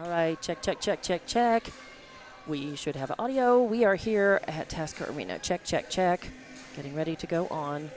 All right, check, check, check, check, check. We should have audio. We are here at Tasker Arena. Check, check, check. Getting ready to go on.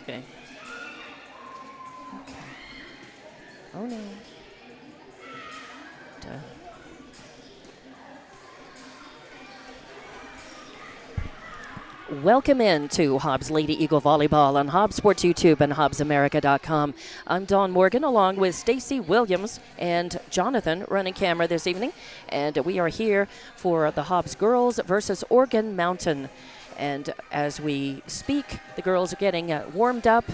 Okay. Okay. Oh no. Duh. Welcome in to Hobbs Lady Eagle Volleyball on Hobbs Sports YouTube and HobbsAmerica.com. I'm Dawn Morgan along with Stacy Williams and Jonathan running camera this evening. And we are here for the Hobbs girls versus Organ Mountain. And as we speak, the girls are getting warmed up.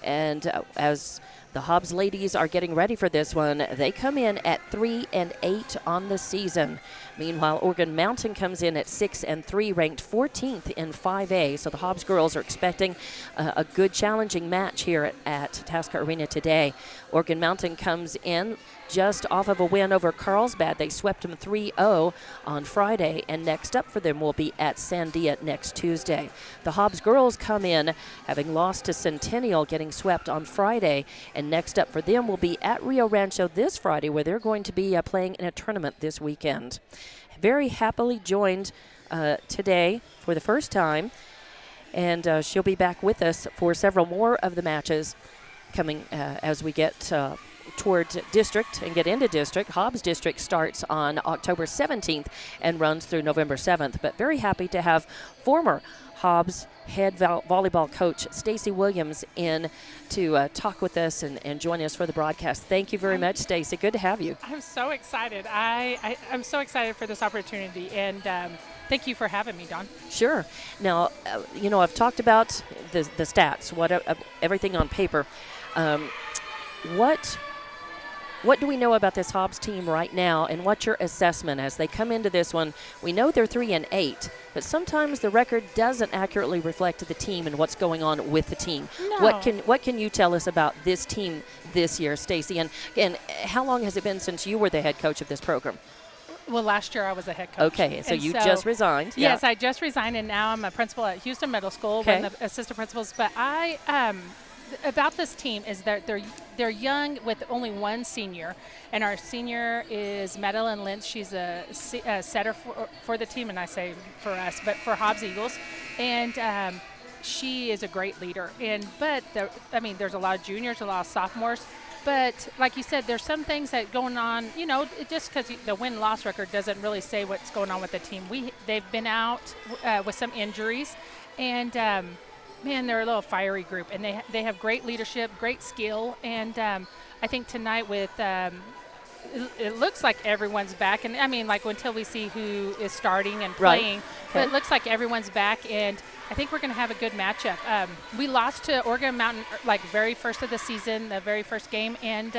And as the Hobbs ladies are getting ready for this one, they come in at 3-8 on the season. Meanwhile, Organ Mountain comes in at 6-3, ranked 14th in 5A. So the Hobbs girls are expecting a good, challenging match here at Tasker Arena today. Organ Mountain comes in just off of a win over Carlsbad. They swept them 3-0 on Friday, and next up for them will be at Sandia next Tuesday. The Hobbs girls come in having lost to Centennial, getting swept on Friday, and next up for them will be at Rio Rancho this Friday, where they're going to be playing in a tournament this weekend. Very happily joined today for the first time, and she'll be back with us for several more of the matches coming as we get towards district and get into district. Hobbs district starts on October 17th and runs through November 7th. But very happy to have former Hobbs head volleyball coach Stacy Williams in to talk with us and join us for the broadcast. Thank you very much, Stacy. Good to have you. I'm so excited. I'm so excited for this opportunity, and thank you for having me, Dawn. Sure. Now, I've talked about the stats, everything on paper. What do we know about this Hobbs team right now, and what's your assessment as they come into this one? We know they're 3-8, but sometimes the record doesn't accurately reflect the team and what's going on with the team. No. What can you tell us about this team this year, Stacy? And how long has it been since you were the head coach of this program? Well, last year I was a head coach. Okay, so you just resigned. Yes, I just resigned, and now I'm a principal at Houston Middle School, Okay. one of the assistant principals. But about this team is that they're young with only one senior, and our senior is Madeline Lentz. She's a setter for the team, and I say for us, but for Hobbs Eagles, and she is a great leader. But there's a lot of juniors, a lot of sophomores. But like you said, there's some things that going on. Just because the win-loss record doesn't really say what's going on with the team. They've been out with some injuries, and man, they're a little fiery group, and they have great leadership, great skill, and I think tonight with it looks like everyone's back, and until we see who is starting and playing, Right. but Okay. it looks like everyone's back, and I think we're going to have a good matchup. We lost to Organ Mountain very first of the season, the very first game, and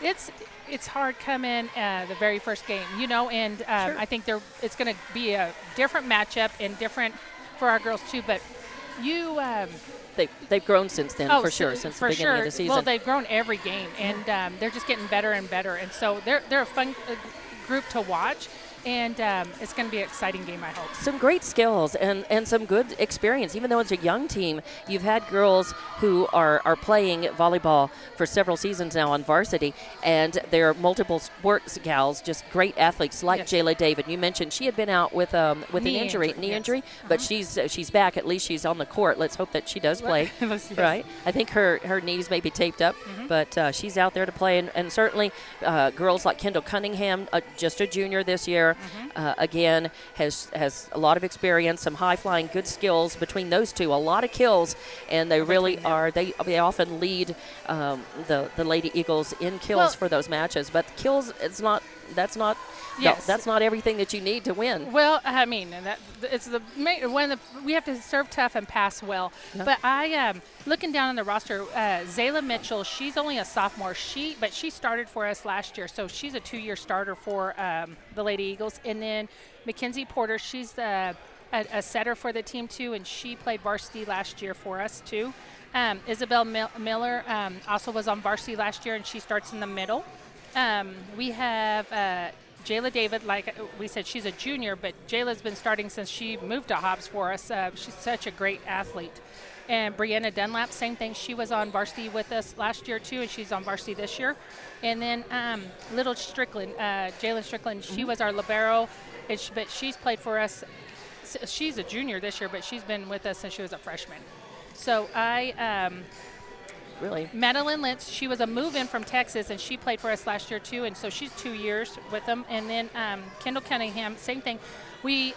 it's hard coming the very first game, and Sure. I think it's going to be a different matchup and different for our girls too, but They've grown since then, for sure, since the beginning of the season. Well, they've grown every game, and they're just getting better and better, and so they're a fun group to watch. And it's going to be an exciting game, I hope. Some great skills and some good experience. Even though it's a young team, you've had girls who are playing volleyball for several seasons now on varsity, and they're multiple sports gals, just great athletes like Yes. Jayla David. You mentioned she had been out with an knee injury, yes. but she's back. At least she's on the court. Let's hope that she does play. Yes. Right? I think her knees may be taped up, but she's out there to play. And certainly girls like Kendall Cunningham, just a junior this year, again, has a lot of experience, some high-flying, good skills between those two, a lot of kills, and they really are. They often lead the Lady Eagles in kills for those matches. But kills, that's not Yes. that's not everything that you need to win. Well, I mean, it's we have to serve tough and pass well. Yeah. But I am looking down on the roster. Zayla Mitchell, she's only a sophomore. But she started for us last year, so she's a 2-year starter for the Lady Eagles. And then Mackenzie Porter, she's a setter for the team too, and she played varsity last year for us too. Isabel Miller also was on varsity last year, and she starts in the middle. We have Jayla David, like we said, she's a junior, but Jayla's been starting since she moved to Hobbs for us. She's such a great athlete. And Brianna Dunlap, same thing. She was on varsity with us last year too, and she's on varsity this year. And then little Strickland, Jalen Strickland, she was our libero, but she's played for us. She's a junior this year, but she's been with us since she was a freshman. So Really? Madeline Lentz, she was a move-in from Texas, and she played for us last year too, and so she's 2 years with them. And then Kendall Cunningham, same thing. We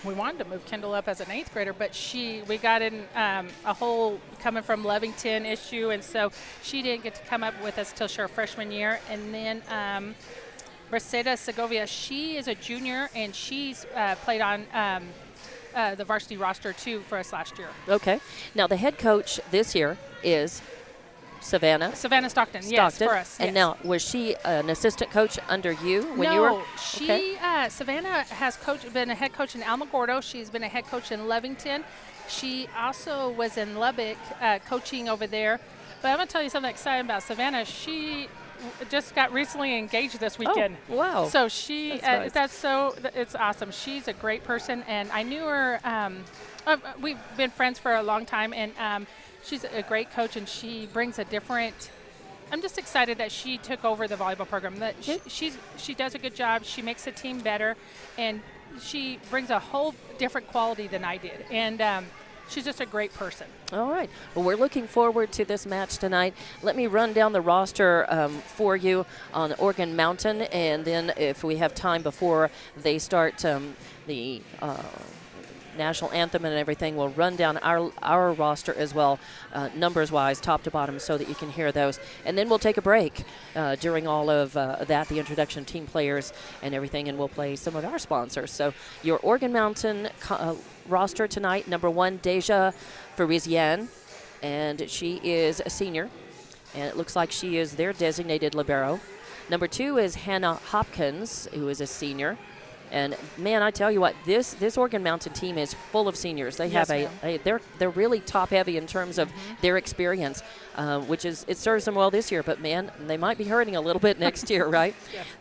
wanted to move Kendall up as an 8th grader, but we got in a whole coming from Lovington issue, and so she didn't get to come up with us till her freshman year. And then Braceda Segovia, she is a junior, and she's played on the varsity roster too for us last year. Okay. Now the head coach this year is Savannah Stockton, yes, for us. And yes. now, was she an assistant coach under you when no, you were? She Savannah has been a head coach in Alamogordo. She's been a head coach in Lovington. She also was in Lubbock coaching over there. But I'm going to tell you something exciting about Savannah. She just got recently engaged this weekend. Oh, wow. So she, That's nice. it's awesome. She's a great person, and I knew her, we've been friends for a long time, and she's a great coach, and she brings a different, I'm just excited that she took over the volleyball program. That she does a good job. She makes the team better, and she brings a whole different quality than I did. And she's just a great person. All right. Well, we're looking forward to this match tonight. Let me run down the roster for you on Organ Mountain, and then if we have time before they start the national anthem and everything, we'll run down our roster as well, numbers-wise, top to bottom, so that you can hear those. And then we'll take a break during all of that, the introduction of team players and everything, and we'll play some of our sponsors. So your Organ Mountain roster tonight, number 1, Deja Parisienne, and she is a senior, and it looks like she is their designated libero. Number 2 is Hannah Hopkins, who is a senior. And man, I tell you what, this Organ Mountain team is full of seniors. They have they're really top heavy in terms of their experience, which it serves them well this year. But man, they might be hurting a little bit next year, right?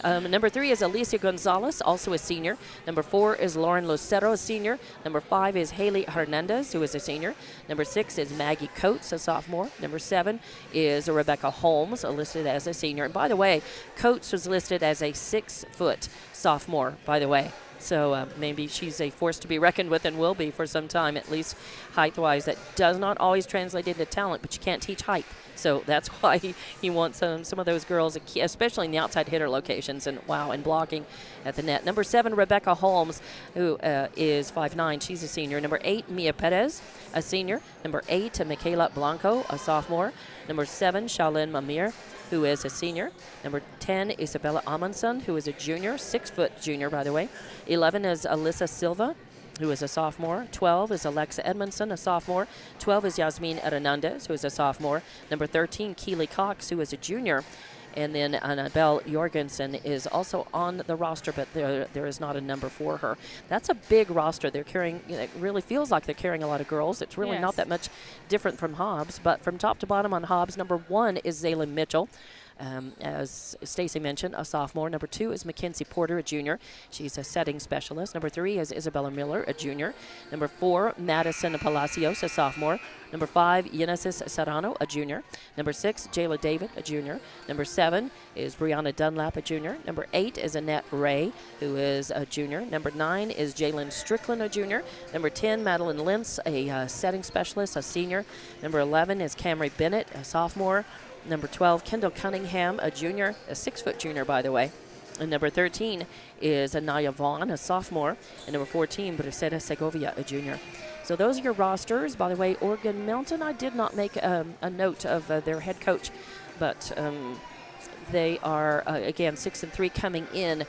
Number 3 is Alicia Gonzalez, also a senior. Number 4 is Lauren Lucero, a senior. Number 5 is Haley Hernandez, who is a senior. Number 6 is Maggie Coates, a sophomore. Number 7 is Rebecca Holmes, listed as a senior. And by the way, Coates was listed as a 6-foot sophomore, by the way. So maybe she's a force to be reckoned with, and will be for some time, at least height-wise. That does not always translate into talent, but you can't teach height. So that's why he wants some of those girls, especially in the outside hitter locations, and blocking at the net. Number 7, Rebecca Holmes, who is 5'9". She's a senior. Number 8, Mia Perez, a senior. Number 8, Michaela Blanco, a sophomore. Number 7, Shaolin Mamir, who is a senior. Number 10, Isabella Amundsen, who is a junior, 6-foot junior, by the way. 11 is Alyssa Silva, who is a sophomore. 12 is Alexa Edmondson, a sophomore. 12 is Yasmin Hernandez, who is a sophomore. Number 13, Keely Cox, who is a junior. And then Annabelle Jorgensen is also on the roster, but there is not a number for her. That's a big roster. They're carrying, it really feels like they're carrying a lot of girls. It's really not that much different from Hobbs. But from top to bottom on Hobbs, number 1 is Zaylin Mitchell. As Stacy mentioned, a sophomore. Number 2 is Mackenzie Porter, a junior. She's a setting specialist. Number 3 is Isabella Miller, a junior. Number 4, Madison Palacios, a sophomore. Number 5, Genesis Serrano, a junior. Number 6, Jayla David, a junior. Number 7 is Brianna Dunlap, a junior. Number 8 is Annette Ray, who is a junior. Number 9 is Jalen Strickland, a junior. Number 10, Madeline Lentz, a setting specialist, a senior. Number 11 is Camry Bennett, a sophomore. Number 12, Kendall Cunningham, a junior, a 6-foot junior, by the way. And number 13 is Anaya Vaughn, a sophomore. And number 14, Braceda Segovia, a junior. So those are your rosters. By the way, Organ Mountain, I did not make a note of their head coach, but They are, again, 6-3 coming in.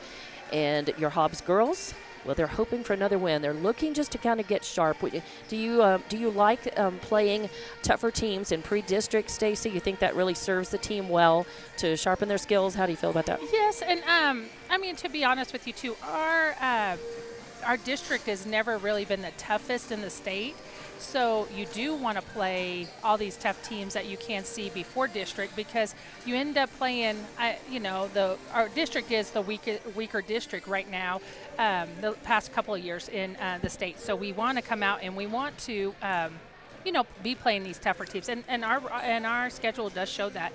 And your Hobbs girls, well, they're hoping for another win. They're looking just to kind of get sharp. Do you like playing tougher teams in pre-district, Stacy? You think that really serves the team well to sharpen their skills? How do you feel about that? Yes, and I mean, to be honest with you too, our district has never really been the toughest in the state. So you do want to play all these tough teams that you can't see before district, because you end up playing, our district is the weaker district right now, the past couple of years in the state. So we want to come out and we want to, be playing these tougher teams, and our schedule does show that.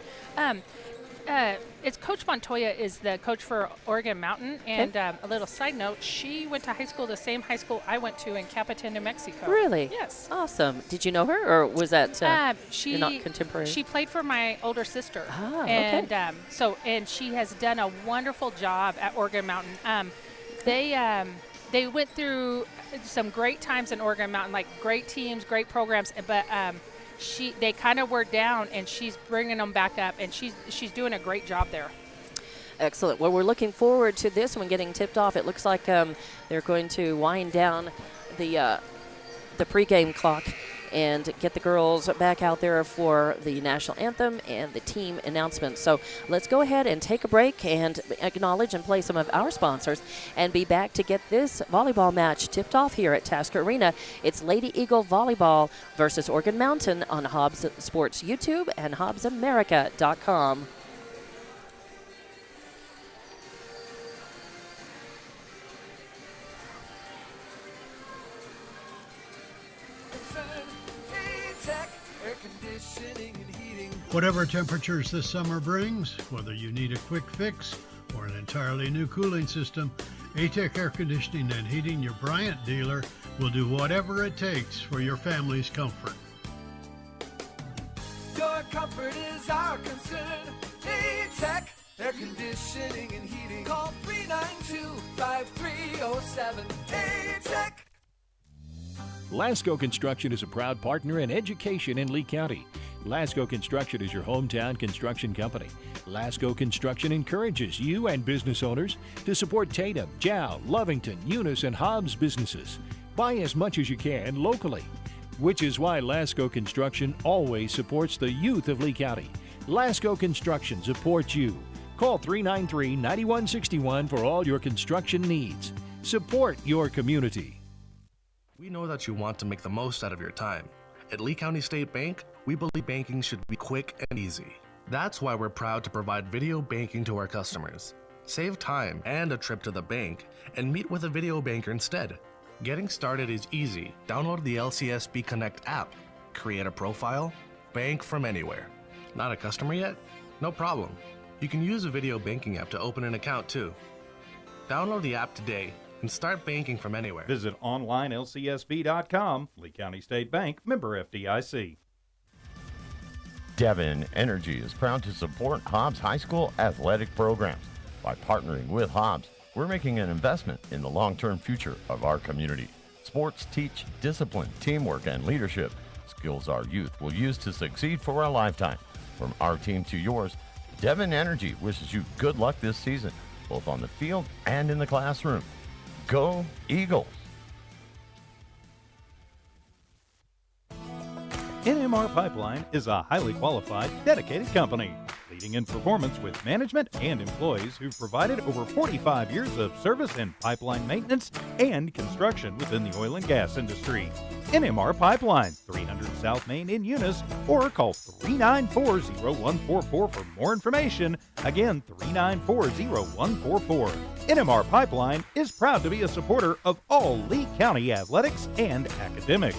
It's Coach Montoya is the coach for Oregon Mountain, and a little side note, she went to high school, the same high school I went to in Capitan, New Mexico. Really? Yes. Awesome. Did you know her, or was that you're not contemporary? She played for my older sister. Ah, and okay. and she has done a wonderful job at Oregon Mountain. They went through some great times in Oregon Mountain, like great teams, great programs, but they kind of were down, and she's bringing them back up, and she's doing a great job there. Excellent. Well, we're looking forward to this one getting tipped off. It looks like they're going to wind down the pregame clock and get the girls back out there for the national anthem and the team announcement. So let's go ahead and take a break and acknowledge and play some of our sponsors and be back to get this volleyball match tipped off here at Tasker Arena. It's Lady Eagle Volleyball versus Oregon Mountain on Hobbs Sports YouTube and HobbsAmerica.com. Whatever temperatures this summer brings, whether you need a quick fix or an entirely new cooling system, A-Tech Air Conditioning and Heating, your Bryant dealer, will do whatever it takes for your family's comfort. Your comfort is our concern. A-Tech Air Conditioning and Heating. Call 392-5307. A-Tech. Lasco Construction is a proud partner in education in Lee County. Lasco Construction is your hometown construction company. Lasco Construction encourages you and business owners to support Tatum, Jow, Lovington, Eunice, and Hobbs businesses. Buy as much as you can locally, which is why Lasco Construction always supports the youth of Lee County. Lasco Construction supports you. Call 393-9161 for all your construction needs. Support your community. We know that you want to make the most out of your time. At Lee County State Bank, we believe banking should be quick and easy. That's why we're proud to provide video banking to our customers. Save time and a trip to the bank and meet with a video banker instead. Getting started is easy. Download the LCSB Connect app, create a profile, bank from anywhere. Not a customer yet? No problem. You can use a video banking app to open an account too. Download the app today and start banking from anywhere. Visit onlinelcsb.com. Lee County State Bank, member FDIC. Devon Energy is proud to support Hobbs High School athletic programs. By partnering with Hobbs, we're making an investment in the long-term future of our community. Sports teach discipline, teamwork, and leadership, skills our youth will use to succeed for a lifetime. From our team to yours, Devon Energy wishes you good luck this season, both on the field and in the classroom. Go Eagles! NMR Pipeline is a highly qualified, dedicated company, leading in performance with management and employees who've provided over 45 years of service in pipeline maintenance and construction within the oil and gas industry. NMR Pipeline, 300 South Main in Eunice, or call 394-0144 for more information. Again, 394-0144. NMR Pipeline is proud to be a supporter of all Lee County athletics and academics.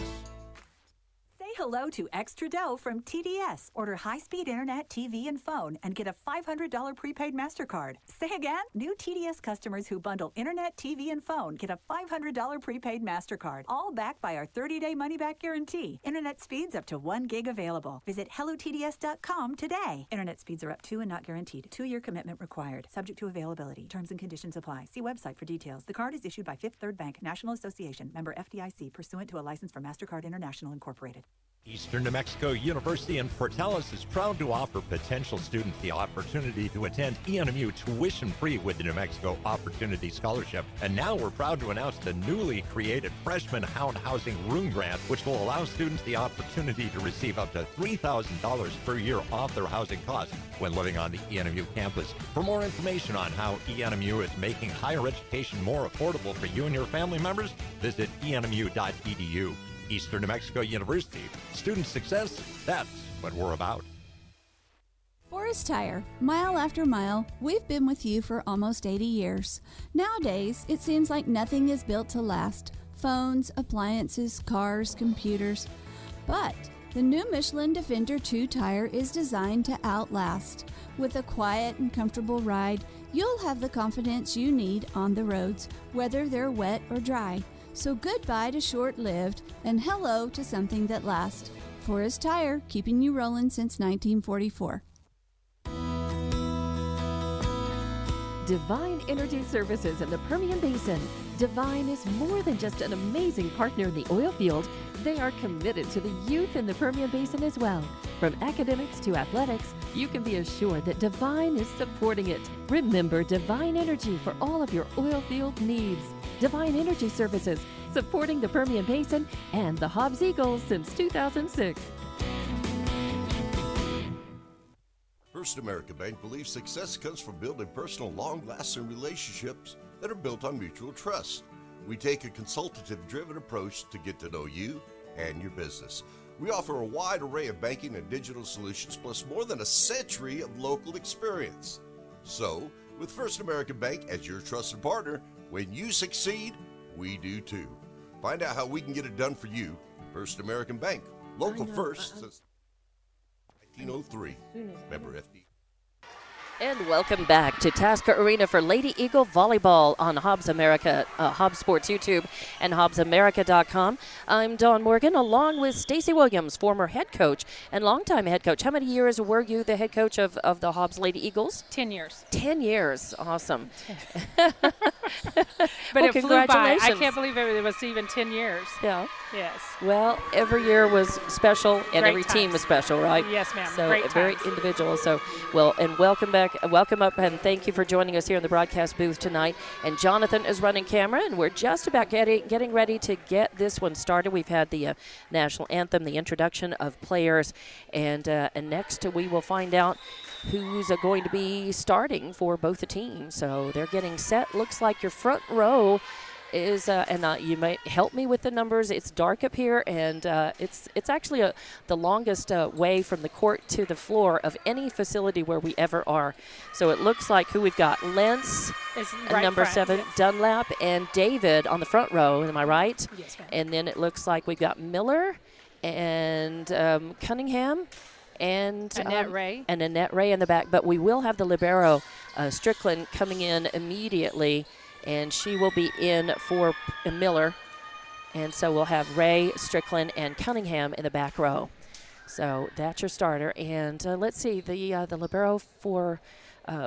Hello to Extra Dough from TDS. Order high-speed internet, TV, and phone and get a $500 prepaid MasterCard. Say again? New TDS customers who bundle internet, TV, and phone get a $500 prepaid MasterCard. All backed by our 30-day money-back guarantee. Internet speeds up to 1 gig available. Visit hellotds.com today. Internet speeds are up to and not guaranteed. 2-year commitment required. Subject to availability. Terms and conditions apply. See website for details. The card is issued by Fifth Third Bank, National Association, member FDIC, pursuant to a license from MasterCard International Incorporated. Eastern New Mexico University in Portales is proud to offer potential students the opportunity to attend ENMU tuition-free with the New Mexico Opportunity Scholarship. And now we're proud to announce the newly created Freshman Hound Housing Room Grant, which will allow students the opportunity to receive up to $3,000 per year off their housing costs when living on the ENMU campus. For more information on how ENMU is making higher education more affordable for you and your family members, visit enmu.edu. Eastern New Mexico University. Student success, that's what we're about. Forest Tire, mile after mile, we've been with you for almost 80 years. Nowadays, it seems like nothing is built to last. Phones, appliances, cars, computers. But the new Michelin Defender 2 tire is designed to outlast. With a quiet and comfortable ride, you'll have the confidence you need on the roads, whether they're wet or dry. So goodbye to short-lived and hello to something that lasts. Forest Tire, keeping you rolling since 1944. Divine Energy Services in the Permian Basin. Divine is more than just an amazing partner in the oil field. They are committed to the youth in the Permian Basin as well. From academics to athletics, you can be assured that Divine is supporting it. Remember Divine Energy for all of your oil field needs. Divine Energy Services, supporting the Permian Basin and the Hobbs Eagles since 2006. First American Bank believes success comes from building personal, long-lasting relationships that are built on mutual trust. We take a consultative-driven approach to get to know you and your business. We offer a wide array of banking and digital solutions, plus more than a century of local experience. So, with First American Bank as your trusted partner, when you succeed, we do too. Find out how we can get it done for you. First American Bank, local first since 1903. Member FD. And welcome back to Tasker Arena for Lady Eagle Volleyball on Hobbs America, Hobbs Sports YouTube and HobbsAmerica.com. I'm Dawn Morgan along with Stacy Williams, former head coach and longtime head coach. How many years were you the head coach of the Hobbs Lady Eagles? 10 years. 10 years. Awesome. But well, it flew by. I can't believe it was even 10 years. Yeah. Yes. Well, every year was special, and Great every times. team was special, right? Yes, ma'am. So Great very times. individual. So, well, and welcome back, welcome up, and thank you for joining us here in the broadcast booth tonight. And Jonathan is running camera, and we're just about getting ready to get this one started. We've had the national anthem, the introduction of players, and next we will find out who's going to be starting for both the teams. So they're getting set. Looks like your front row is, and you might help me with the numbers. It's dark up here, and it's actually the longest way from the court to the floor of any facility where we ever are. So it looks like who we've got: Lentz, right number front, 7, yes. Dunlap, and David on the front row. Am I right? Yes, ma'am. And then it looks like we've got Miller and Cunningham. And Annette Ray. And Annette Ray in the back. But we will have the libero, Strickland, coming in immediately, and she will be in for Miller. And so we'll have Ray, Strickland, and Cunningham in the back row. So that's your starter. And let's see, the libero for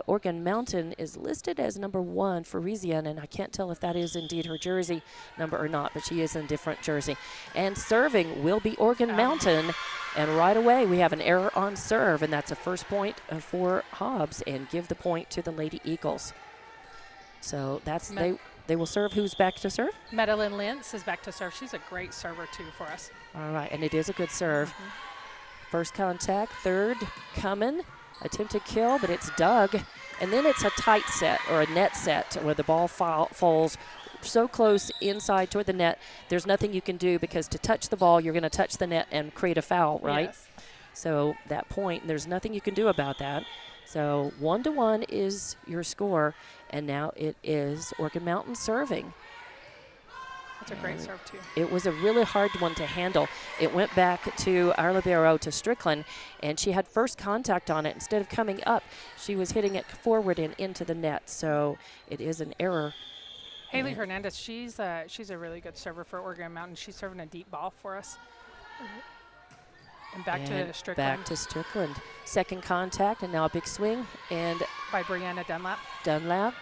Organ Mountain is listed as number 1 for Rizian, and I can't tell if that is indeed her jersey number or not, but she is in a different jersey. And serving will be Organ Mountain, and right away we have an error on serve, and that's a first point for Hobbs, and give the point to the Lady Eagles. So that's they will serve. Who's back to serve? Madeline Lentz is back to serve. She's a great server, too, for us. All right, and it is a good serve. First contact, third coming. Attempted kill, but it's dug. And then it's a tight set or a net set where the ball falls so close inside toward the net. There's nothing you can do, because to touch the ball, you're going to touch the net and create a foul, right? Yes. So that point, there's nothing you can do about that. So 1-1 is your score, and now it is Organ Mountain serving. That's a great serve, too. It was a really hard one to handle. It went back to our libero, to Strickland, and she had first contact on it. Instead of coming up, she was hitting it forward and into the net. So it is an error. Haley Hernandez, she's a really good server for Organ Mountain. She's serving a deep ball for us. And back to Strickland. Back to Strickland. Second contact, and now a big swing. And by Brianna Dunlap.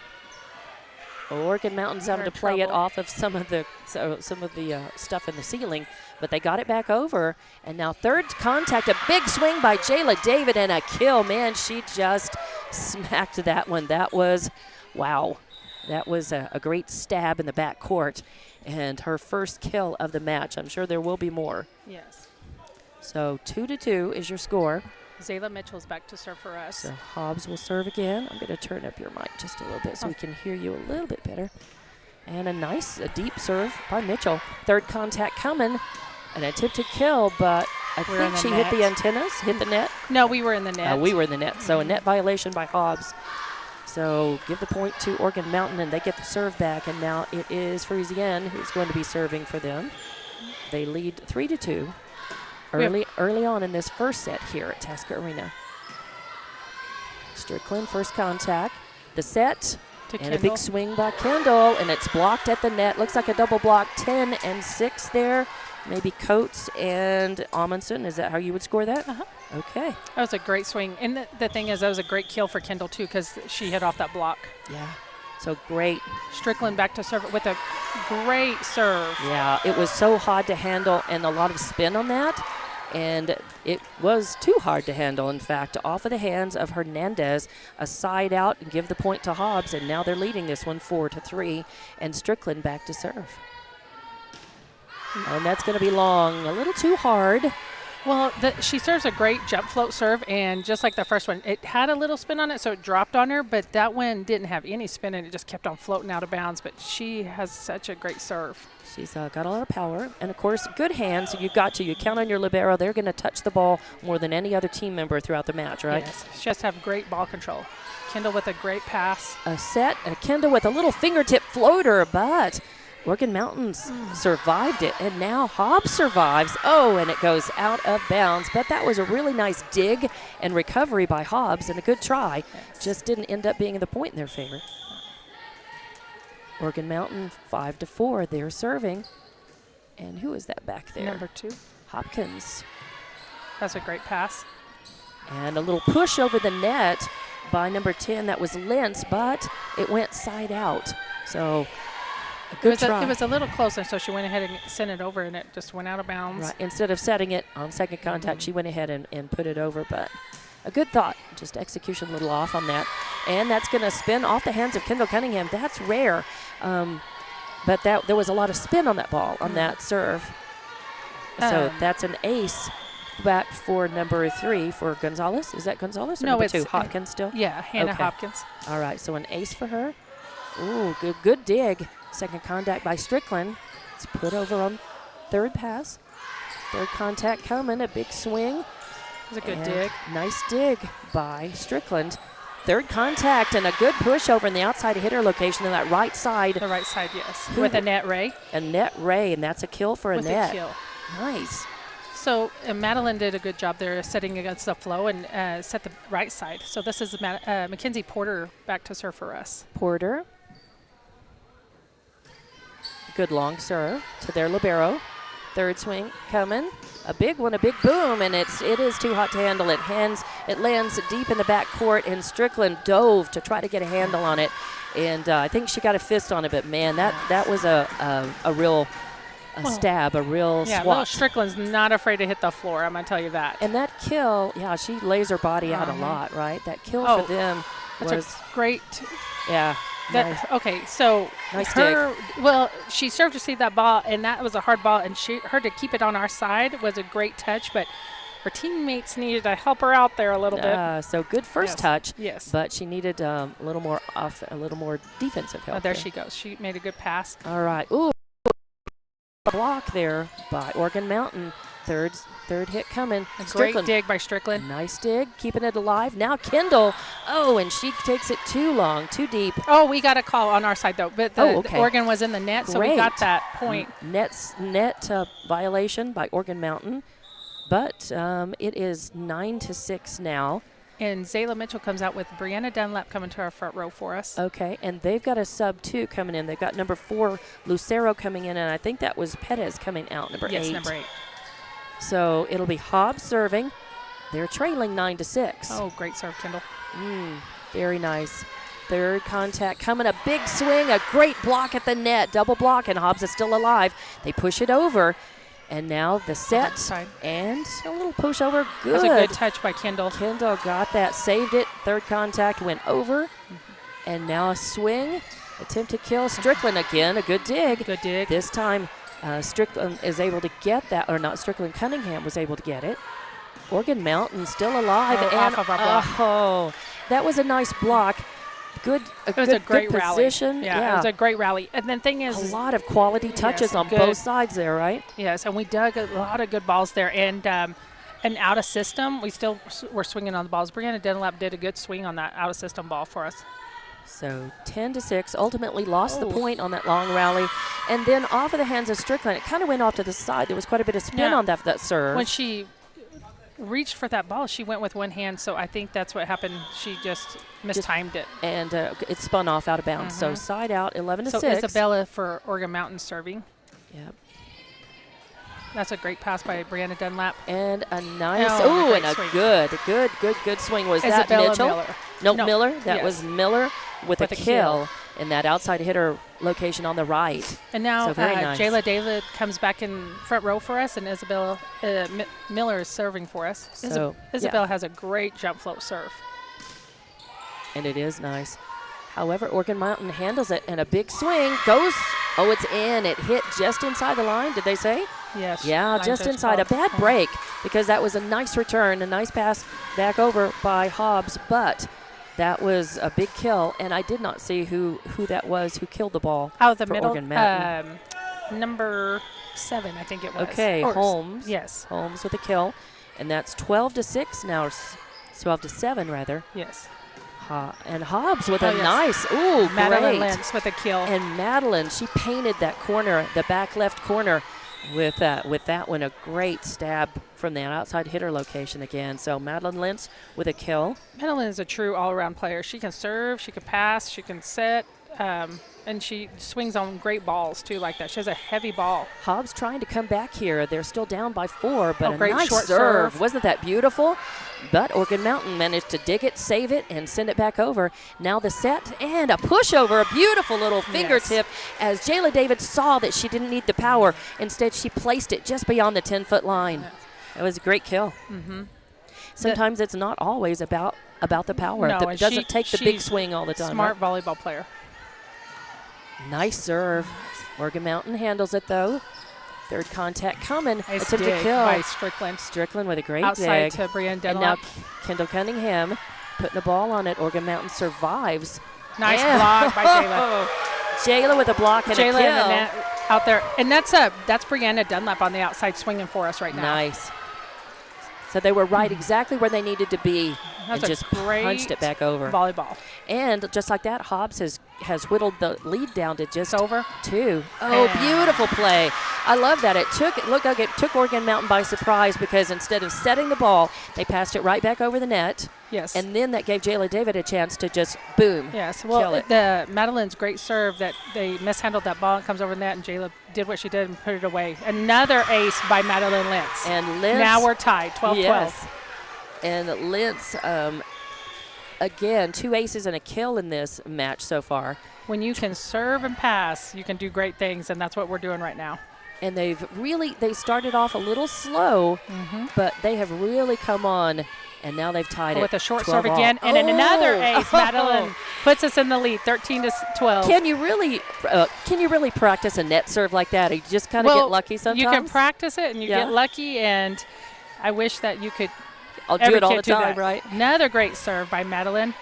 Oregon Mountain's having to play it off of some of the stuff in the ceiling, but they got it back over. And now third contact, a big swing by Jayla David and a kill. Man, she just smacked that one. That was, wow. That was a great stab in the back court and her first kill of the match. I'm sure there will be more. Yes. So 2-2 is your score. Zayla Mitchell's back to serve for us. So Hobbs will serve again. I'm going to turn up your mic just a little bit so we can hear you a little bit better. And a deep serve by Mitchell. Third contact coming. An attempted kill, but I think she hit the antennas, hit the net. No, we were in the net. We were in the net. So a net violation by Hobbs. So give the point to Oregon Mountain, and they get the serve back. And now it is Friesian who's going to be serving for them. They lead 3-2. Early on in this first set here at Tasker Arena. Strickland, first contact. The set, and a big swing by Kendall, and it's blocked at the net. Looks like a double block, 10 and 6 there. Maybe Coates and Amundsen. Is that how you would score that? Okay. That was a great swing. And the thing is, that was a great kill for Kendall, too, because she hit off that block. Yeah. So great. Strickland back to serve with a great serve. Yeah, it was so hard to handle and a lot of spin on that. And it was too hard to handle, in fact, off of the hands of Hernandez. A side out and give the point to Hobbs, and now they're leading this one 4-3, and Strickland back to serve. And that's going to be long, a little too hard. Well, she serves a great jump float serve, and just like the first one, it had a little spin on it, so it dropped on her, but that one didn't have any spin, and it just kept on floating out of bounds. But she has such a great serve. She's got a lot of power, and of course, good hands. You count on your libero. They're going to touch the ball more than any other team member throughout the match, right? Yes, she just have great ball control. Kendall with a great pass. A set, and Kendall with a little fingertip floater, but Oregon Mountains survived it, and now Hobbs survives. Oh, and it goes out of bounds, but that was a really nice dig and recovery by Hobbs, and a good try. Yes. Just didn't end up being the point in their favor. Oregon Mountain 5-4. They're serving. And who is that back there? Number 2. Hopkins. That's a great pass. And a little push over the net by number 10. That was Lentz, but it went side out. So a good try. It was a little closer, so she went ahead and sent it over, and it just went out of bounds. Right. Instead of setting it on second contact, she went ahead and put it over, but a good thought. Just execution a little off on that. And that's going to spin off the hands of Kendall Cunningham. That's rare. But there was a lot of spin on that ball, on that serve. So that's an ace back for number 3 for Gonzalez. Is that Gonzalez or no, number it's 2? Hopkins still? Yeah, Hannah Hopkins. All right, so an ace for her. Ooh, good dig. Second contact by Strickland. It's put over on third pass. Third contact coming, a big swing. It was a good dig. Nice dig by Strickland. Third contact and a good push over in the outside hitter location in that right side. The right side, yes. With Annette Ray. Annette Ray, and that's a kill for Annette. With a kill. Nice. So Madeline did a good job there setting against the flow and set the right side. So this is Mackenzie Porter back to serve for us. Porter. Good long serve to their libero. Third swing coming. A big one, a big boom, and it is too hot to handle. It lands deep in the back court, and Strickland dove to try to get a handle on it. And I think she got a fist on it, but man, that was a real stab, a real swat. Little Strickland's not afraid to hit the floor, I'm going to tell you that. And that kill, she lays her body out a lot, right? That kill for them was a great. Yeah. Nice. Okay, so nice she served to see that ball, and that was a hard ball, and her to keep it on our side was a great touch, but her teammates needed to help her out there a little bit. So good first touch. Yes. But she needed a little more defensive help. There she goes. She made a good pass. All right. Ooh, block there by Oregon Mountain. Third hit coming. A great dig by Strickland. Nice dig, keeping it alive. Now Kendall. Oh, and she takes it too long, too deep. Oh, we got a call on our side, though. But Oregon was in the net, so we got that point. Net violation by Oregon Mountain. But it is 9-6 now. And Zayla Mitchell comes out with Brianna Dunlap coming to our front row for us. Okay, and they've got a sub 2 coming in. They've got number 4, Lucero, coming in, and I think that was Perez coming out, number 8. Yes, number 8. So it'll be Hobbs serving. They're trailing 9-6. Oh, great serve, Kendall. Very nice. Third contact coming, a big swing, a great block at the net, double block, and Hobbs is still alive. They push it over, and now the set and a little push over. Good. That was a good touch by Kendall. Kendall got that, saved it. Third contact went over, and now a swing, attempt to kill. Strickland again, a good dig. Good dig. This time Strickland is able to get that, or not Strickland, Cunningham was able to get it. Organ Mountain still alive. Oh, and off of our block. Oh, that was a nice block. Good, it was a great good position. rally. Yeah, it was a great rally. And the thing is, a lot of quality touches on both sides there, right? Yes, and we dug a lot of good balls there. And out of system, we still were swinging on the balls. Brianna Dunlap did a good swing on that out of system ball for us. So 10-6, ultimately lost the point on that long rally. And then off of the hands of Strickland, it kind of went off to the side. There was quite a bit of spin on that serve. When she reached for that ball, she went with one hand, so I think that's what happened. She just mistimed it. And it spun off out of bounds. So side out, 11-6. So Isabella for Oregon Mountain serving. Yep. That's a great pass by Brianna Dunlap. And a nice, and a good swing. Was Isabella that Mitchell? Miller. No, Miller. That was Miller with a kill in that outside hitter location on the right. And now so nice. Jayla David comes back in front row for us, and Isabella Miller is serving for us. So, Isabella has a great jump float serve. And it is nice. However, Oregon Mountain handles it, and a big swing goes. Oh, it's in. It hit just inside the line, did they say? Yes. Yeah, just inside. A bad break, because that was a nice return, a nice pass back over by Hobbs, but that was a big kill, and I did not see who that was who killed the ball. Out of the for middle, Oregon Mountain. number 7, I think it was. Okay, Holmes. Yes. Holmes with a kill, and that's 12-6 now, 12-7 rather. Yes. And Hobbs with a nice, Madeline great. Lentz with a kill. And Madeline, she painted that corner, the back left corner, with that one, a great stab from that outside hitter location again. So Madeline Lentz with a kill. Madeline is a true all-around player. She can serve, she can pass, she can set, and she swings on great balls too like that. She has a heavy ball. Hobbs trying to come back here. They're still down by 4, but a great nice short serve. serve. Wasn't that beautiful? But Oregon Mountain managed to dig it, save it, and send it back over. Now the set and a pushover, a beautiful little fingertip as Jayla David saw that she didn't need the power. Instead, she placed it just beyond the 10-foot line. That was a great kill. Sometimes it's not always about the power. No, It doesn't take the big swing all the time. Smart right? volleyball player. Nice serve. Oregon Mountain handles it, though. Third contact coming. Nice Attempt dig to kill. by Strickland. Strickland with a great Outside dig. to Brianna And Dunlap. now Kendall Cunningham putting the ball on it. Oregon Mountain survives. Nice block by Jayla. Jayla with a block and a kill. In the net out there. And that's Brianna Dunlap on the outside swinging for us right now. Nice. So they were right exactly where they needed to be. That's and just punched it back over. Volleyball. And just like that, Hobbs has whittled the lead down to just over 2. Oh, beautiful play. I love that. It took Oregon Mountain by surprise because instead of setting the ball, they passed it right back over the net. Yes. And then that gave Jayla David a chance to just boom. Yes. kill Well, it. the Madeline's great serve that they mishandled that ball and comes over the net, and Jayla did what she did and put it away. Another ace by Madeline Lentz. And Lentz. Now we're tied, 12-12. Yes. And Lentz, again, 2 aces and a kill in this match so far. When you can serve and pass, you can do great things, and that's what we're doing right now. And they started off a little slow, but they have really come on, and now they've tied it. With a short 12 serve all. again, and another ace. Madeline puts us in the lead, 13-12. Can you really practice a net serve like that? You just kind of get lucky sometimes? You can practice it, and you get lucky, and I wish that you could I'll do it all the time, that. right? Another great serve by Madeline.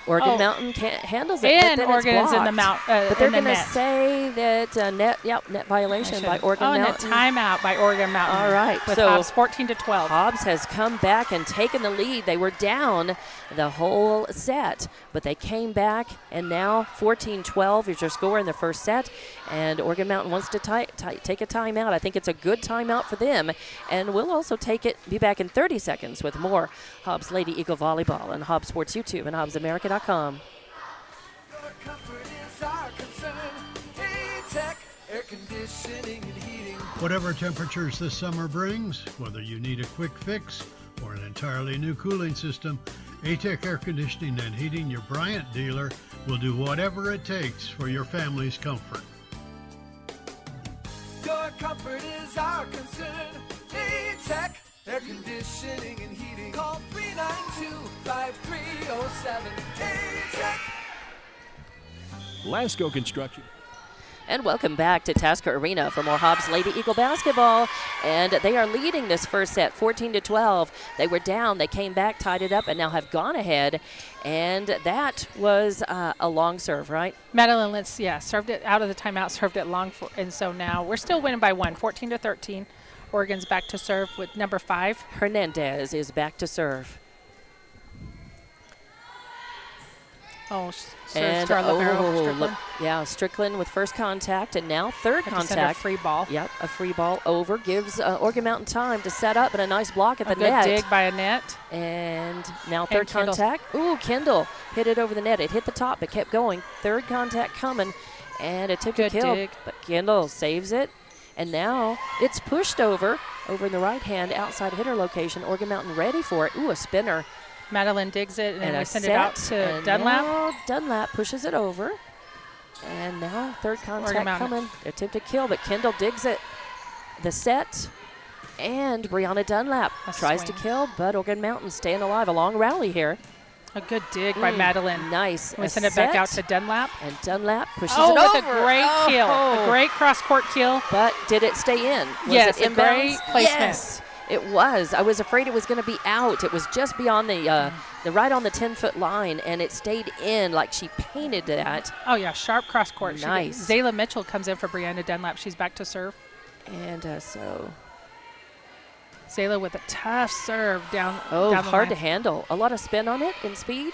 Oregon Mountain handles it, and but then Oregon it's is in the blocked. mount. But they're going to say that net violation by Oregon Mountain. And a timeout by Oregon Mountain. All right, with so Hobbs 14-12. Hobbs has come back and taken the lead. They were down the whole set, but they came back, and now 14-12 is your score in the first set. And Oregon Mountain wants to take a timeout. I think it's a good timeout for them, and we'll also be back in 30 seconds with more Hobbs Lady Eagle Volleyball on Hobbs Sports YouTube and HobbsAmerica.com. Your comfort is our concern. Hey-Tech, air conditioning and heating. Whatever temperatures this summer brings, whether you need a quick fix or an entirely new cooling system, A-Tech Air Conditioning and Heating, your Bryant dealer, We'll do whatever it takes for your family's comfort. Your comfort is our concern. A-Tech Air Conditioning and Heating. Call 392-5307. A-Tech. Lasco Construction. And welcome back to Tasker Arena for more Hobbs Lady Eagle basketball. And they are leading this first set 14-12. They were down, they came back, tied it up, and now have gone ahead. And that was a long serve, right? Madeline Lentz, served it out of the timeout, served it long, and so now we're still winning by 1, 14-13. Oregon's back to serve with number 5. Hernandez is back to serve. Oh, and Strickland. Strickland with first contact, and now third contact. A free ball. Yep, a free ball over gives Oregon Mountain time to set up, and a nice block at the net. A good dig by Annette. And now third contact. Ooh, Kendall hit it over the net. It hit the top, but kept going. Third contact coming, and a tip to kill. Dig. But Kendall saves it, and now it's pushed over in the right hand outside hitter location. Oregon Mountain ready for it. Ooh, a spinner. Madeline digs it, and then we send it set, out to Dunlap. Now Dunlap pushes it over. And now third contact coming. Attempted kill, but Kendall digs it. The set. And Brianna Dunlap tries to kill, but Oregon Mountain staying alive. A long rally here. A good dig by Madeline. Nice. We send it back out to Dunlap. And Dunlap pushes it over. with a great kill. A great cross-court kill. But did it stay in? Yes, it a great placement. Yes. It was. I was afraid it was going to be out. It was just beyond the right on the 10-foot line, and it stayed in like she painted that. Oh, yeah, sharp cross court. Nice. Zayla Mitchell comes in for Brianna Dunlap. She's back to serve. And so Zayla with a tough serve down. Oh, down the hard line. to handle. A lot of spin on it in speed.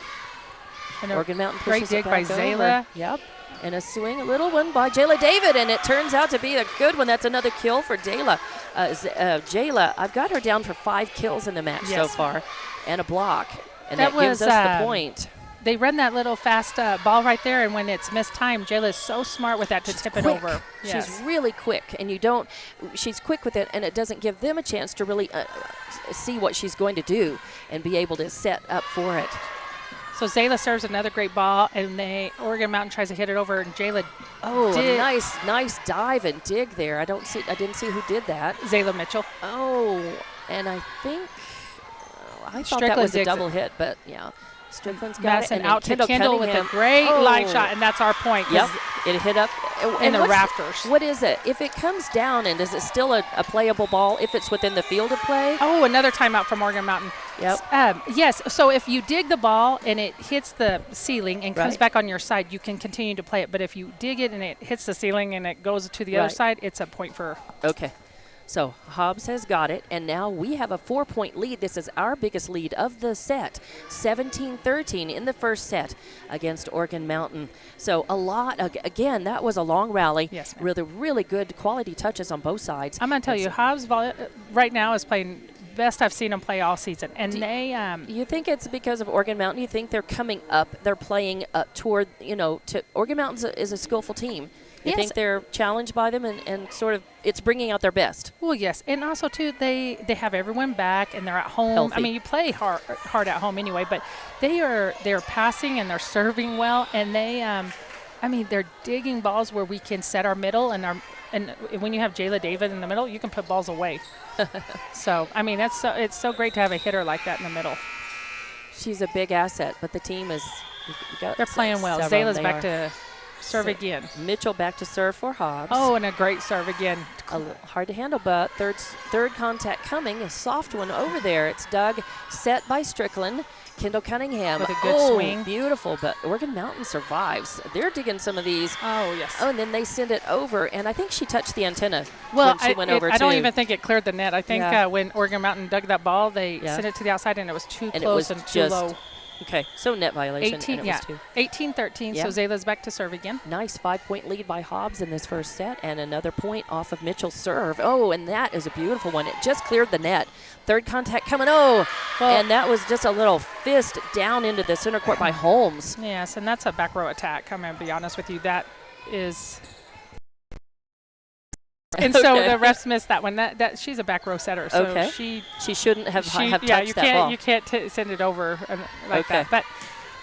And Oregon Mountain great pushes dig it by back Zayla. over. Yep. And a swing, a little one by Jayla David, and it turns out to be a good one. That's another kill for Jayla. Jayla, I've got her down for 5 kills in the match so far, and a block. And that gives us the point. They run that little fast ball right there, and when it's mistimed, Jayla is so smart with that to tip it over. Yes. She's really quick, and she's quick with it, and it doesn't give them a chance to really see what she's going to do and be able to set up for it. So Zayla serves another great ball, and Oregon Mountain tries to hit it over, and Jayla. Oh, a nice dive and dig there. I didn't see who did that. Zayla Mitchell. Oh, and I think I thought Strickland that was a double it. hit, but yeah. Strickland's got it. And out to Kendall with a great line shot, and that's our point. Yep, it hit up in the rafters. What is it? If it comes down, and is it still a playable ball if it's within the field of play? Oh, another timeout from Oregon Mountain. Yep. Yes, so if you dig the ball and it hits the ceiling and comes back on your side, you can continue to play it. But if you dig it and it hits the ceiling and it goes to the other side, it's a point for. Okay. So Hobbs has got it, and now we have a 4-point lead. This is our biggest lead of the set, 17-13 in the first set against Oregon Mountain. So a lot, again, that was a long rally. Yes, ma'am. Really good quality touches on both sides. I'm going to tell you, Hobbs right now is playing best I've seen them play all season. And you think it's because of Oregon Mountain? You think they're coming up, they're playing up toward, Oregon Mountain is a skillful team. You think they're challenged by them and sort of it's bringing out their best? Well, yes. And also, too, they have everyone back and they're at home. Healthy. I mean, you play hard at home anyway, but they're passing and they're serving well. And they're digging balls where we can set our middle. And when you have Jayla David in the middle, you can put balls away. So, I mean, it's so great to have a hitter like that in the middle. She's a big asset, but the team is they're playing well. Zayla's back to serve again. Mitchell back to serve for Hobbs. Oh, and a great serve again. A little hard to handle, but third contact coming. A soft one over there. It's dug, set by Strickland. Kendall Cunningham. With a good swing. Beautiful, but Oregon Mountain survives. They're digging some of these. Oh, yes. Oh, and then they send it over, and I think she touched the antenna when she went over, I don't even think it cleared the net. I think when Oregon Mountain dug that ball, they sent it to the outside, and it was too close and too low. Okay, so net violation. 18-13, so Zayla's back to serve again. Nice 5-point lead by Hobbs in this first set, and another point off of Mitchell's serve. Oh, and that is a beautiful one. It just cleared the net. Third contact coming. And that was just a little fist down into the center court by Holmes. Yes, and that's a back row attack. I'm going to be honest with you. That is... And so the refs missed that one. That she's a back row setter, so she shouldn't have touched you that can't ball. You can't send it over like that. But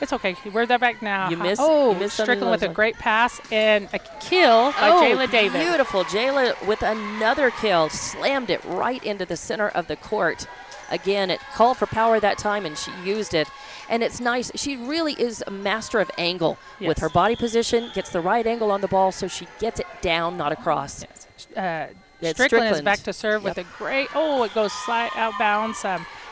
It's okay. We're there back now. You missed Strickland with a great pass and a kill by Jayla David. Beautiful. Jayla with another kill. Slammed it right into the center of the court. Again, it called for power that time, and she used it. And it's nice. She really is a master of angle with her body position, gets the right angle on the ball, so she gets it down, not across. Strickland is back to serve with a great, it goes slide out bounds,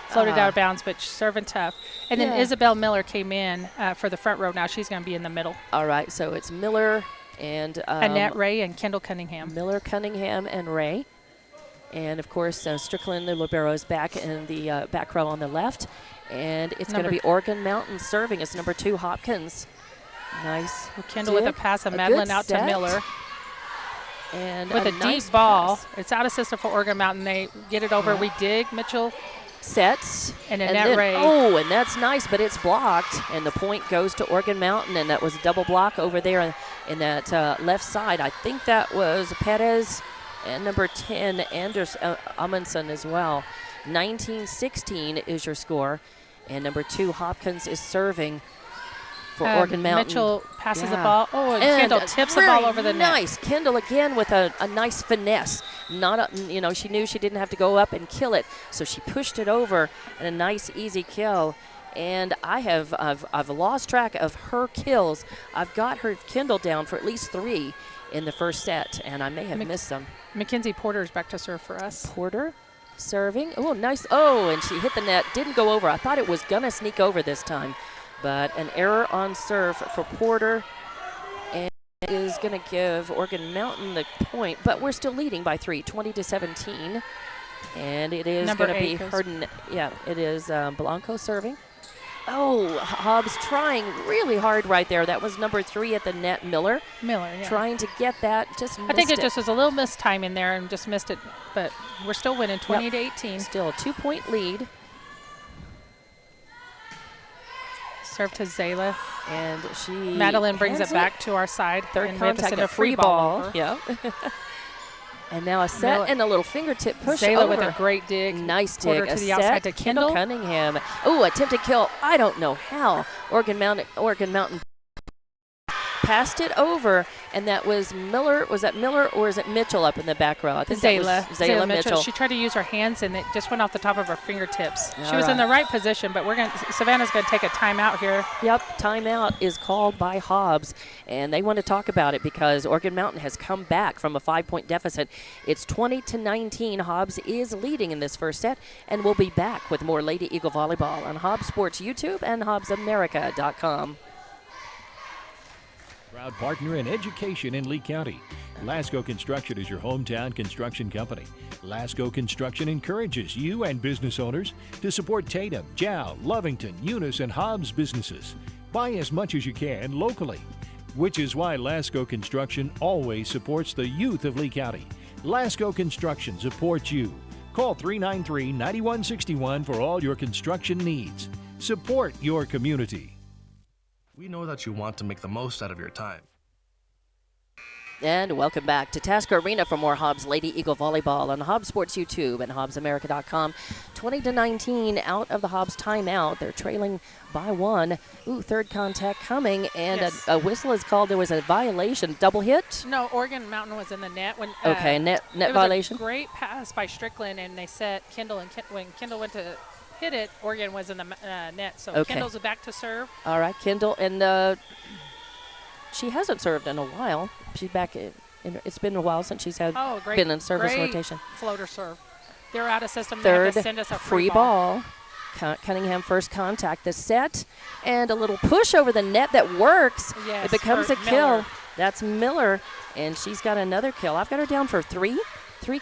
floated out of bounds, but serving tough. And then Isabel Miller came in for the front row. Now she's going to be in the middle. All right, so it's Miller and Annette Ray and Kendall Cunningham. Miller, Cunningham, and Ray. And, of course, Strickland, the libero, is back in the back row on the left. And it's going to be Oregon Mountain serving. It's number 2, Hopkins. Nice. Kendall with a pass of Madeline out to Miller. And with a nice deep ball. pass. It's out of system for Oregon Mountain. They get it over. We dig. Mitchell sets. And Annette Ray. Oh, and that's nice, but it's blocked. And the point goes to Oregon Mountain. And that was a double block over there in that left side. I think that was Perez and number 10, Anders Amundsen as well. 19-16 is your score. And number 2, Hopkins is serving for Oregon Mountain. Mitchell passes the ball. Oh, and Kendall tips the ball over the net. Nice. Kendall again with a nice finesse. She knew she didn't have to go up and kill it, so she pushed it over and a nice easy kill. And I've lost track of her kills. I've got her Kendall down for at least 3 in the first set, and I may have missed some. Mackenzie Porter is back to serve for us. Porter serving. Oh, nice. Oh, and she hit the net. Didn't go over. I thought it was going to sneak over this time. But an error on serve for Porter, and is going to give Oregon Mountain the point. But we're still leading by 3, 20-17. And it is going to be Herden. Yeah, it is Blanco serving. Oh, Hobbs trying really hard right there. That was number 3 at the net, Miller. Trying to get that, just missed it. I think it just was a little missed time in there and just missed it. But we're still winning 20-18. Still a 2-point lead. Serve to Zayla. And Madeline brings it back to our side. Third contact, a free ball. Yeah. And now a set and a little fingertip push Zayla over. with a great dig. Nice dig. To the outside to Kendall Cunningham. Oh, attempted kill. I don't know how. Oregon Mountain passed it over, and that was Miller. Was that Miller or is it Mitchell up in the back row? I think Zayla Mitchell. She tried to use her hands, and it just went off the top of her fingertips. She was in the right position, but Savannah's going to take a timeout here. Yep, timeout is called by Hobbs, and they want to talk about it because Oregon Mountain has come back from a 5-point deficit. It's 20-19. Hobbs is leading in this first set, and we'll be back with more Lady Eagle Volleyball on Hobbs Sports YouTube and HobbsAmerica.com. Proud partner in education in Lee County. Lasco Construction is your hometown construction company. Lasco Construction encourages you and business owners to support Tatum, Jow, Lovington, Eunice, and Hobbs businesses. Buy as much as you can locally, which is why Lasco Construction always supports the youth of Lee County. Lasco Construction supports you. Call 393-9161 for all your construction needs. Support your community. We know that you want to make the most out of your time. And welcome back to Tasker Arena for more Hobbs Lady Eagle Volleyball on Hobbs Sports YouTube and HobbsAmerica.com. 20-19 out of the Hobbs timeout. They're trailing by 1. Ooh, third contact coming, and a whistle is called. There was a violation. Double hit? No, Oregon Mountain was in the net. Net violation. It was a great pass by Strickland, and they set Kendall, and when Kendall went to hit it, Oregon was in the net. So Kendall's back to serve. All right, Kendall, and she hasn't served in a while. She's back it's been a while since she's been in service rotation. Floater serve. They're out of system. Third they have to send us a free ball. Cunningham first contact. The set and a little push over the net that works. Yes, it becomes a kill. That's Miller, and she's got another kill. I've got her down for 3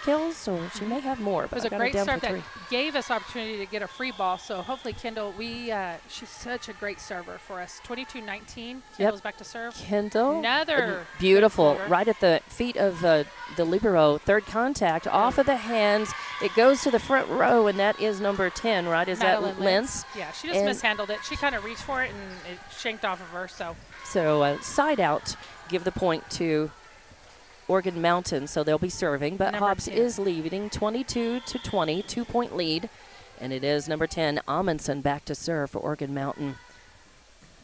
kills, so she may have more. But it was a great serve that gave us opportunity to get a free ball. So hopefully Kendall, she's such a great server for us. 22-19. Kendall's back to serve. Kendall, another beautiful, right at the feet of the libero. Third contact off of the hands. It goes to the front row, and that is number 10. Right? Is Madeline that Lentz? Yeah, she just mishandled it. She kind of reached for it, and it shanked off of her. So side out, give the point to Oregon Mountain, so they'll be serving. But Hobbs is leading 22-20, 2-point lead. And it is number 10, Amundsen, back to serve for Oregon Mountain.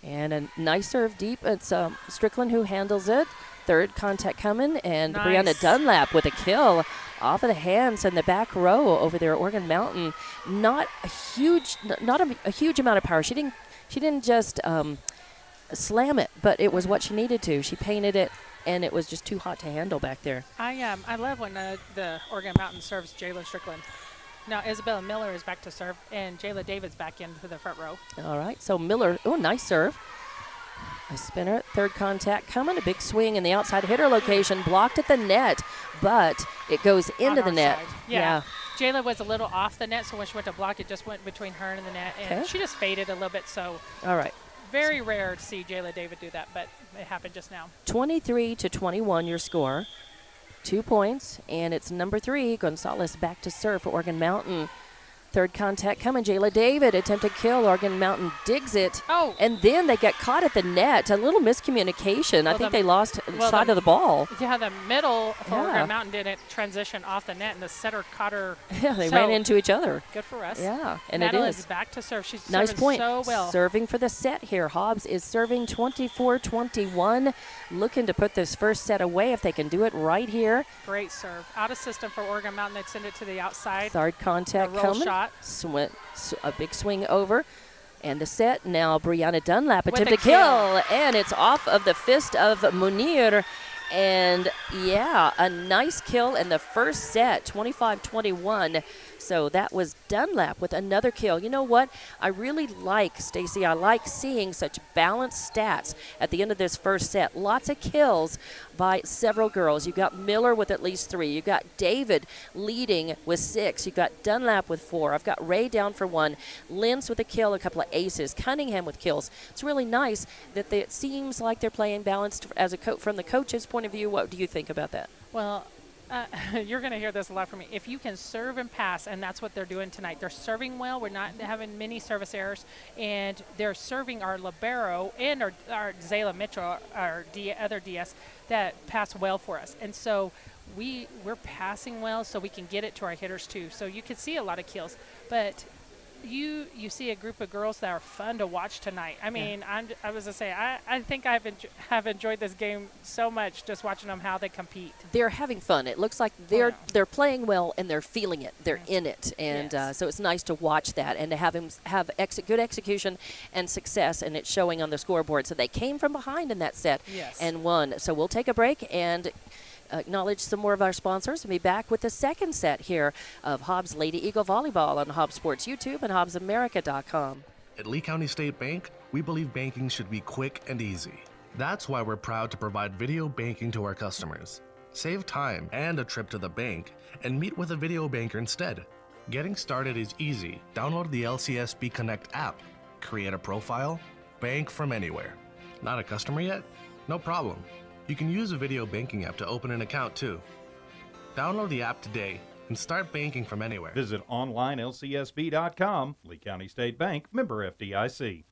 And a nice serve deep. It's Strickland who handles it. Third contact coming, and Nice. Brianna Dunlap with a kill off of the hands in the back row over there at Organ Mountain. Not a huge amount of power. She didn't just slam it, but it was what she needed to. She painted it, and it was just too hot to handle back there. I love when the Organ Mountain serves Jayla Strickland. Now Isabella Miller is back to serve, and Jayla David's back into the front row. All right, so Miller, nice serve. A spinner, third contact coming, a big swing in the outside hitter location, blocked at the net, but it goes into the net. Side. Yeah. Jayla was a little off the net, so when she went to block, it just went between her and the net, and she just faded a little bit, so. All right. Very rare to see Jayla David do that, but it happened just now. 23-21 your score. 2 points, and it's number 3, Gonzalez back to serve for Organ Mountain. Third contact coming. Jayla David attempted kill. Organ Mountain digs it. Oh. And then they get caught at the net. A little miscommunication. I think they lost sight of the ball. Yeah, the middle for Organ Mountain didn't transition off the net, and the setter caught her. Yeah, they ran into each other. Good for us. Yeah, and Madeline's it is. back to serve. She's nice serving point. So well. Serving for the set here. Hobbs is serving 24-21. Looking to put this first set away if they can do it right here. Great serve. Out of system for Organ Mountain. They send it to the outside. Third contact roll coming. Shot. A big swing over. And the set now, Brianna Dunlap With attempted a kill. And it's off of the fist of Munir. And, yeah, a nice kill in the first set, 25-21. So that was Dunlap with another kill. You know what? I really like, Stacy, I like seeing such balanced stats at the end of this first set. Lots of kills by several girls. You've got Miller with at least 3. You've got David leading with 6. You've got Dunlap with 4. I've got Ray down for 1. Lentz with a kill, a couple of aces. Cunningham with kills. It's really nice that it seems like they're playing balanced as a from the coach's point of view. What do you think about that? Well, you're going to hear this a lot from me. If you can serve and pass, and that's what they're doing tonight. They're serving well. We're not having many service errors, and they're serving our libero and our Zayla Mitchell, our other DS, that pass well for us. And so we're passing well so we can get it to our hitters too. So you can see a lot of kills. But you see a group of girls that are fun to watch tonight. I mean, I was going to say, I think I have enjoyed this game so much just watching them how they compete. They're having fun. It looks like they're playing well and they're feeling it. They're in it. And so it's nice to watch that and to have them have good execution and success, and it's showing on the scoreboard. So they came from behind in that set and won. So we'll take a break and acknowledge some more of our sponsors and be back with the second set here of Hobbs Lady Eagle Volleyball on Hobbs Sports YouTube and HobbsAmerica.com. At Lee County State Bank, we believe banking should be quick and easy. That's why we're proud to provide video banking to our customers. Save time and a trip to the bank and meet with a video banker instead. Getting started is easy. Download the LCSB Connect app, create a profile, bank from anywhere. Not a customer yet? No problem. You can use a video banking app to open an account too. Download the app today and start banking from anywhere. Visit onlinelcsb.com. Lee County State Bank, member FDIC.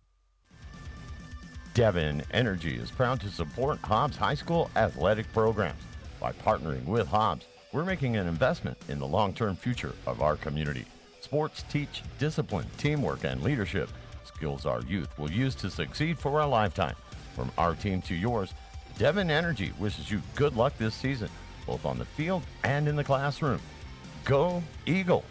Devon Energy is proud to support Hobbs High School athletic programs. By partnering with Hobbs, we're making an investment in the long-term future of our community. Sports teach discipline, teamwork, and leadership, skills our youth will use to succeed for a lifetime. From our team to yours, Devon Energy wishes you good luck this season, both on the field and in the classroom. Go Eagles!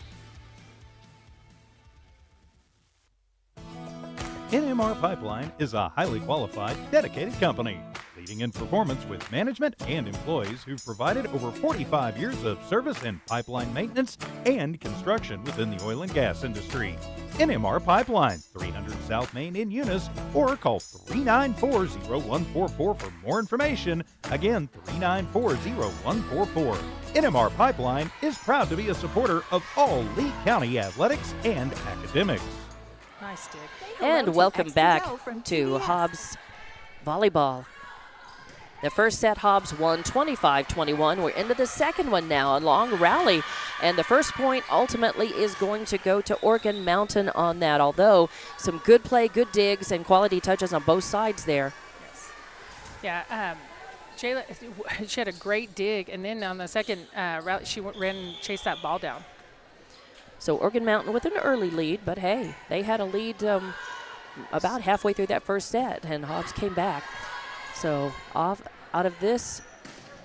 NMR Pipeline is a highly qualified, dedicated company, leading in performance with management and employees who've provided over 45 years of service in pipeline maintenance and construction within the oil and gas industry. NMR Pipeline, 300 South Main in Eunice, or call 394-0144 for more information. Again, 394-0144. NMR Pipeline is proud to be a supporter of all Lee County athletics and academics. Nice dig. And welcome back to Hobbs Volleyball. The first set, Hobbs won 25-21. We're into the second one now, a long rally. And the first point ultimately is going to go to Organ Mountain on that, although some good play, good digs, and quality touches on both sides there. Yeah, Jayla, she had a great dig, and then on the second rally, she ran and chased that ball down. So Organ Mountain with an early lead, but hey, they had a lead about halfway through that first set, and Hobbs came back. So out of this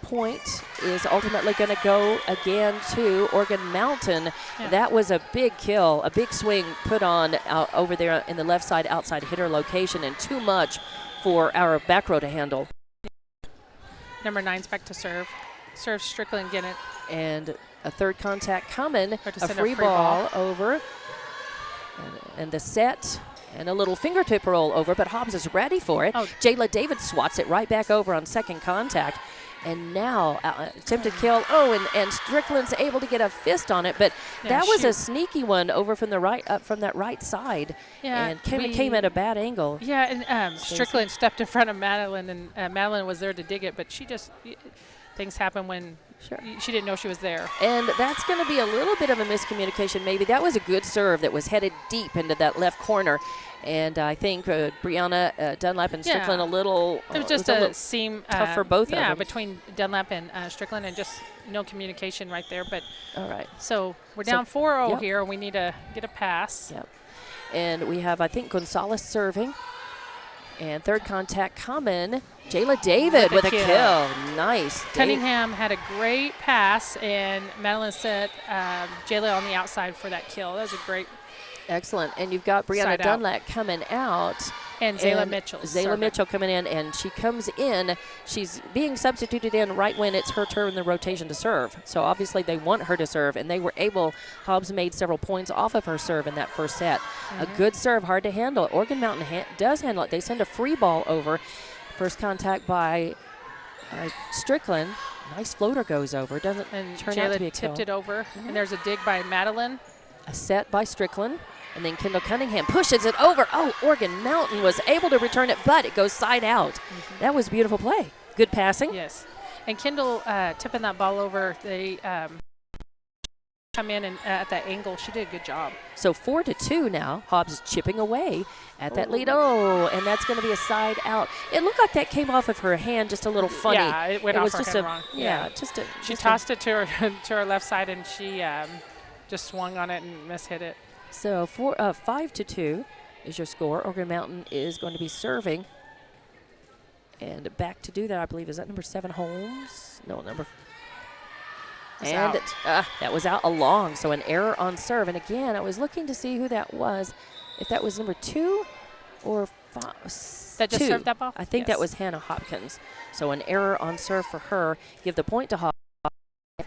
point is ultimately going to go again to Organ Mountain. Yeah. That was a big kill, a big swing put on over there in the left side outside hitter location, and too much for our back row to handle. Number 9's back to serve. Serve Strickland, get it. And a third contact coming, to a send free ball over, and the set, and a little fingertip roll over, but Hobbs is ready for it. Oh. Jayla David swats it right back over on second contact. And now attempted kill. Oh, and Strickland's able to get a fist on it, but Yeah, that was a sneaky one over from the right, up from that right side, Yeah, and came at a bad angle. Yeah, and Strickland stepped in front of Madeline, and Madeline was there to dig it, but she just things happen when she didn't know she was there. And that's going to be a little bit of a miscommunication maybe. That was a good serve that was headed deep into that left corner. And I think Brianna Dunlap and Strickland a little. It was just a seam tough for both of them. Yeah, between Dunlap and Strickland, and just no communication right there. But all right. So we're down 4-0 here. We need to get a pass. Yep. And we have, I think, Gonzalez serving. And third contact coming. Jayla David with a kill. Nice. Cunningham had a great pass, and Madeline set Jayla on the outside for that kill. That was a great. Excellent. And you've got Brianna Dunlap coming out. And Zayla Mitchell. Zayla Mitchell coming in, and she comes in. She's being substituted in right when it's her turn in the rotation to serve. So obviously they want her to serve, and they were able. Hobbs made several points off of her serve in that first set. A good serve, hard to handle. Organ Mountain does handle it. They send a free ball over. First contact by Strickland. Nice floater goes over. Doesn't turn out to be a kill. Tipped it over, and there's a dig by Madeline. A set by Strickland. And then Kendall Cunningham pushes it over. Oh, Organ Mountain was able to return it, but it goes side out. That was beautiful play. Good passing. Yes. And Kendall tipping that ball over. They come in and at that angle. She did a good job. So 4-2 now. Hobbs is chipping away at that lead. Oh, and that's going to be a side out. It looked like that came off of her hand just a little funny. Yeah, it went off her hand wrong. Yeah, she tossed it to her left side, and she just swung on it and mishit it. So 5-2 is your score. Organ Mountain is going to be serving. And back to do that, I believe, is that number 7, Holmes? No, number. And that was out along. So an error on serve. And again, I was looking to see who that was. If that was number 2 or 5. That just served that ball? I think that was Hannah Hopkins. So an error on serve for her. Give the point to Hopkins.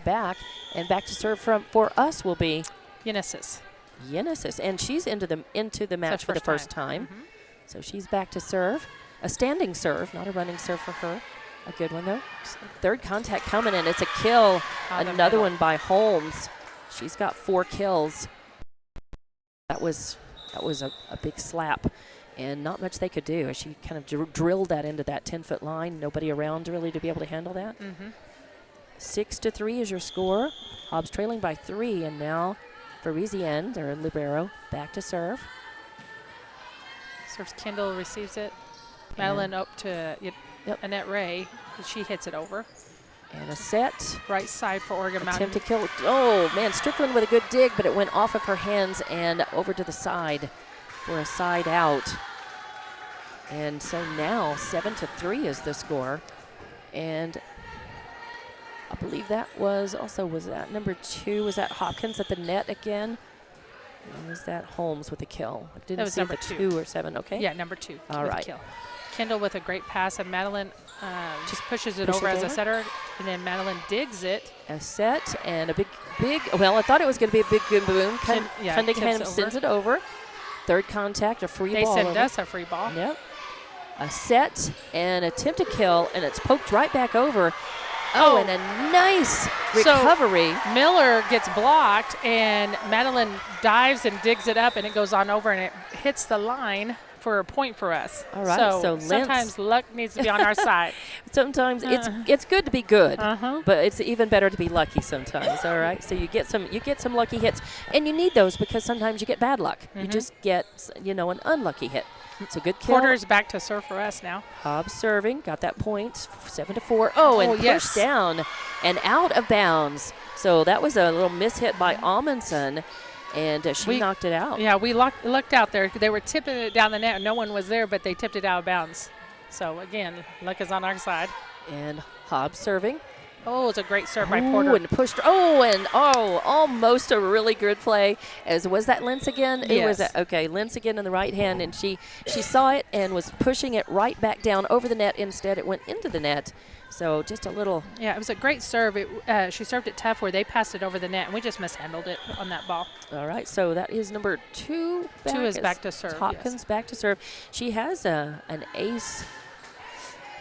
Back. And back to serve for us will be Yenesis. And she's into the match for the first time. So she's back to serve. A standing serve, not a running serve for her. A good one, though. Third contact coming in. It's a kill. Another one by Holmes. She's got 4 kills. That was a big slap. And not much they could do. She kind of drilled that into that 10-foot line. Nobody around really to be able to handle that. 6-3 is your score. Hobbs trailing by 3, and now Parisienne, their libero, back to serve. Serves Kendall, receives it. Madeline up to Annette Ray. She hits it over. And a set. Right side for Organ Mountain. Attempt to kill. Oh, man, Strickland with a good dig, but it went off of her hands and over to the side for a side out. And so now 7-3 is the score. And I believe that was that number 2? Was that Hopkins at the net again? Or was that Holmes with a kill? I didn't see number the 2 or 7. Okay. Yeah, number 2. All right. Kill. Kendall with a great pass, and Madeline just pushes it over as a setter, and then Madeline digs it. A set and a big. Well, I thought it was going to be a big boom. Cunningham sends it over. Third contact, a free ball. They send us a free ball. Yep. A set and attempt to kill, and it's poked right back over. Oh, and a nice recovery. So Miller gets blocked, and Madeline dives and digs it up, and it goes on over, and it hits the line for a point for us. All right. So sometimes luck needs to be on our side. Sometimes it's good to be good, but it's even better to be lucky sometimes. All right. So you get some lucky hits, and you need those because sometimes you get bad luck. You just get an unlucky hit. It's a good kill. Porter's back to serve for us now. Hobbs serving, got that point, 7-4. Oh, and pushed down and out of bounds. So that was a little mishit by Amundsen. and she knocked it out. Yeah, we looked out there. They were tipping it down the net. No one was there, but they tipped it out of bounds. So, again, luck is on our side. And Hobbs serving. Oh, it's a great serve by Porter. And pushed. Almost a really good play. Was that Lentz again? Yes. It was okay. Lentz again in the right hand, and she saw it and was pushing it right back down over the net. Instead, it went into the net. So just a little. Yeah, it was a great serve. She served it tough where they passed it over the net, and we just mishandled it on that ball. All right, so that is number 2. Two is back to serve. Hopkins back to serve. She has an ace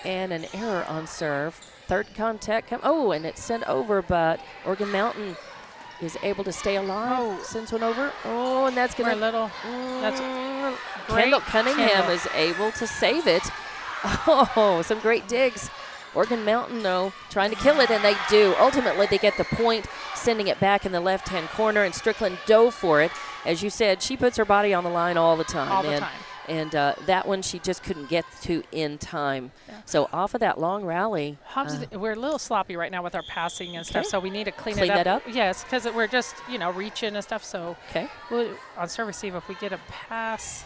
and an error on serve. Third contact and it's sent over, but Oregon Mountain is able to stay alive. Sends one over. Oh, and that's going to that's great. Kendall Cunningham is able to save it. Oh, some great digs. Oregon Mountain, though, trying to kill it, and they do. Ultimately, they get the point, sending it back in the left-hand corner, and Strickland dove for it. As you said, she puts her body on the line all the time. All the time. And that one she just couldn't get to in time. Yeah. So off of that long rally. Hobbs, we're a little sloppy right now with our passing and stuff, so we need to clean that up. Yes, because we're just, reaching and stuff. So we'll, on serve receive, if we get a pass,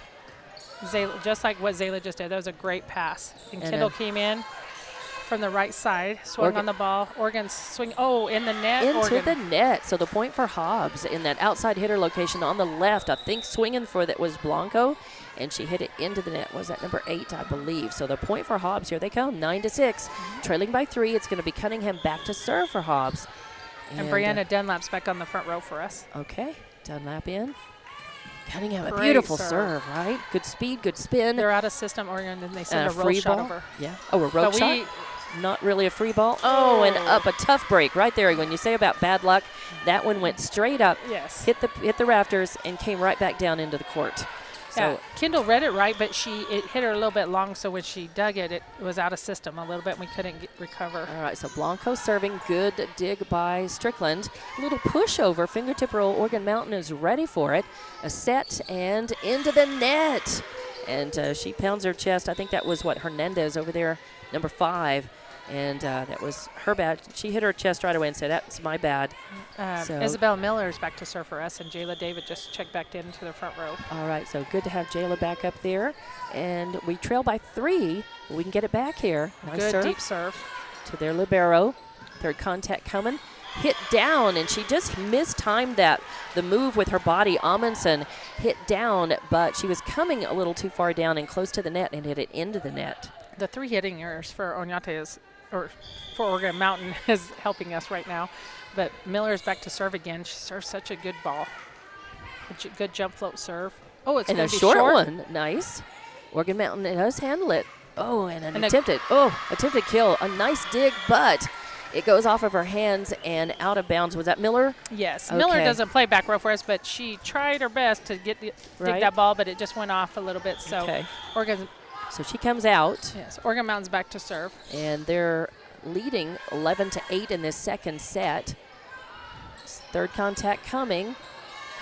just like what Zayla just did, that was a great pass. And Kendall came in from the right side, swung on the ball. Oregon swing, in the net. Into the net. So the point for Hobbs in that outside hitter location on the left. I think swinging for that was Blanco, and she hit it into the net. Was that number 8, I believe. So the point for Hobbs, here they come, 9-6. Trailing by 3. It's going to be Cunningham back to serve for Hobbs. And Brianna Dunlap's back on the front row for us. Okay, Dunlap in. Cunningham, a beautiful serve, right? Good speed, good spin. They're out of system, Oregon, and they send a roll shot over. Yeah. Oh, a roll shot? Not really a free ball. And up a tough break right there. When you say about bad luck, that one went straight up, hit the rafters, and came right back down into the court. So Kendall read it right, but it hit her a little bit long, so when she dug it, it was out of system a little bit, and we couldn't recover. All right, so Blanco serving. Good dig by Strickland. A little pushover, fingertip roll. Oregon Mountain is ready for it. A set and into the net. And she pounds her chest. I think that was Hernandez over there, number 5. And that was her bad. She hit her chest right away and said, that's my bad. Isabel Miller is back to serve for us, and Jayla David just checked back into the front row. All right, so good to have Jayla back up there. And we trail by 3. We can get it back here. Nice good serve deep serve. To their libero. Third contact coming. Hit down, and she just mistimed the move with her body. Amundsen hit down, but she was coming a little too far down and close to the net and hit it into the net. The 3 hitting errors for Oñate for Oregon Mountain is helping us right now. But Miller is back to serve again. She serves such a good ball. Good jump float serve. Oh, it's a short one. Nice. Oregon Mountain does handle it. Oh, and an attempted kill. A nice dig, but it goes off of her hands and out of bounds. Was that Miller? Yes. Okay. Miller doesn't play back row for us, but she tried her best to dig that ball, but it just went off a little bit. So Oregon. So she comes out. Yes, Oregon Mountain's back to serve. And they're leading 11-8 in this second set. Third contact coming.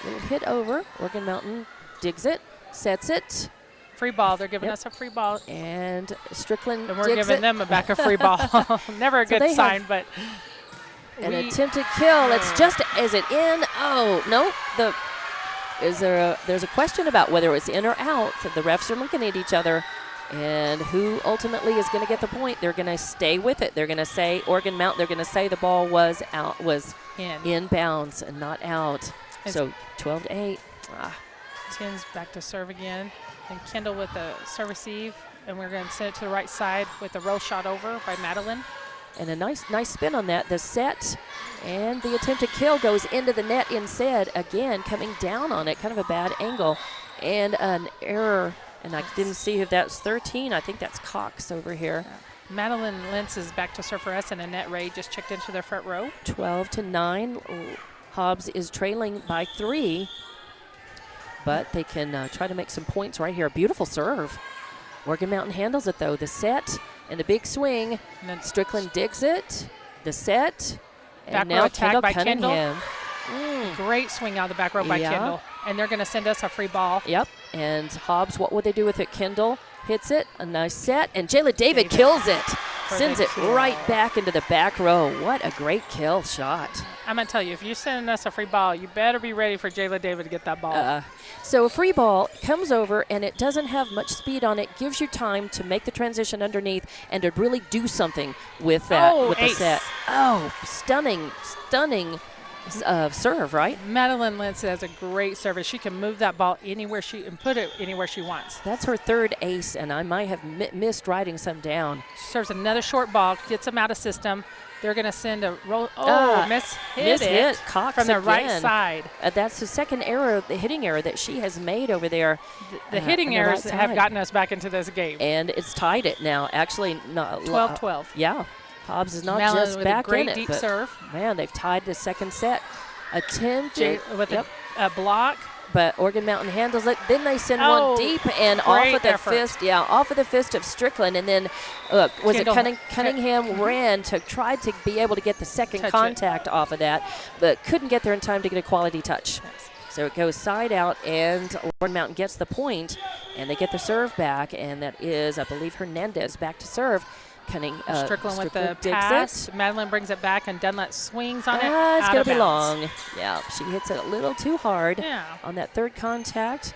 Little hit over. Oregon Mountain digs it, sets it. Free ball. They're giving us a free ball. And Strickland and we're giving them back a free ball. Never a good sign, but. An attempted kill. It's just, is it in? Oh, no. There's a question about whether it's in or out. The refs are looking at each other. And who ultimately is going to get the point? They're going to stay with it. They're going to say Oregon Mountain. They're going to say the ball was in bounds and not out. So 12-8. Tim's back to serve again, and Kendall with the serve receive, and we're going to send it to the right side with a roll shot over by Madeline. And a nice spin on that. The set and the attempted kill goes into the net instead. Again, coming down on it, kind of a bad angle, and an error. And I didn't see if that's 13. I think that's Cox over here. Madeline Lentz is back to serve for us, and Annette Ray just checked into their front row. 12-9. Hobbs is trailing by 3. But they can try to make some points right here. Beautiful serve. Oregon Mountain handles it, though. The set and the big swing. And then Strickland digs it. The set. And now Kendall Cunningham. Great swing out of the back row by Kendall. And they're going to send us a free ball. Yep. And Hobbs, what would they do with it? Kendall hits it. A nice set. And Jayla David kills it. Sends it right back into the back row. What a great kill shot. I'm going to tell you, if you're sending us a free ball, you better be ready for Jayla David to get that ball. So a free ball comes over, and it doesn't have much speed on it. Gives you time to make the transition underneath and to really do something with that, with the set. Oh, stunning serve, right? Madeline Lentz has a great service. She can move that ball anywhere and put it anywhere she wants. That's her third ace, and I might have missed writing some down. Serves another short ball, gets them out of system. They're going to send a roll. Oh, miss hit. Cox from the again. right side. That's the second error, the hitting error that she has made over there. The hitting errors have gotten us back into this game. And it's tied it now. Actually, 12-12. Yeah. Hobbs is not Madeline just with back a great in it. Deep but serve. Man, they've tied the second set. Attempted. With a block. But Oregon Mountain handles it. Then they send one deep and off of the fist. Yeah, off of the fist of Strickland. And then Cunningham ran to try to be able to get the second contact off of that, but couldn't get there in time to get a quality touch. Yes. So it goes side out, and Oregon Mountain gets the point, and they get the serve back, and that is, I believe, Hernandez back to serve. Strickland with the pass. Madeline brings it back, and Dunlap swings on it. It's going to be long. Yeah, she hits it a little too hard on that third contact.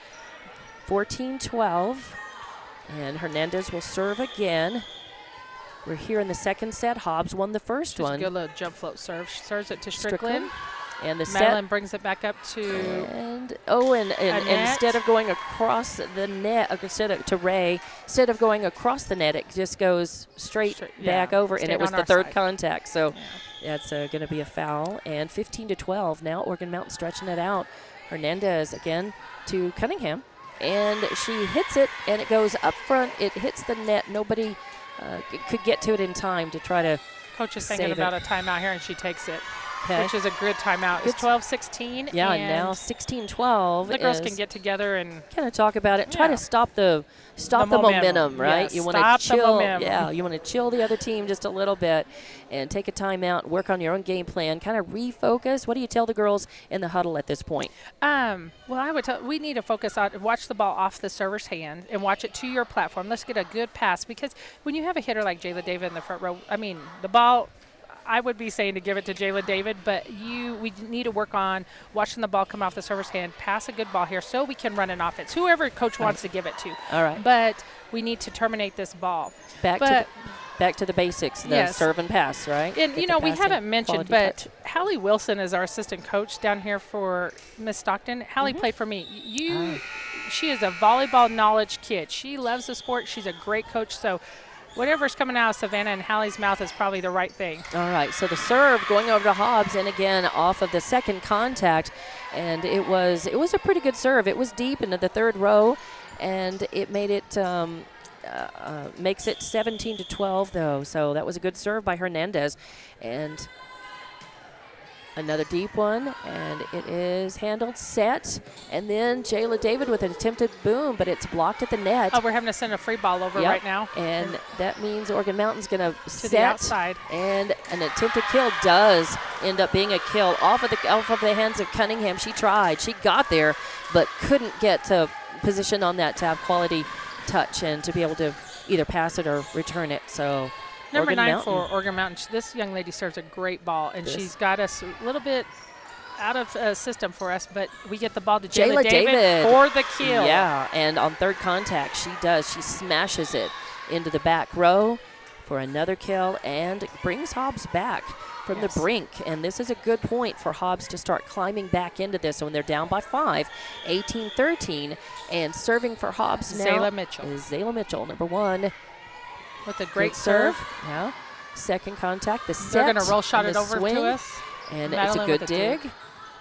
14-12. And Hernandez will serve again. We're here in the second set. Hobbs won the first one. A good little jump float serve. She serves it to Strickland. And the Madeline brings it back up to and instead of going across the net, to Ray, instead of going across the net, it just goes straight back over, and it was the third contact. So that's going to be a foul. And 15-12 now. Oregon Mountain stretching it out. Hernandez again to Cunningham, and she hits it, and it goes up front. It hits the net. Nobody could get to it in time to try to. Coach is thinking about a timeout here, and she takes it. Which is a good timeout. It's 12-16. Yeah, and now 16-12. The girls can get together and kind of talk about it. Try to stop the momentum, right? Yes, you want to chill. Yeah, you want to chill the other team just a little bit and take a timeout, work on your own game plan, kind of refocus. What do you tell the girls in the huddle at this point? Well, I would tell we need to focus on watch the ball off the server's hand and watch it to your platform. Let's get a good pass, because when you have a hitter like Jayla David in the front row, I mean, the ball, I would be saying to give it to Jayla David, but we need to work on watching the ball come off the server's hand, pass a good ball here so we can run an offense, whoever coach wants to give it to. All right. But we need to terminate this ball. Back to the basics, the serve and pass, right? And, we haven't mentioned, but Hallie Wilson is our assistant coach down here for Miss Stockton. Hallie played for me. She is a volleyball knowledge kid. She loves the sport. She's a great coach. So whatever's coming out of Savannah and Hallie's mouth is probably the right thing. All right, so the serve going over to Hobbs, and again off of the second contact, and it was a pretty good serve. It was deep into the third row, and it made it makes it 17-12 though. So that was a good serve by Hernandez, and another deep one, and it is handled, set, and then Jayla David with an attempted boom, but it's blocked at the net. Oh, we're having to send a free ball over right now. And that means Oregon Mountain's going to set. The outside. And an attempted kill does end up being a kill off of the hands of Cunningham. She tried. She got there, but couldn't get to position on that to have quality touch and to be able to either pass it or return it. So Number Oregon 9 Mountain. for Oregon Mountain. This young lady serves a great ball, and she's got us a little bit out of system for us, but we get the ball to Jayla David for the kill. Yeah, and on third contact, she does. She smashes it into the back row for another kill and brings Hobbs back from the brink. And this is a good point for Hobbs to start climbing back into this when they're down by 5, 18-13. And serving for Hobbs now is Zayla Mitchell, number 1. With a great serve. Yeah. Second contact, the set. They're going to roll shot it over to us. And it's a good dig.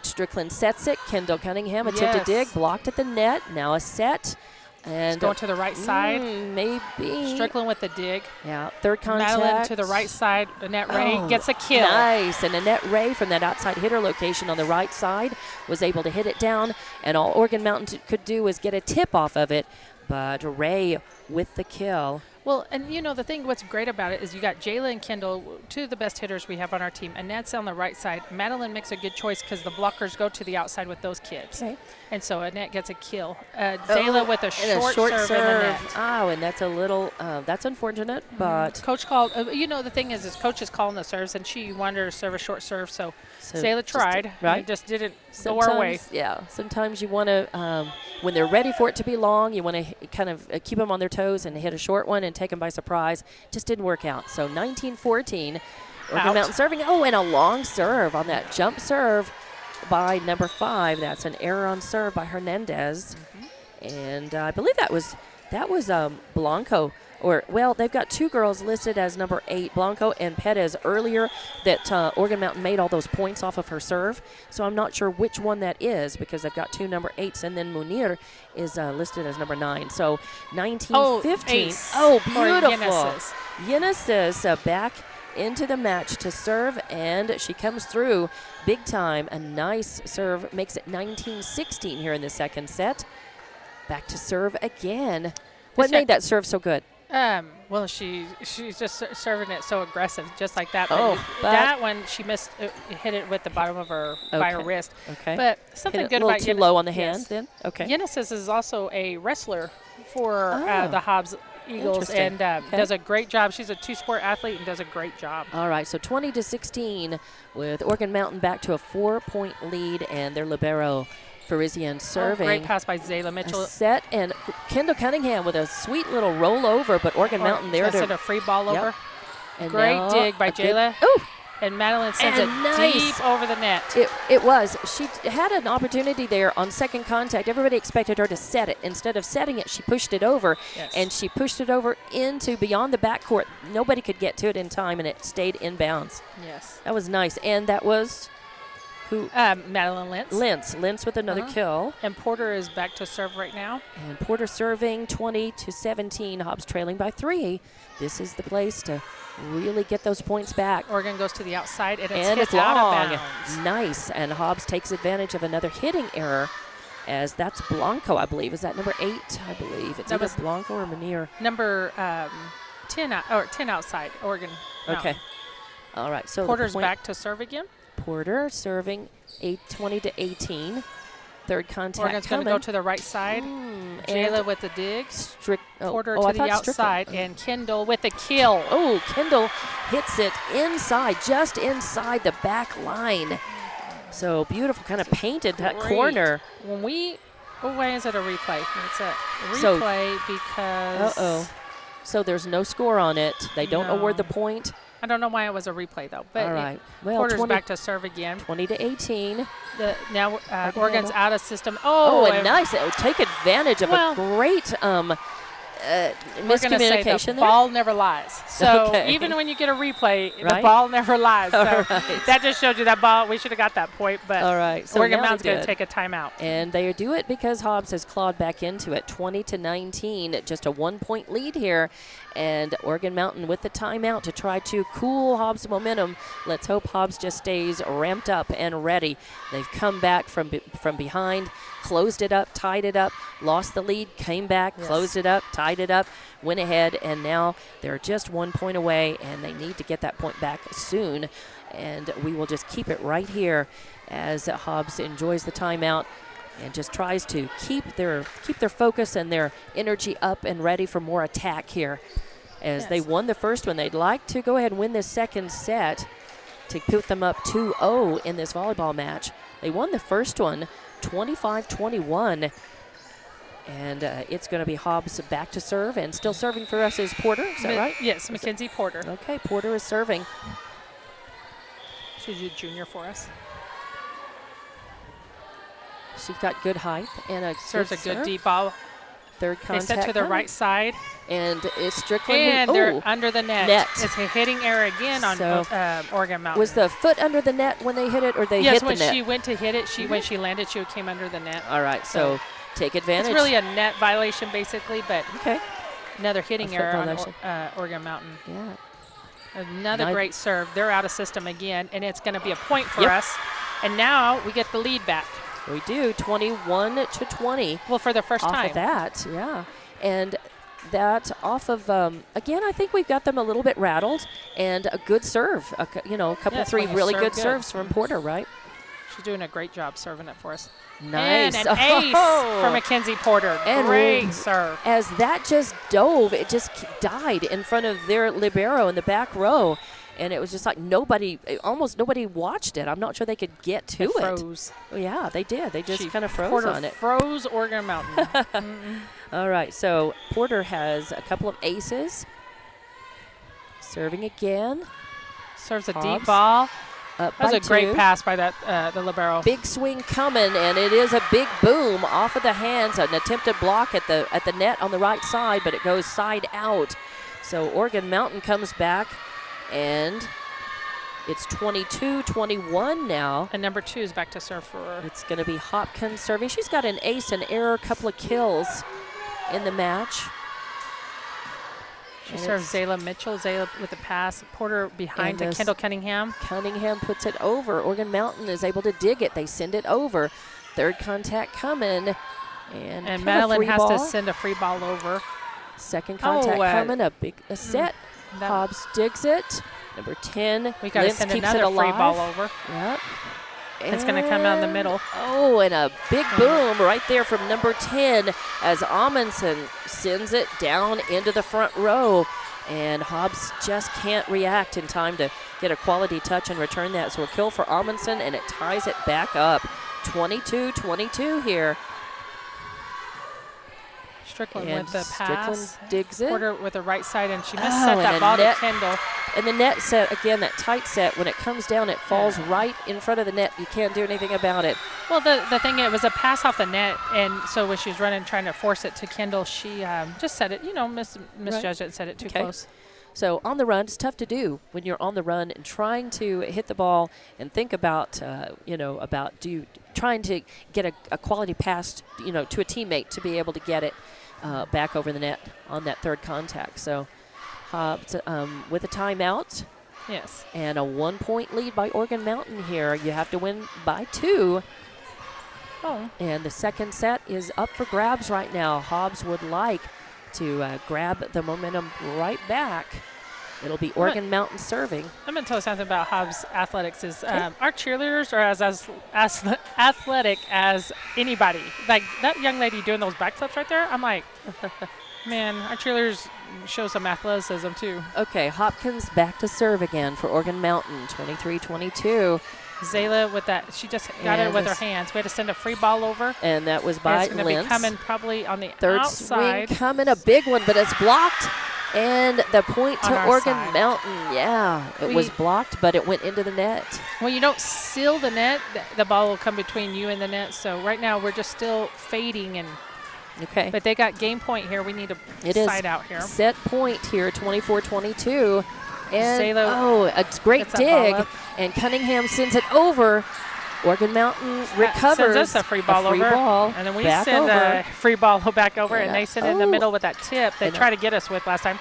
Strickland sets it. Kendall Cunningham attempted dig, blocked at the net. Now a set. And it's going to the right side. Maybe. Strickland with the dig. Yeah. Third contact. Madeline to the right side. Annette Ray gets a kill. Nice. And Annette Ray from that outside hitter location on the right side was able to hit it down. And all Oregon Mountain could do was get a tip off of it. But Ray with the kill. Well, and the thing, what's great about it is you got Jayla and Kendall, two of the best hitters we have on our team. Annette's on the right side. Madeline makes a good choice because the blockers go to the outside with those kids. Okay. And so Annette gets a kill. Zayla with a short serve in the net. Oh, and that's a little, that's unfortunate, but. Coach called, the thing is Coach is calling the serves, and she wanted her to serve a short serve, so Zayla tried. Right. And it just didn't go our way. Yeah, sometimes you want to, when they're ready for it to be long, you want to kind of keep them on their toes and hit a short one and take them by surprise. Just didn't work out. So 19-14, Oregon Mountain serving. Oh, and a long serve on that jump serve by number 5. That's an error on serve by Hernandez. And I believe that was Blanco. They've got two girls listed as number 8, Blanco and Perez earlier, that Oregon Mountain made all those points off of her serve. So I'm not sure which one that is because they've got 2 number 8s, and then Munir is listed as number 9. So 19-15. Oh, beautiful. Yenesis back into the match to serve, and she comes through big time. A nice serve makes it 19-16 here in the second set. Back to serve again. What made that serve so good? Well, she's just serving it so aggressive, just like that. But that one she missed, hit it with the bottom of her by her wrist. Okay. But something good about too low on the hand then. Okay. Yenesis is also a wrestler for the Hobbs Eagles and does a great job. She's a 2-sport athlete and does a great job. All right, so 20-16 with Oregon Mountain back to a 4-point lead, and their libero Parisian serving. Great pass by Zayla Mitchell. A set, and Kendall Cunningham with a sweet little rollover, but Oregon Mountain there to a free ball over. And great dig by Jayla. And Madeline sends it deep over the net. It was. She had an opportunity there on second contact. Everybody expected her to set it. Instead of setting it, she pushed it over, and she pushed it over into beyond the backcourt. Nobody could get to it in time, and it stayed in bounds. Yes. That was nice, and that was who? Madeline Lentz. Lentz with another kill. And Porter is back to serve right now. And Porter serving 20-17. Hobbs trailing by 3. This is the place to really get those points back. Oregon goes to the outside, and it's long. Out of bounds. Nice. And Hobbs takes advantage of another hitting error, as that's Blanco, I believe. Is that number 8? I believe it's either Blanco or Munir. Number 10 outside, Oregon. Okay. All right. So Porter's back to serve again. Porter serving 20-18. Third contact. Oregon's going to go to the right side. Jayla with the dig. Porter to the outside. And Kendall with the kill. Oh, Kendall hits it inside, just inside the back line. So beautiful, kind of painted that corner. Why is it a replay? It's a replay because. So there's no score on it. They don't award the point. I don't know why it was a replay, though. But all right. Well, Porter's back to serve again. 20-18. Now Oregon's out of system. And nice. Take advantage of a great miscommunication the ball never lies. So even when you get a replay, the ball never lies. So that just showed you that ball. We should have got that point. But all right. So Oregon Mountain's going to take a timeout. And they do it because Hobbs has clawed back into it. 20-19. Just a 1-point lead here. And Oregon Mountain with the timeout to try to cool Hobbs' momentum. Let's hope Hobbs just stays ramped up and ready. They've come back from behind, closed it up, tied it up, lost the lead, came back, closed it up, tied it up, went ahead, and now they're just 1 point away, and they need to get that point back soon. And we will just keep it right here as Hobbs enjoys the timeout and just tries to keep their focus and their energy up and ready for more attack here. As they won the first one, they'd like to go ahead and win this second set to put them up 2-0 in this volleyball match. They won the first one 25-21. And it's going to be Hobbs back to serve, and still serving for us is Porter. Is that right? Yes, Mackenzie Porter. Okay, Porter is serving. She's a junior for us. She's got good height and serves a good deep ball. Third contact. They set to the right side. And it's Strickland. And they're under the net. It's a hitting error again on Oregon Mountain. Was the foot under the net when they hit it, or they hit the net? Yes, when she went to hit it, when she landed, she came under the net. All right, so take advantage. It's really a net violation, basically, but another hitting error on Oregon Mountain. Yeah. Another great serve. They're out of system again, and it's going to be a point for us. And now we get the lead back. We do, 21-20. Well, for the first time. Off of that, yeah. And that off of, again, I think we've got them a little bit rattled, and a good serve. A couple Yes, three when you really serve good good. serves from Porter, right? She's doing a great job serving it for us. Nice. And an ace for Mackenzie Porter. And Great serve. As that just dove, it just died in front of their libero in the back row. And it was just like almost nobody watched it. I'm not sure they could get to it. Froze. Yeah, they did. They just kind of froze Porter on it. froze Oregon Mountain. All right, so Porter has a couple of aces. Serving again. Serves a Hobbs. deep ball. Up That was by a great two. pass by the libero. Big swing coming, and it is a big boom off of the hands. An attempted block at the net on the right side, but it goes side out. So Oregon Mountain comes back, and it's 22-21 now. And number 2 is back to serve for her. It's going to be Hopkins serving. She's got an ace and error, couple of kills in the match. She serves Zayla Mitchell. Zayla with the pass. Porter behind to And Kendall Cunningham. Cunningham puts it over. Oregon Mountain is able to dig it. They send it over. Third contact coming. And kind of Madeline free has ball. to send a free ball over. Second contact coming. A set. That- Hobbs digs it. Number 10. We got to Lentz send keeps another it free alive. ball over. Yep. It's going to come out in the middle. Oh, and a big boom right there from number 10 as Amundsen sends it down into the front row. And Hobbs just can't react in time to get a quality touch and return that. So a kill for Amundsen, and it ties it back up. 22-22 here. Strickland And with the pass. Strickland digs it. Porter with the right side, and she missed Oh, that and ball a to net- Kendall. And the net set, again, that tight set, when it comes down, it falls right in front of the net. You can't do anything about it. Well, the thing, it was a pass off the net, and so when she was running, trying to force it to Kendall, she just said it, misjudged it, said it too close. So on the run, it's tough to do when you're on the run and trying to hit the ball and think about, trying to get a quality pass, to a teammate to be able to get it back over the net on that third contact. So Hobbs with a timeout. Yes. And a 1-point lead by Oregon Mountain here. You have to win by 2. Oh. And the second set is up for grabs right now. Hobbs would like to grab the momentum right back. It'll be Oregon Mountain serving. I'm going to tell you something about Hobbs athletics is our cheerleaders are as athletic as anybody. Like that young lady doing those backflips right there, I'm like, man, our cheerleaders show some athleticism too. Okay, Hopkins back to serve again for Oregon Mountain, 23-22. Zayla with that, she just got it with her hands. We had to send a free ball over. And that was by It's going to be Lentz. coming probably on the Third outside. swing coming, a big one, but it's blocked. And the point On to our Oregon side. Mountain. Yeah, it was blocked, but it went into the net. When you don't seal the net, the ball will come between you and the net. So right now we're just still fading. Okay. But they got game point here. We need to side out here. Set point here, 24-22. And Zayla a great gets that ball dig. up. And Cunningham sends it over. Oregon Mountain recovers. Sends us a free ball over. And then we back send over. a free ball back over, and And they send it in the middle with that tip they And tried to get us with last time.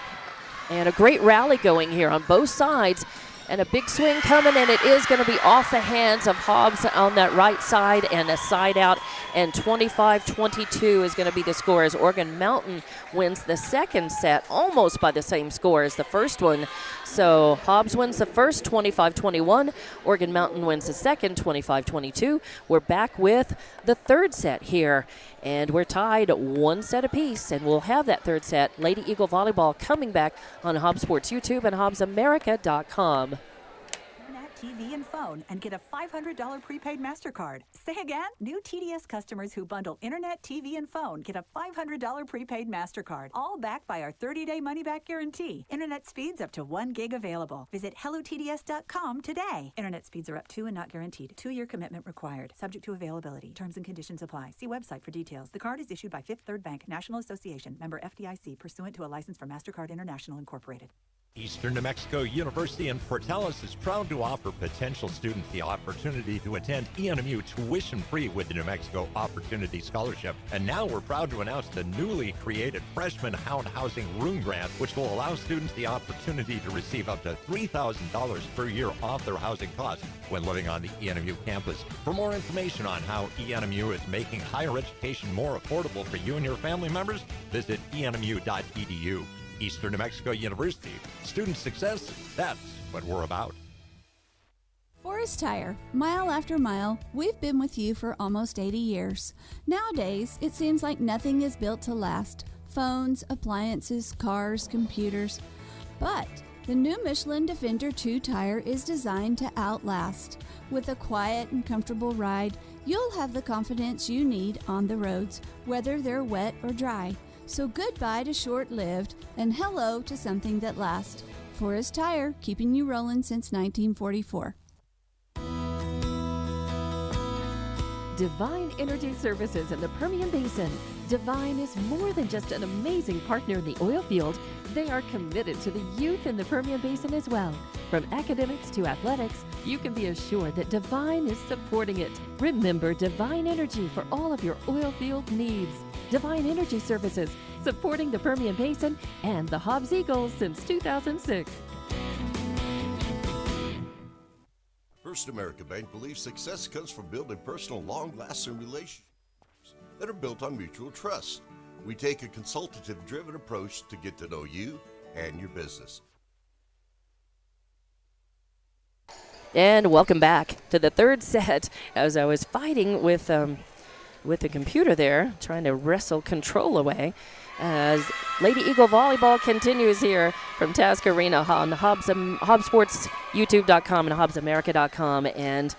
And a great rally going here on both sides. And a big swing coming, and it is going to be off the hands of Hobbs on that right side and a side out. And 25-22 is going to be the score as Oregon Mountain wins the second set almost by the same score as the first one. So Hobbs wins the first 25-21. Oregon Mountain wins the second 25-22. We're back with the third set here. And we're tied 1 set apiece, and we'll have that third set. Lady Eagle Volleyball coming back on Hobbs Sports YouTube and HobbsAmerica.com. Internet, TV, and phone, and get a $500 prepaid MasterCard. Say again? New TDS customers who bundle Internet, TV, and phone get a $500 prepaid MasterCard. All backed by our 30-day money-back guarantee. Internet speeds up to 1 gig available. Visit HelloTDS.com today. Internet speeds are up to and not guaranteed. 2-year commitment required. Subject to availability. Terms and conditions apply. See website for details. The card is issued by Fifth Third Bank National Association. Member FDIC. Pursuant to a license for MasterCard International Incorporated. Eastern New Mexico University in Portales is proud to offer potential students the opportunity to attend ENMU tuition-free with the New Mexico Opportunity Scholarship. And now we're proud to announce the newly created Freshman Housing Room Grant, which will allow students the opportunity to receive up to $3,000 per year off their housing costs when living on the ENMU campus. For more information on how ENMU is making higher education more affordable for you and your family members, visit enmu.edu. Eastern New Mexico University. Student success, that's what we're about. Forest Tire. Mile after mile, we've been with you for almost 80 years. Nowadays, it seems like nothing is built to last. Phones, appliances, cars, computers. But the new Michelin Defender 2 tire is designed to outlast. With a quiet and comfortable ride, you'll have the confidence you need on the roads, whether they're wet or dry. So goodbye to short-lived and hello to something that lasts. Forest Tire, keeping you rolling since 1944. Divine Energy Services in the Permian Basin. Divine is more than just an amazing partner in the oil field. They are committed to the youth in the Permian Basin as well. From academics to athletics, you can be assured that Divine is supporting it. Remember Divine Energy for all of your oil field needs. Divine Energy Services, supporting the Permian Basin and the Hobbs Eagles since 2006. First American Bank believes success comes from building personal, long-lasting relationships that are built on mutual trust. We take a consultative-driven approach to get to know you and your business. And welcome back to the third set. As I was fighting with the computer there, trying to wrestle control away, as Lady Eagle Volleyball continues here from Task Arena on HobbsSportsYouTube.com and HobbsAmerica.com. And,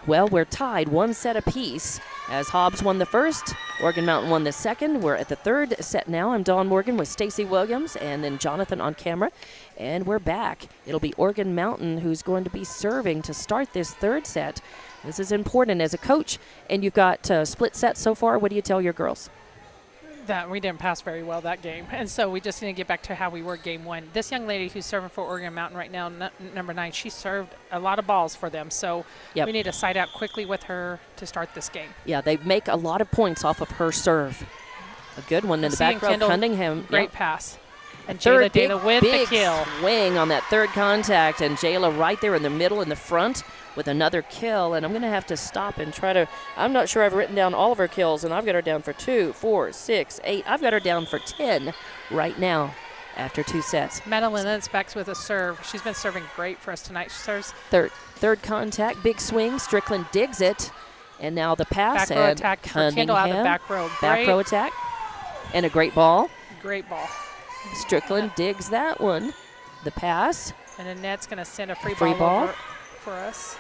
well, we're tied one set apiece as Hobbs won the first, Oregon Mountain won the second. We're at the third set now. I'm Dawn Morgan with Stacy Williams and then Jonathan on camera. And we're back. It'll be Oregon Mountain who's going to be serving to start this third set. This is important as a coach, and you've got split sets so far. What do you tell your girls? That we didn't pass very well that game, and so we just need to get back to how we were game one. This young lady who's serving for Oregon Mountain right now, number 9, she served a lot of balls for them, so we need to side out quickly with her to start this game. Yeah, they make a lot of points off of her serve. A good one in the back row. Cunningham. Great pass. And Jayla with the kill. Swing on that third contact, and Jayla right there in the middle in the front with another kill. And I'm going to have to stop and try to, I'm not sure I've written down all of her kills, and I've got her down for 2, 4, 6, 8. I've got her down for 10 right now after 2 sets. Madeline Lentz back with a serve. She's been serving great for us tonight. She serves. Third contact, big swing. Strickland digs it. And now the pass. Back row attack for Kendall out of the back row. Back row attack. And a great ball. Great ball. Strickland digs that one. The pass. And Annette's going to send a free ball over for us.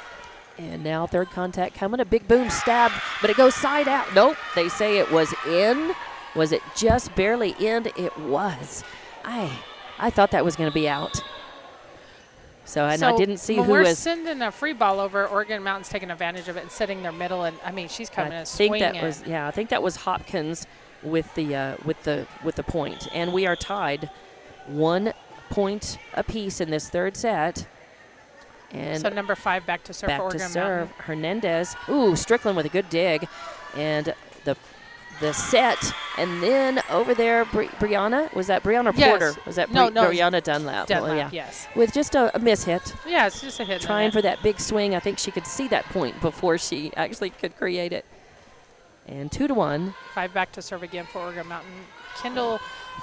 And now third contact coming. A big boom stab, but it goes side out. Nope. They say it was in. Was it just barely in? It was. I thought that was going to be out. So I didn't see who was. When we're sending a free ball over, Oregon Mountain's taking advantage of it and setting their middle. And I mean, she's coming and swinging. I think that was Hopkins with the point, and we are tied 1 point apiece in this third set. And so number 5 back to serve for Oregon Mountain. Hernandez. Ooh, Strickland with a good dig, and the set, and then over there, Brianna. Was that Brianna Porter? Was that Brianna Dunlap? Yes. With just a miss hit. Yeah, it's just a hit. Trying for that big swing. I think she could see that point before she actually could create it. And 2-1. 5 back to serve again for Oregon Mountain. Kendall,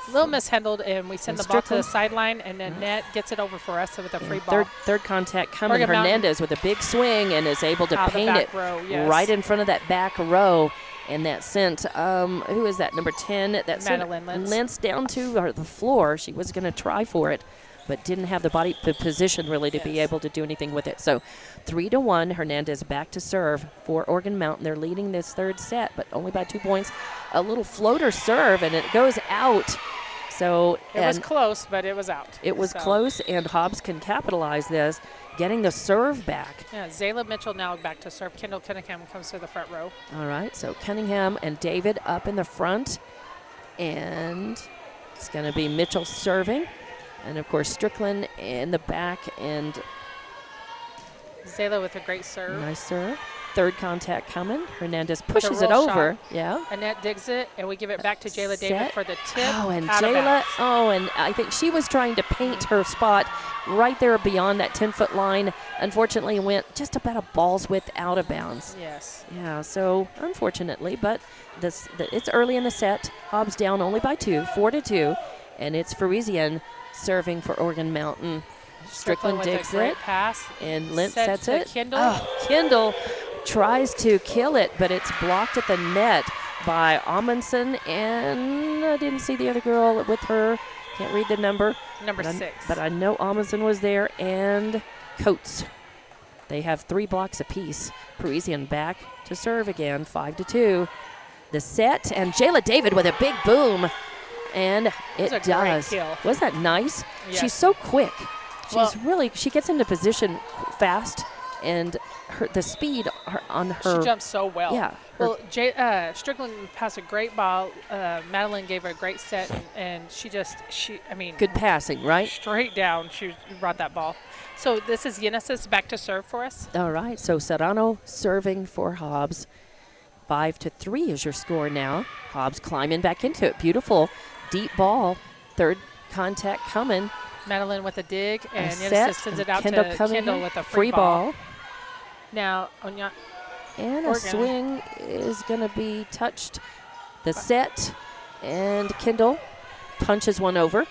a little mishandled, and we send the ball to the sideline, and then Annette gets it over for us with a free ball. Third contact coming. Hernandez with a big swing and is able to paint it right in front of that back row. And that sent, who is that, number 10? That Madeline Lentz down to the floor. She was going to try for it, but didn't have the body position really to be able to do anything with it. So 3-1, Hernandez back to serve for Oregon Mountain. They're leading this third set, but only by 2 points. A little floater serve, and it goes out. So it was close, but it was out. It was close, and Hobbs can capitalize this, getting the serve back. Yeah, Zayla Mitchell now back to serve. Kendall Cunningham comes to the front row. All right, so Cunningham and David up in the front, and it's going to be Mitchell serving. And, of course, Strickland in the back, and Zayla with a great serve. nice serve. Third contact coming. Hernandez pushes real it over. shot. Yeah. Annette digs it, and we give it back to Jayla David Set. for the tip. Oh, and out of Jayla. bounds. Oh, and I think she was trying to paint her spot right there beyond that 10-foot line. Unfortunately, went just about a ball's width out of bounds. Yes. Yeah, so unfortunately, but it's early in the set. Hobbs down only by 2, 4-2, and it's Parisian serving for Oregon Mountain. Strickland with a digs great it, pass. and Lentz Sets sets to it. Kendall. Oh, Kendall tries to kill it, but it's blocked at the net by Amundsen, and I didn't see the other girl with her. Can't read the number. Number but 6. But I know Amundsen was there, and Coates. They have 3 blocks apiece. Parisian back to serve again, 5-2. The set, and Jayla David with a big boom, and it That was a great does. kill. Was that nice? Yes. She's so quick. Well- She gets into position fast, and the speed on her. She jumps so well. Yeah. Well, Strickland passed a great ball. Madeline gave her a great set, and I mean. Good passing, right? Straight down, she brought that ball. So this is Genesis back to serve for us. All right, so Serrano serving for Hobbs. 5-3 is your score now. Hobbs climbing back into it. Beautiful deep ball. Third contact coming. Madeline with a dig, and set, Genesis sends it out Kendall to coming Kendall in. with a free ball. Now, Onya. And a Oregon. swing is going to be touched. The set, and Kendall punches one over.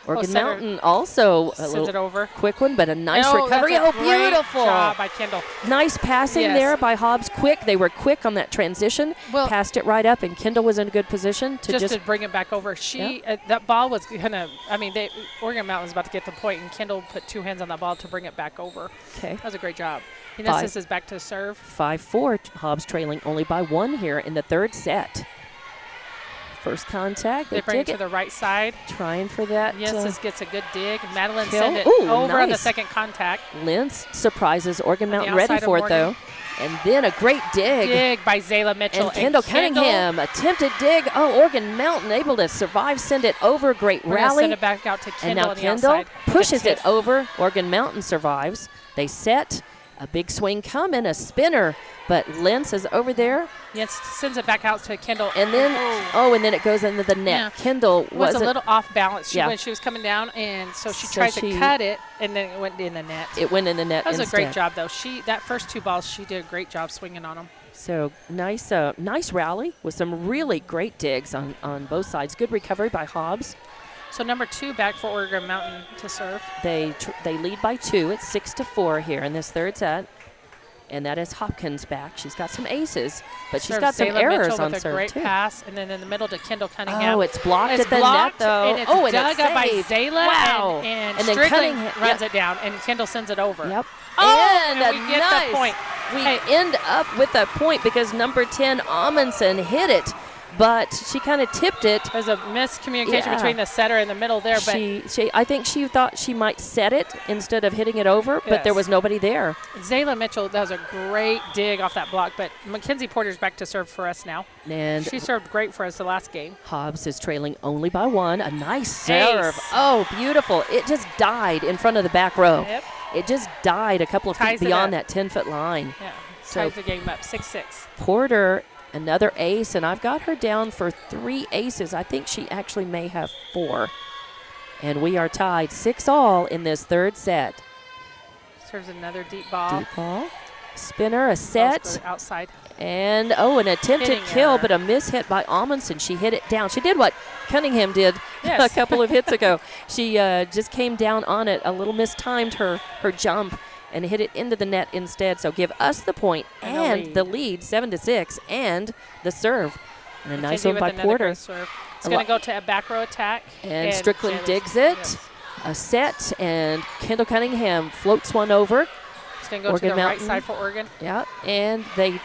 Oregon center Mountain also a sends little it over. quick one, but a nice Oh, recovery. that's a Oh, great beautiful. job by Kendall. Nice passing Yes. there by Hobbs. Quick. They were quick on that transition. Well- Passed it right up, and Kendall was in a good position to Just to bring it back over. That ball was gonna. I mean, Oregon Mountain was about to get the point, and Kendall put 2 hands on that ball to bring it back over. Okay. That was a great job. Genesis is back to serve. 5-4. Hobbs trailing only by 1 here in the third set. First contact. They bring it dig to the right side. Trying for that. Genesis gets a good dig. Madeline kill. sent it Ooh, over on the nice. second contact. Lentz surprises Oregon On the Mountain ready outside of for it, Morgan. though. And then a great dig. Dig by Zayla Mitchell. And Kendall Cunningham, attempted dig. Oh, Oregon Mountain able to survive, send it over. Great We're gonna rally. send it back out to Kendall And now on the Kendall outside. pushes Good it over. Oregon Mountain survives. They set. A big swing coming, a spinner. But Lentz is over there. Yes, sends it back out to Kendall. And then, and then it goes into the net. Yeah. Kendall was a wasn't- little off balance Yeah. when she was coming down, and so she So tried to she- cut it, and then it went in the net. It went in the net That was instead. a great job, though. That first 2 balls, she did a great job swinging on them. So nice rally with some really great digs on both sides. Good recovery by Hobbs. So number 2 back for Oregon Mountain to serve. They lead by 2. It's 6-4 here in this third set. And that is Hopkins back. She's got some aces, but she's Serves got some Zayla errors Mitchell on with a serve great too. pass, and then in the middle to Kendall Cunningham. Oh, it's blocked It's at the blocked, net though. and it's oh, and dug it's up by saved. Zayla, Wow. and then Strickland Cunningham runs yep. it down, and Kendall sends it over. Yep. Oh, and we get nice. the point. We end up with a point because number 10 Amundsen hit it, but she kind of tipped it. There's a miscommunication Yeah. between the setter and the middle there, but I think she thought she might set it instead of hitting it over, but there Yes. was nobody there. Zayla Mitchell does a great dig off that block, but Mackenzie Porter's back to serve for us now. And She served great for us the last game. Hobbs is trailing only by 1. A nice serve. Ace. Oh, beautiful. It just died in front of the back row. Yep. It just died a couple of Ties feet it beyond up. that 10-foot line. Yeah, So ties the game up, 6-6. Porter, another ace, and I've got her down for 3 aces. I think she actually may have 4. And we are tied 6-all in this third set. Serves another deep ball. Deep ball. Spinner, a Balls set. go outside. And, an attempted Hitting kill, error. but a mishit by Amundsen. She hit it down. She did what Cunningham did Yes. a couple of hits ago. She just came down on it, a little mistimed her jump, and hit it into the net instead. So give us the point and the lead, 7-6, and the serve. And a nice Mackenzie one with by another Porter. great serve. It's going to go to a back row attack. And Strickland Jayla's- digs it. yes. A set, and Kendall Cunningham floats one over. It's going to go Oregon to the Mountain. right side for Oregon. Yeah, and they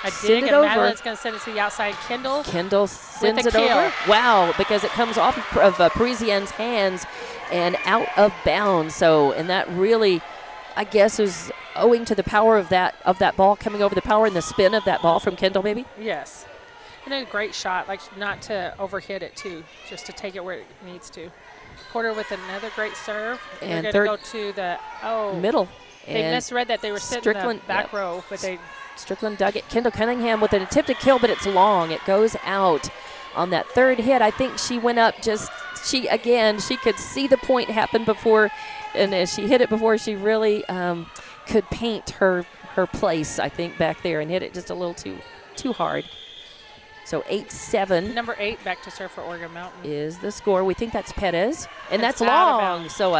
A send dig, it and over. Madeline's going to send it to the outside. Kendall sends a it kill. over. Wow, because it comes off of Parisienne's hands and out of bounds. So, and that really, I guess, is owing to the power of that ball coming over, the power and the spin of that ball from Kendall, maybe? Yes. And a great shot, like not to overhit it too, just to take it where it needs to. Porter with another great serve. And they're third going to go to the middle. They And misread that they were sitting in the back row, but they. Strickland dug it. Kendall Cunningham with an attempted kill, but it's long. It goes out. On that third hit, I think she went up she could see the point happen before, and as she hit it before, she really could paint her place, I think, back there and hit it just a little too hard. So 8-7. Number 8 back to serve for Oregon Mountain. Is the score. We think that's Perez, and that's out of long. bounds. So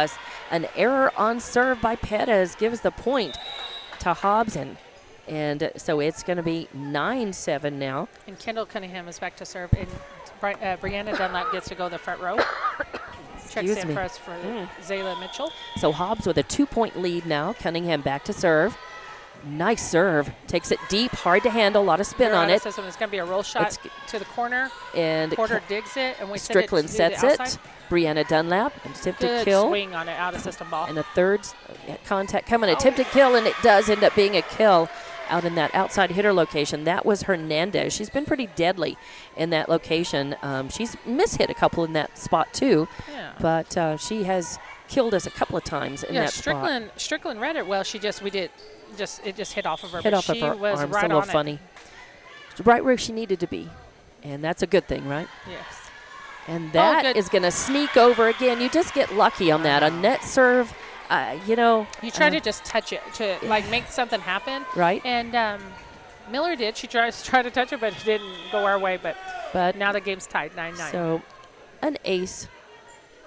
an error on serve by Perez gives the point to Hobbs, and so it's going to be 9-7 now. And Kendall Cunningham is back to serve, and Brianna Dunlap gets to go to the front row. Checks in for us for Zayla Mitchell. So Hobbs with a 2-point lead now. Cunningham back to serve. Nice serve. Takes it deep, hard to handle, a lot of spin on it. It's going to be a roll shot to the corner. And Porter digs it, and we Strickland sets it. Brianna Dunlap, attempted kill. Swing on it, out of system ball. And a third contact coming, attempted kill, and it does end up being a kill out in that outside hitter location. That was Hernandez. She's been pretty deadly in that location. She's mishit a couple in that spot too, but she has killed us a couple of times in that spot. Strickland read it well. It just hit off of her. Hit off of her was arms, right a little on funny. Right where she needed to be, and that's a good thing, right? Yes. And that is going to sneak over again. You just get lucky on that. A net serve. You try to just touch it to make something happen. Right. And Miller did. She tried to touch it, but it didn't go our way. But now the game's tied 9-9. So an ace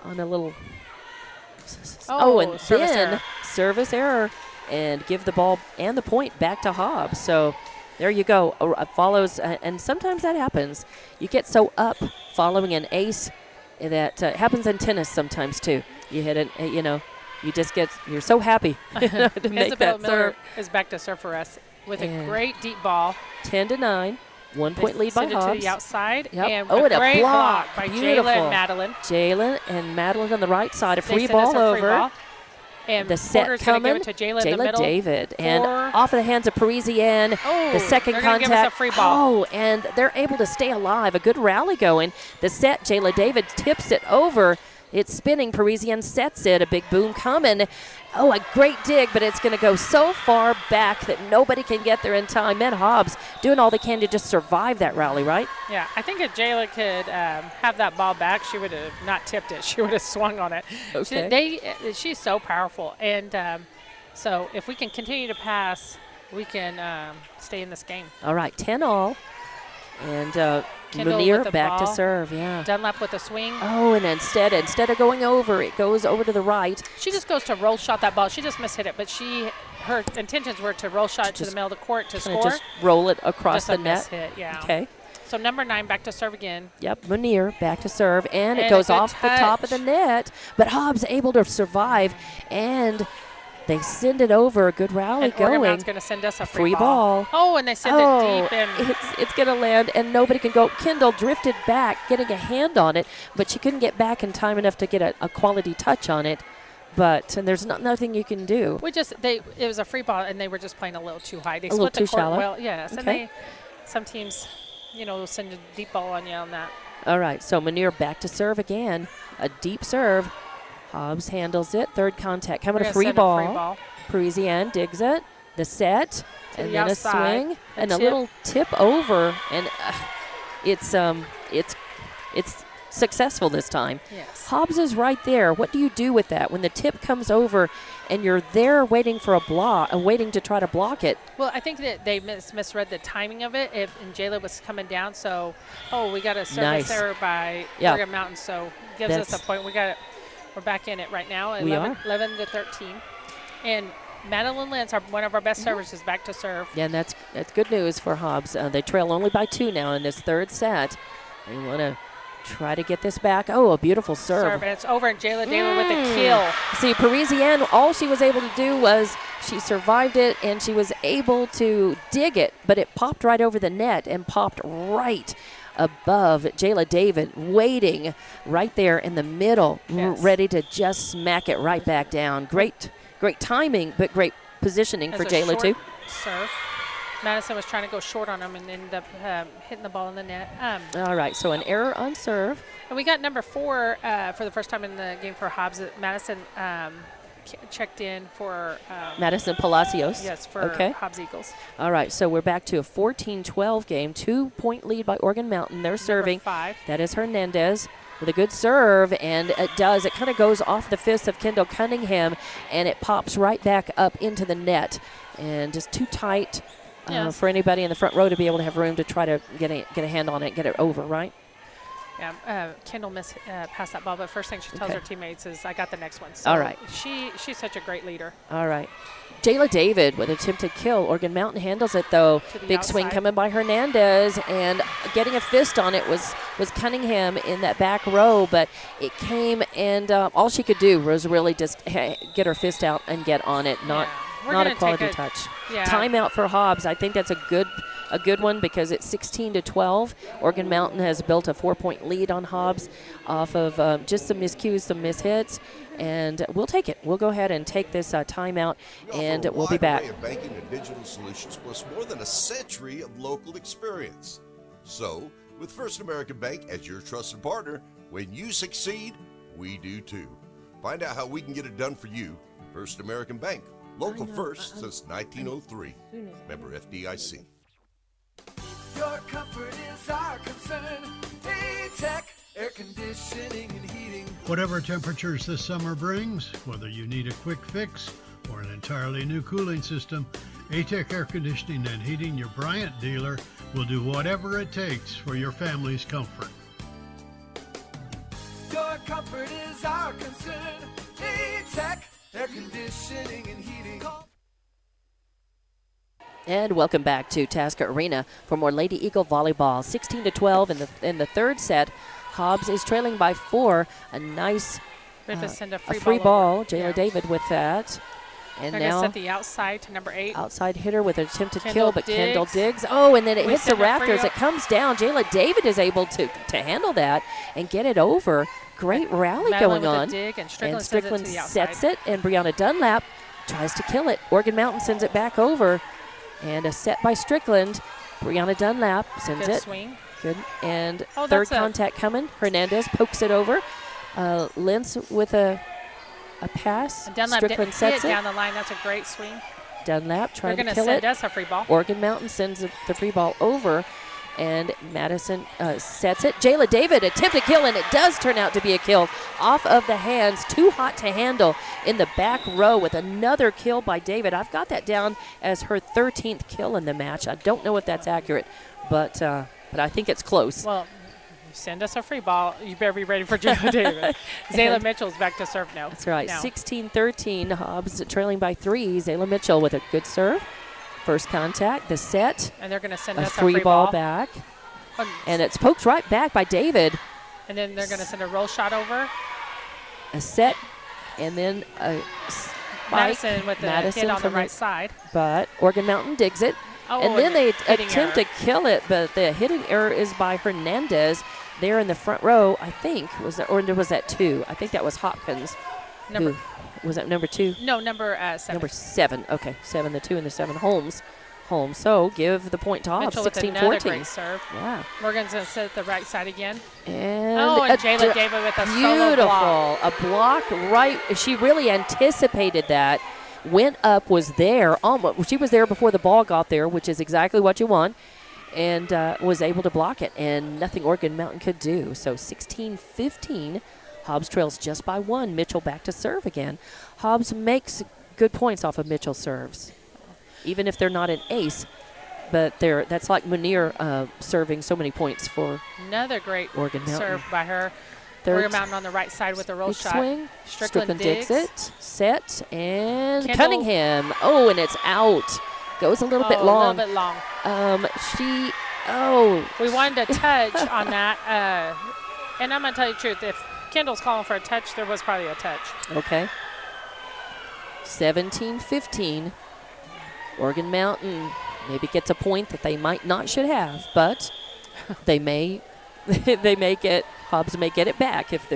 on a little. And service error, and give the ball and the point back to Hobbs. So there you go. Follows, and sometimes that happens. You get so up following an ace that happens in tennis sometimes too. You hit it, you're so happy to make that Miller serve. is back to serve for us with a great deep ball. 10-9, 1-point lead by Send Hobbs. it to the outside. Yep. And and great a block by Beautiful. Jayla and Madeline. Jayla and Madeline on the right side. A They free send us ball a free over. ball. And The set Porter's gonna coming. give it to Jayla in the middle. David. And off of the hands of Parisienne. Oh, the second they're gonna contact. give us a free ball. Oh, and they're able to stay alive. A good rally going. The set, Jayla David tips it over. It's spinning. Parisienne sets it. A big boom coming. Oh, a great dig, but it's going to go so far back that nobody can get there in time. And Hobbs doing all they can to just survive that rally, right? Yeah, I think if Jayla could have that ball back, she would have not tipped it. She would have swung on it. Okay. She's so powerful. And so if we can continue to pass, we can stay in this game. All right, 10-all. And Kendall Lanier with the back to ball. serve, yeah. Dunlap with a swing. Oh, and instead of going over, it goes over to the right. She just goes to roll shot that ball. She just mishit it, but her intentions were to roll shot to the middle of the court to score. Just roll it across just the a net. mishit, yeah. Okay. So number 9 back to serve again. Yep, Munir back to serve, and it And goes a good off the top of the net. But Hobbs able to survive, and they send it over. A good rally And Oregon going. Mountain's going to send us a Free ball. Oh, and they send it deep. And it's going to land, and nobody can go. Kendall drifted back, getting a hand on it, but she couldn't get back in time enough to get a quality touch on it. And there's nothing you can do. it was a free ball, and they were just playing a little too high. They A little split the too court shallow? well. Yes, Okay. and some teams, will send a deep ball on you on that. All right, so Munir back to serve again. A deep serve. Hobbs handles it. Third contact. Coming We're a gonna free send ball. a free ball. Parisienne digs it. The set. To And the then a outside. swing. A And a tip. little tip over. And it's successful this time. Yes. Hobbs is right there. What do you do with that? When the tip comes over and you're there waiting for a block, waiting to try to block it. Well, I think that they misread the timing of it. And Jayla was coming down, so we got a service Nice. error by Yeah. Oregon Mountain, so gives us a point. We're back in it right now. 11-13, and Madeline Lentz, one of our best servers, is back to serve. Yeah, and that's good news for Hobbs. They trail only by 2 now in this third set. They want to try to get this back. Oh, a beautiful serve. And it's over, and Jayla David with a kill. See, Parisienne, all she was able to do was she survived it, and she was able to dig it, but it popped right over the net and popped right above Jayla David, waiting right there in the middle, ready to just smack it right back down. Great timing, but great positioning for Jayla too. Serve. Madison was trying to go short on him and ended up hitting the ball in the net. All right, so an error on serve. And we got number 4 for the first time in the game for Hobbs. Madison checked in for Madison Palacios. Yes, for Hobbs Eagles. All right, so we're back to a 14-12 game. 2-point lead by Oregon Mountain. They're serving. Number 5. That is Hernandez with a good serve, and it does. It kind of goes off the fist of Kendall Cunningham, and it pops right back up into the net. And just too tight for anybody in the front row to be able to have room to try to get a hand on it, get it over, right? Yeah, Kendall passed that ball, but first thing she tells her teammates is, I got the next one. So all right. She's such a great leader. All right. Jayla David with attempted kill. Oregon Mountain handles it, though. Big swing coming by Hernandez, and getting a fist on it was Cunningham in that back row, but it came, and all she could do was really just get her fist out and get on it, not a quality touch. Yeah. Timeout for Hobbs. I think that's a good one because it's 16-12. Oregon Mountain has built a 4-point lead on Hobbs off of just some miscues, some mishits, and we'll take it. We'll go ahead and take this timeout, and we'll be back. We offer a wide array of banking and digital solutions plus more than a century of local experience. So, with First American Bank as your trusted partner, when you succeed, we do too. Find out how we can get it done for you. First American Bank. Local first since 1903. Member FDIC. Your comfort is our concern. Tech, air conditioning and heating. Whatever temperatures this summer brings, whether you need a quick fix or an entirely new cooling system, ATEC Air Conditioning and Heating, your Bryant dealer, will do whatever it takes for your family's comfort. Your comfort is our concern. Tech, air conditioning and heating. And welcome back to Tasker Arena for more Lady Eagle Volleyball. 16-12 in the third set. Hobbs is trailing by 4. A nice free ball. Jayla David with that. And they're now set the outside to number 8. Outside hitter with an attempted Kendall kill, but digs. Kendall digs. Oh, and then it We hits the send a free rafters. up. It comes down. Jayla David is able to handle that and get it over. Great rally Madeline going with a on. dig, and Strickland Strickland sends it to the sets outside. it, and Brianna Dunlap tries to kill it. Oregon Mountain sends it back over. And a set by Strickland. Brianna Dunlap sends Good it. swing. Good. And Oh, third that's a- contact coming. Hernandez pokes it over. Lentz with a pass. And Dunlap Strickland hit sets it. down the line. That's a great swing. Dunlap trying They're to going to kill send it. us a free ball. Oregon Mountain sends the free ball over. And Madison sets it. Jayla David attempted kill, and it does turn out to be a kill off of the hands. Too hot to handle in the back row with another kill by David. I've got that down as her 13th kill in the match. I don't know if that's accurate, but I think it's close. Well, send us a free ball. You better be ready for Jayla David. Zayla Mitchell's back to serve now. That's right. Now. 16-13. Hobbs trailing by 3. Zayla Mitchell with a good serve. First contact, the set. And they're going to send A us free a free ball back. And it's poked right back by David. And then they're going to send a roll shot over. A set, and then a spike. Madison with the hit on the right side. But Oregon Mountain digs it. Oh, and then they hitting attempt error. to kill it, but the hitting error is by Hernandez there in the front row, I think. Or was that 2? I think that was Hopkins. Was that number 2? No, number 7. Number 7. Okay, 7, the 2, and the 7. Holmes. So give the point to Hobbs. Mitchell with another 16-14. great serve. Yeah. Morgan's going to sit at the right side again. And Jayla David with a solo block. A block right. She really anticipated that. Went up, was there. Almost. She was there before the ball got there, which is exactly what you want. And was able to block it. And nothing Oregon Mountain could do. So 16-15. Hobbs trails just by 1. Mitchell back to serve again. Hobbs makes good points off of Mitchell serves, even if they're not an ace. But that's like Munir serving so many points for Another great Oregon Mountain. serve by her. Third Oregon Mountain on the right side with a roll big shot. swing. Strickland digs it. Set. And Kendall. Cunningham. Oh, and it's out. Goes a little bit long. A little bit long. We wanted a touch on that. And I'm going to tell you the truth. If Kendall's calling for a touch, there was probably a touch. Okay. 17-15. Oregon Mountain maybe gets a point that they might not should have, but they may get Hobbs may get it back if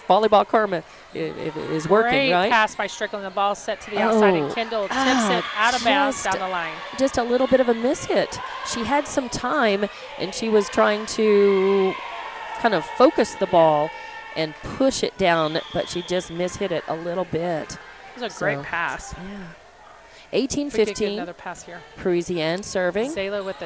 volleyball karma is working, Great right? pass by Strickland. The ball set to the outside, and Kendall tips it out of bounds down the line. Just a little bit of a miss hit. She had some time, and she was trying to kind of focus the ball and push it down, but she just mishit it a little bit. It was a great pass. Yeah. We could get 18-15. another pass here. Parisienne serving. Zayla with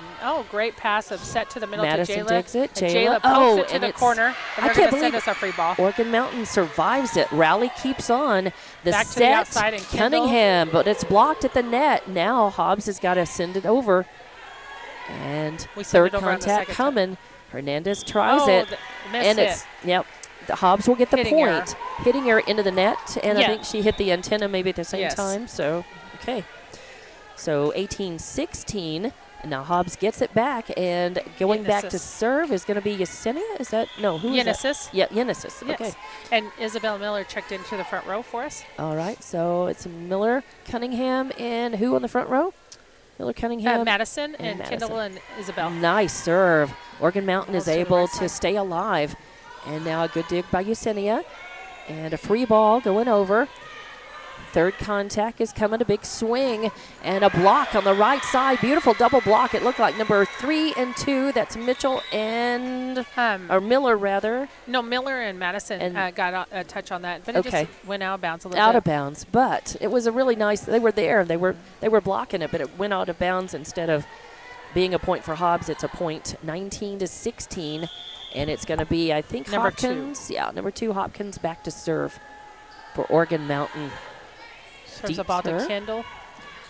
great pass of set to the middle Madison to Jayla. digs it. Jayla pokes it to the corner, and they're going to send us a free ball. Organ Mountain survives it. Rally keeps on. Back to the outside, and Cunningham, but it's blocked at the net. Now Hobbs has got to send it over. And third contact coming. Hernandez tries it. And it's, the Hobbs will get the Hitting point. Hitting her into the net, and I Yeah. think she hit the antenna maybe at the same Yes. time. So, okay. So 18-16, and now Hobbs gets it back, and going back to serve is going to be Yesenia? Is that, no, who is that? Yenesis. Yeah, Yenesis, Yes. okay. And Isabel Miller checked into the front row for us. All right, so it's Miller, Cunningham, and who on the front row? Miller, Cunningham. Madison and Madison. Kendall and Isabel. Nice serve. Organ Mountain is to the able right to side. stay alive. And now a good dig by Yesenia. And a free ball going over. Third contact is coming, a big swing. And a block on the right side. Beautiful double block. It looked like number 3 and 2. That's Mitchell and, or Miller rather. No, Miller and Madison got a touch on that, but it Okay. just went out of bounds a little Out bit. of bounds, but it was a really nice, they were there. They were blocking it, but it went out of bounds instead of being a point for Hobbs. It's a point 19-16. And it's going to be, I think, Number Hopkins. Yeah, number 2, Hopkins back to serve for Organ Mountain. Serves Deep the ball to serve. Kendall.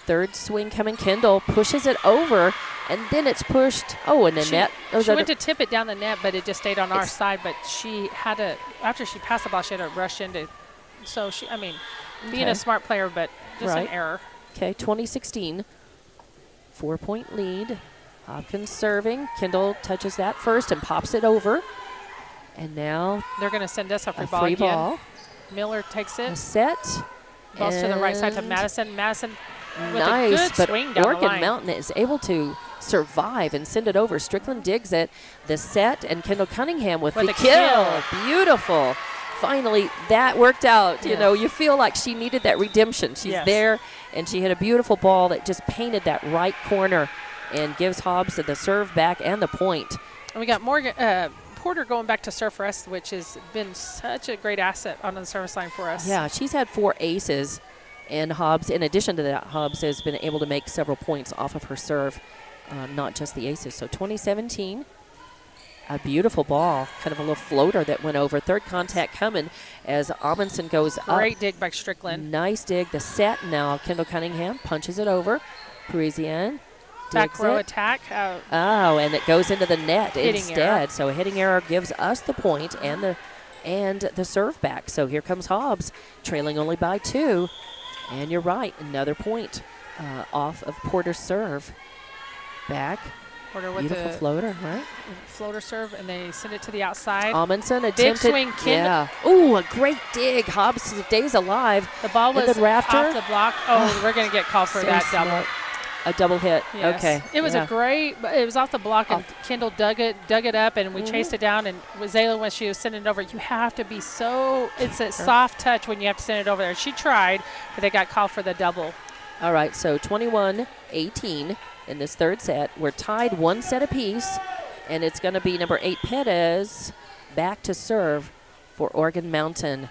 Third swing coming. Kendall pushes it over, and then it's pushed. Oh, and the net. She went to tip it down the net, but it just stayed on our side. But she had to, after she passed the ball, she had to rush into. So, being Okay. a smart player, but just Right. an error. Okay, 2016. 4-point lead. Hopkins serving. Kendall touches that first and pops it over. And now They're going to send us a free a ball free again. ball. Miller takes A it. set. Balls to the right side to and Madison. Madison with nice, a good but swing down the Organ line. Mountain is able to survive and send it over. Strickland digs it. The set, and Kendall Cunningham with the kill. Beautiful. Finally, that worked out. You know, you feel like she needed that redemption. She's there, and she hit a beautiful ball that just painted that right corner and gives Hobbs the serve back and the point. And we got Porter going back to serve for us, which has been such a great asset on the service line for us. Yeah, she's had 4 aces, and Hobbs, in addition to that, Hobbs has been able to make several points off of her serve, not just the aces. So 2017, a beautiful ball, kind of a little floater that went over. Third contact coming as Amundsen goes up. Great dig by Strickland. Nice dig. The set now, Kendall Cunningham punches it over. Parisienne Back digs row it. attack. Oh, and it goes into the net Hitting instead. error. So a hitting error gives us the point and the serve back. So here comes Hobbs, trailing only by 2. And you're right, another point off of Porter's serve. Back. Porter with Beautiful the floater, right? floater serve, and they send it to the outside. Amundsen Big attempted. swing, Yeah. Ooh, a great dig. Hobbs stays alive. The ball In was the rafter. off the block. Oh, we're going to get called for So that smart. double. A double hit. Yes. Okay. It was yeah. a great. It was off the block, and Kendall dug it up, and we chased it down. And Zayla, when she was sending it over, you have to be so. It's a soft touch when you have to send it over there. She tried, but they got called for the double. All right, so 21-18 in this third set. We're tied 1 set apiece, and it's going to be number 8, Perez, back to serve for Organ Mountain.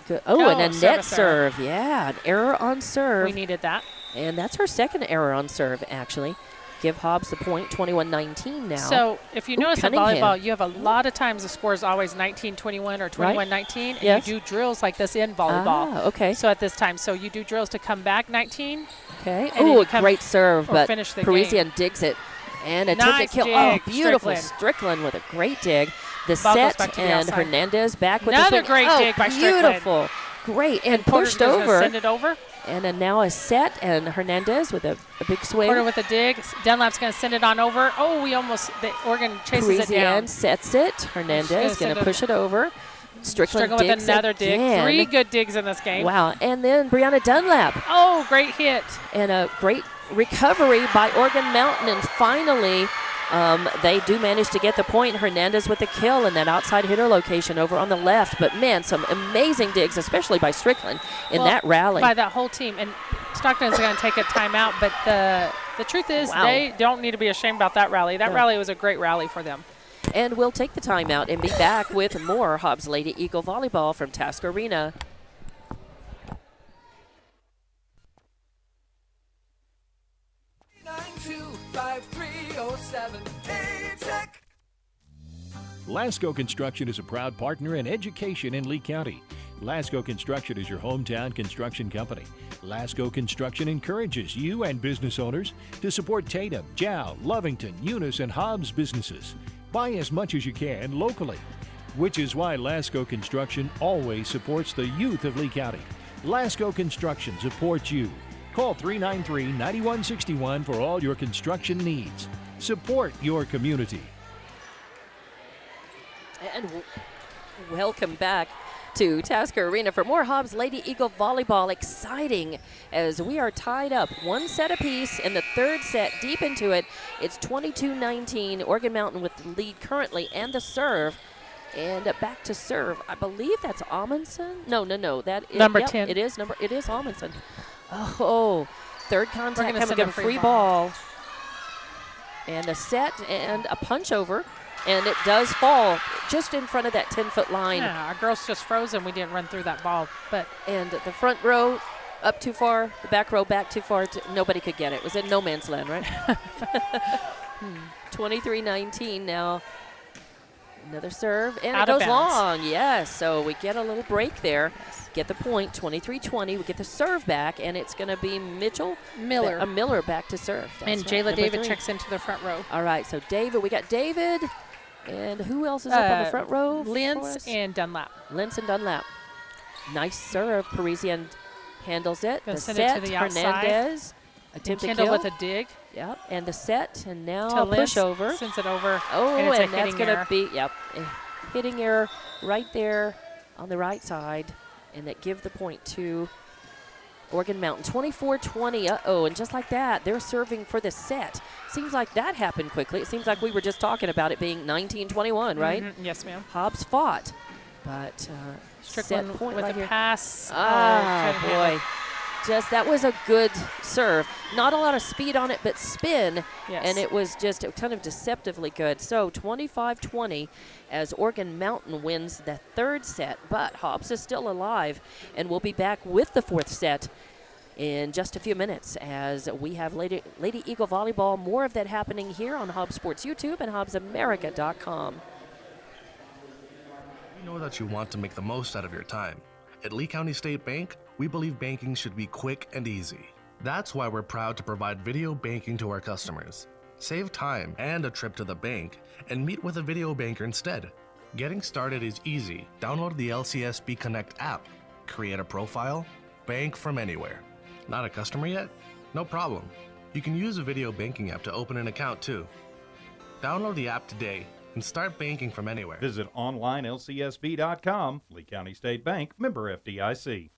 Good. Oh, and a net service serve. Yeah, an error on serve. We needed that. And that's her second error on serve, actually. Give Hobbs the point, 21-19 now. So if you notice in Cunningham. volleyball, you have a lot of times the score is always 19-21 or 21-19, and Yes. you do drills like this in volleyball. Ah, okay. So at this time, so you do drills to come back 19. Okay. and then Oh, you a come- great serve, or but finish the Parisian game. digs it. And a Nice kill. dig, Oh, beautiful. Strickland. Strickland with a great dig. The Ball goes set back to the and outside. Hernandez back with Another the swing. great Oh, dig by Strickland. beautiful. Great. And Porter's pushed gonna over. Send it over. And now a set and Hernandez with a big swing. Porter with a dig. Dunlap's going to send it on over. Oh, the Oregon chases it down. Parisian sets it. Hernandez going to push it over. Strickland with digs another dig. again. 3 good digs in this game. Wow. And then Brianna Dunlap. Oh, great hit. And a great recovery by Organ Mountain. And finally, They do manage to get the point. Hernandez with the kill in that outside hitter location over on the left. But, man, some amazing digs, especially by Strickland in that rally. By that whole team. And Stockton's going to take a timeout. But the truth is they don't need to be ashamed about that rally. That rally was a great rally for them. And we'll take the timeout and be back with more Hobbs Lady Eagle Volleyball from Task Arena. Lasco Construction is a proud partner in education in Lee County. Lasco Construction is your hometown construction company. Lasco Construction encourages you and business owners to support Tatum, Jow, Lovington, Eunice, and Hobbs businesses. Buy as much as you can locally, which is why Lasco Construction always supports the youth of Lee County. Lasco Construction supports you. Call 393-9161 for all your construction needs. Support your community. And welcome back to Tasker Arena for more Hobbs Lady Eagle Volleyball. Exciting as we are tied up one set apiece in the third set, deep into it. It's 22-19, Oregon Mountain with the lead currently and the serve. And back to serve. I believe that's Amundsen. No. That is number 10. It is Amundsen. Oh, third contact coming up, free ball. And a set and a punch over. And it does fall just in front of that 10-foot line. Yeah, our girls just froze and we didn't run through that ball. And the front row up too far, the back row back too far. Nobody could get it. It was in no man's land, right? 23-19 now. Another serve, and it goes long. Yes, so we get a little break there. Get the point, 23-20. We get the serve back, and it's going to be Miller back to serve. And Jayla David checks into the front row. All right, so David, we got David. And who else is up on the front row? Lintz and Dunlap. Lintz and Dunlap. Nice serve. Parisian handles it. Gonna the send set, it to the Hernandez. Attempt to kill. with a dig. Yep, and the set, and now to push over. Sends it over. Oh, and that's going to be, a hitting error right there on the right side. And that give the point to Oregon Mountain. 24-20. Uh-oh, and just like that, they're serving for the set. Seems like that happened quickly. It seems like we were just talking about it being 19-21, right? Mm-hmm. Yes, ma'am. Hobbs fought, but Strickland set point with right a here. pass. Boy. Just that was a good serve. Not a lot of speed on it, but spin. Yes. And it was just kind of deceptively good. So 25-20 as Oregon Mountain wins the third set. But Hobbs is still alive, and we'll be back with the fourth set in just a few minutes as we have Lady Eagle Volleyball. More of that happening here on Hobbs Sports YouTube and HobbsAmerica.com. We know that you want to make the most out of your time. At Lee County State Bank, we believe banking should be quick and easy. That's why we're proud to provide video banking to our customers. Save time and a trip to the bank and meet with a video banker instead. Getting started is easy. Download the LCSB Connect app, create a profile, bank from anywhere. Not a customer yet? No problem. You can use a video banking app to open an account too. Download the app today and start banking from anywhere. Visit onlinelcsb.com. Lee County State Bank, member FDIC.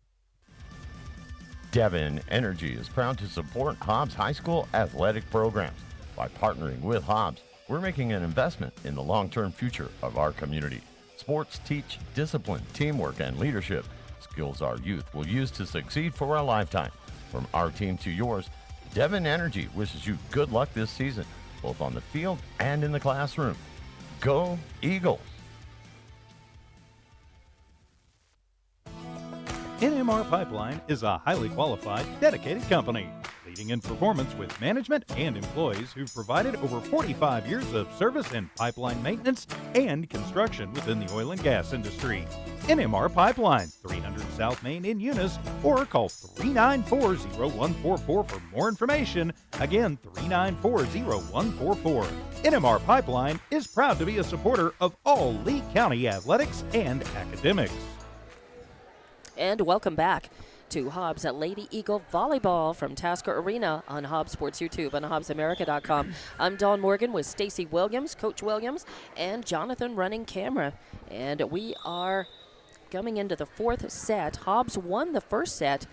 Devon Energy is proud to support Hobbs High School athletic programs. By partnering with Hobbs, we're making an investment in the long-term future of our community. Sports teach discipline, teamwork, and leadership, skills our youth will use to succeed for a lifetime. From our team to yours, Devon Energy wishes you good luck this season, both on the field and in the classroom. Go Eagles! NMR Pipeline is a highly qualified, dedicated company, leading in performance with management and employees who've provided over 45 years of service in pipeline maintenance and construction within the oil and gas industry. NMR Pipeline, 300 South Main in Eunice, or call 394-0144 for more information. Again, 394-0144. NMR Pipeline is proud to be a supporter of all Lee County athletics and academics. And welcome back to Hobbs at Lady Eagle Volleyball from Tasker Arena on Hobbs Sports YouTube and HobbsAmerica.com. I'm Dawn Morgan with Stacy Williams, Coach Williams, and Jonathan running camera. And we are coming into the fourth set. Hobbs won the first set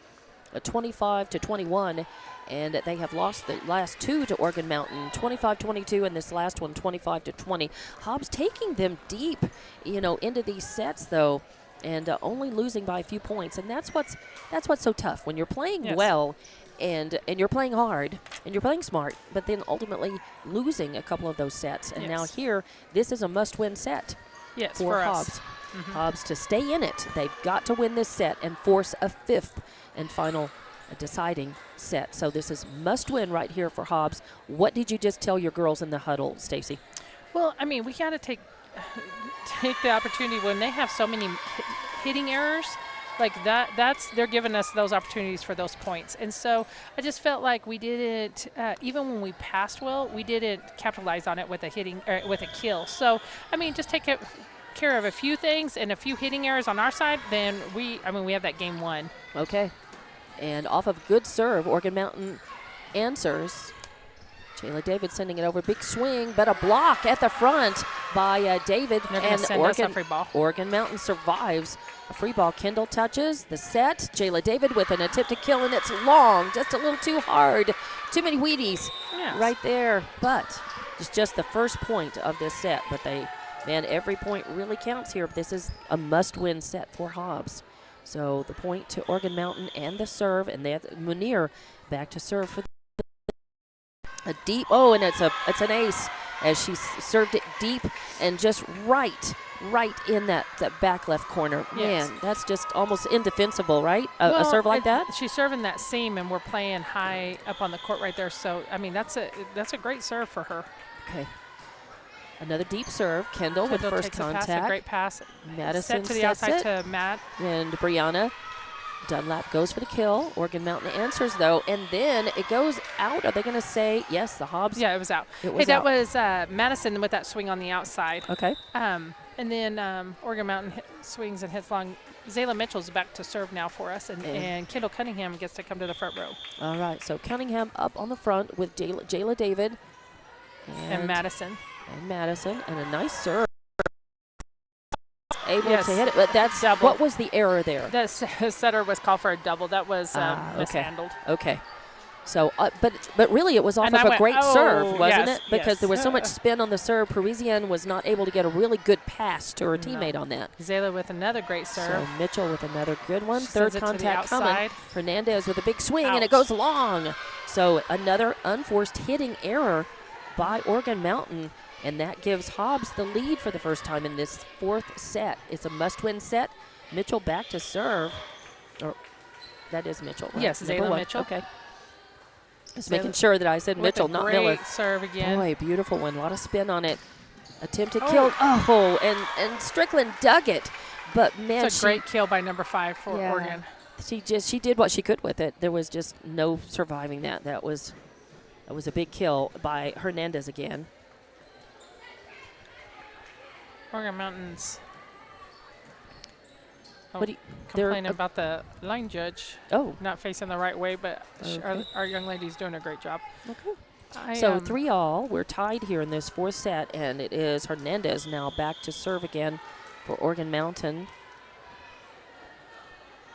25-21, and they have lost the last two to Oregon Mountain, 25-22, and this last one 25-20. Hobbs taking them deep, into these sets though, and only losing by a few points, and that's what's so tough when you're playing well. And you're playing hard and you're playing smart, but then ultimately losing a couple of those sets. And now here, this is a must-win set for Hobbs. Hobbs to stay in it. They've got to win this set and force a fifth and final deciding set. So this is must-win right here for Hobbs. What did you just tell your girls in the huddle, Stacy? Well, I mean, we got to take the opportunity when they have so many hitting errors. Like they're giving us those opportunities for those points. And so I just felt like we didn't, even when we passed well, we didn't capitalize on it with with a kill. So, I mean, just take care of a few things and a few hitting errors on our side, then we have that game won. Okay. And off of good serve, Oregon Mountain answers. Jayla David sending it over. Big swing, but a block at the front by David. And Oregon Mountain survives. A free ball. Kendall touches the set. Jayla David with an attempted kill, and it's long. Just a little too hard. Too many Wheaties right there. But it's just the first point of this set. But every point really counts here. This is a must-win set for Hobbs. So the point to Oregon Mountain and the serve, and Munir back to serve for a deep. Oh, and it's an ace as she served it deep and just right in that back left corner. Yes. Man, that's just almost indefensible, right? A serve like that. She's serving that seam, and we're playing high up on the court right there. So I mean, that's a great serve for her. Okay. Another deep serve. Kendall with first contact. Pass, a great pass. Madison set to the outside to Matt. And Brianna Dunlap goes for the kill. Oregon Mountain answers, though, and then it goes out. Are they going to say, yes, the Hobbs? Yeah, it was out. That was Madison with that swing on the outside. Okay. And then Oregon Mountain swings and hits long. Zayla Mitchell's back to serve now for us, and Kendall Cunningham gets to come to the front row. All right, so Cunningham up on the front with Jayla David. And Madison. And a nice serve. Able to hit it, but that's double. What was the error there? The setter was called for a double. That was mishandled. Okay. So, but really it was off of a great serve, wasn't it? Because there was so much spin on the serve. Parisienne was not able to get a really good pass to her teammate on that. Zayla with another great serve. So Mitchell with another good one. Third contact coming. Hernandez with a big swing, and it goes long. So another unforced hitting error by Oregon Mountain. And that gives Hobbs the lead for the first time in this fourth set. It's a must-win set. Mitchell back to serve. Or that is Mitchell, right? Yes, Zayla Mitchell. Okay. Just making sure that I said Mitchell, not Miller. Great serve again. Boy, beautiful one. A lot of spin on it. Attempted kill. Oh, and Strickland dug it. But, man, it's a great kill by number 5 for Oregon. She did what she could with it. There was just no surviving that. That was a big kill by Hernandez again. Oregon Mountains what do you, complaining about the line judge not facing the right way, but our young lady's doing a great job. Okay. So 3-all. We're tied here in this fourth set, and it is Hernandez now back to serve again for Oregon Mountain.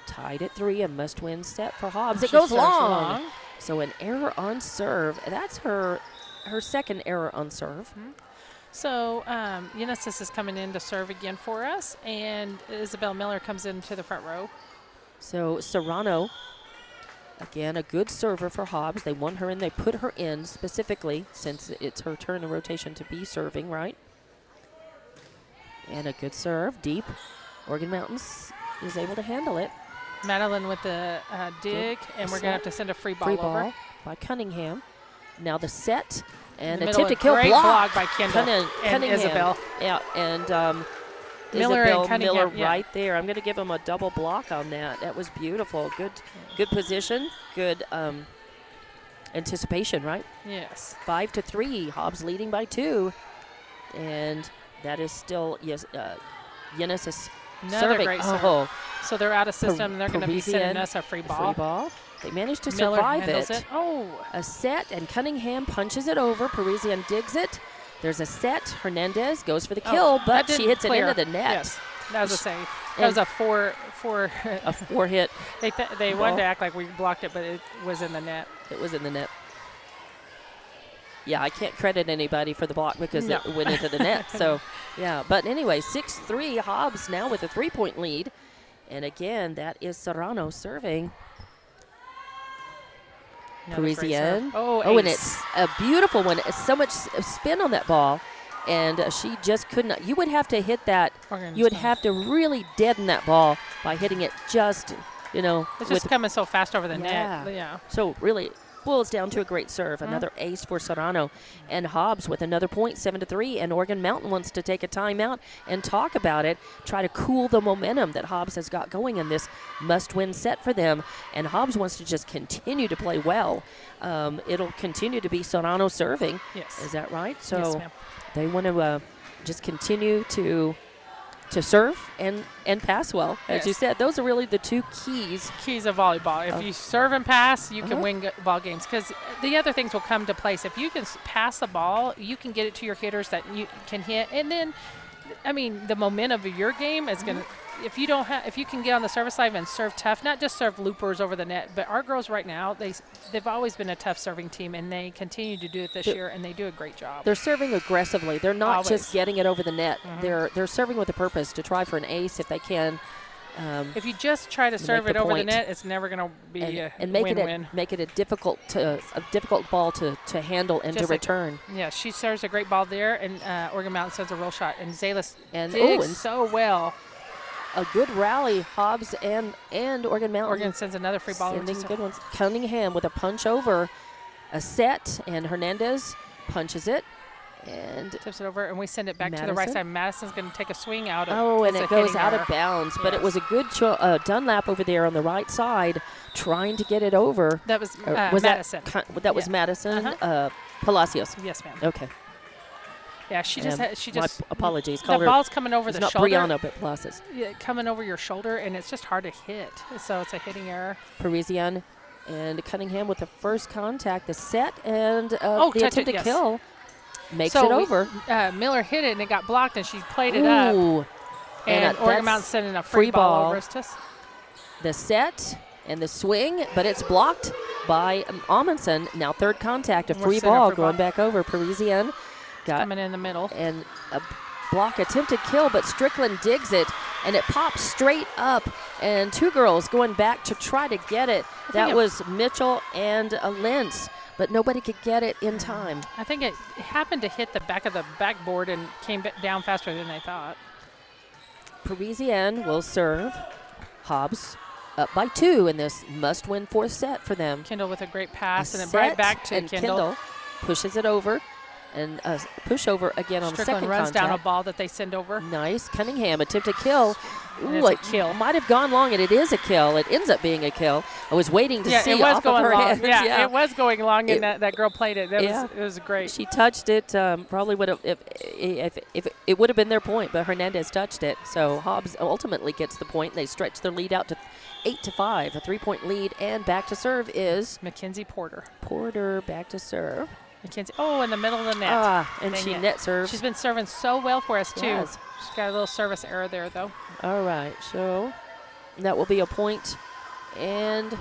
Tied at 3, a must-win set for Hobbs. It goes long. So an error on serve. That's her second error on serve. Mm-hmm. So Unisys is coming in to serve again for us, and Isabel Miller comes into the front row. So Serrano, again, a good server for Hobbs. They want her in. They put her in specifically since it's her turn in rotation to be serving, right? And a good serve, deep. Oregon Mountains is able to handle it. Madeline with the dig, and we're going to have to send a free ball over. By Cunningham. Now the set. And attempted kill block by Kendall and Isabel. Yeah, and Miller Isabel and Cunningham, Miller right there. I'm going to give him a double block on that. That was beautiful. Good position. Good anticipation, right? Yes. 5-3. Hobbs leading by 2. And that is still, Unisys serving. Great serve. So they're out of system, and they're going to be sending us a free ball. They managed to Miller survive it. A set, and Cunningham punches it over. Parisienne digs it. There's a set. Hernandez goes for the kill, but she hits it into the net. Yes, that was a save. That was a four a 4 hit. They wanted to act like we blocked it, but it was in the net. It was in the net. Yeah, I can't credit anybody for the block because it went into the net. So, yeah. But anyway, 6-3, Hobbs now with a 3-point lead. And again, that is Serrano serving. Parisienne. Oh, and it's a beautiful one. It's so much spin on that ball. And she just could not. You would have to hit that. You would have to really deaden that ball by hitting it just, It's just coming so fast over the net. Yeah. So really boils down to a great serve. Another ace for Serrano. And Hobbs with another point, 7-3. And Oregon Mountain wants to take a timeout and talk about it, try to cool the momentum that Hobbs has got going in this must-win set for them. And Hobbs wants to just continue to play well. It'll continue to be Serrano serving. Yes. Is that right? So yes, ma'am. They want to just continue to serve and pass well. As you said, those are really the two keys. Keys of volleyball. If you serve and pass, you can win ball games. Because the other things will come to place. If you can pass the ball, you can get it to your hitters that you can hit. And then, the momentum of your game is going to. If you can get on the service side and serve tough, not just serve loopers over the net, but our girls right now, they've always been a tough serving team, and they continue to do it this year, and they do a great job. They're serving aggressively. They're not just getting it over the net. They're serving with a purpose to try for an ace if they can. If you just try to serve it over the net, it's never going to be a win-win. Make it a difficult ball to handle and just to return. Yeah, she serves a great ball there, and Oregon Mountain sends a real shot, and Zayla digs so well. A good rally, Hobbs and Oregon Mountain. Oregon sends another free ball. Sending good ones. Cunningham with a punch over a set, and Hernandez punches it. And tips it over, and we send it back to the right side. Madison's going to take a swing out of and it goes out of bounds. Yes. But it was a good Dunlap over there on the right side trying to get it over. That was Madison. That was Madison. Palacios. Yes, ma'am. Okay. Yeah, she just. My apologies. The ball's coming over the shoulder. Not Brianna, but Palacios. Yeah, coming over your shoulder, and it's just hard to hit. So it's a hitting error. Parisienne and Cunningham with the first contact, the set, and the attempted kill makes it over. Miller hit it, and it got blocked, and she played it up. And Oregon Mountain sending a free ball over to us. The set and the swing, but it's blocked by Amundsen. Now third contact, a free ball going back over. Parisienne. Coming in the middle. And a block attempted kill, but Strickland digs it, and it pops straight up. And two girls going back to try to get it. That was Mitchell and Lentz, but nobody could get it in time. I think it happened to hit the back of the backboard and came down faster than they thought. Parisienne will serve. Hobbs up by 2 in this must-win fourth set for them. Kendall with a great pass, and then right back to Kendall pushes it over. And push over again on the second Strickland runs contact. Down a ball that they send over. Nice. Cunningham attempted kill. Ooh, it's a kill. Might have gone long, and it is a kill. It ends up being a kill. I was waiting to see it was off going of her long. hands. Yeah, it was going long, and that girl played it. It was great. She touched it. Probably would have if it would have been their point, but Hernandez touched it. So Hobbs ultimately gets the point. They stretch their lead out to 8-5, a 3-point lead, and back to serve is Mackenzie Porter. Porter back to serve. Mackenzie, in the middle of the net. And she net serves. She's been serving so well for us, too. Yes. She's got a little service error there, though. All right, so that will be a point. And,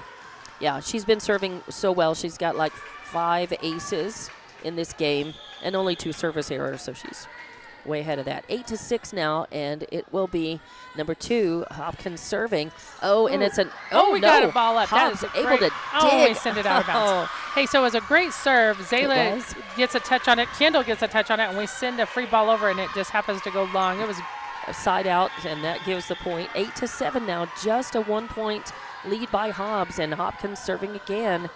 she's been serving so well. She's got like 5 aces in this game and only 2 service errors, so she's way ahead of that. 8-6 now, and it will be number 2, Hopkins serving. And it's an we got a ball up. Hobbs that is able great. to dig. We send it out of bounds. Hey, so it was a great serve. Zayla gets a touch on it. Kendall gets a touch on it, and we send a free ball over, and it just happens to go long. It was a side out, and that gives the point. 8-7 now, just a 1-point lead by Hobbs, and Hopkins serving again.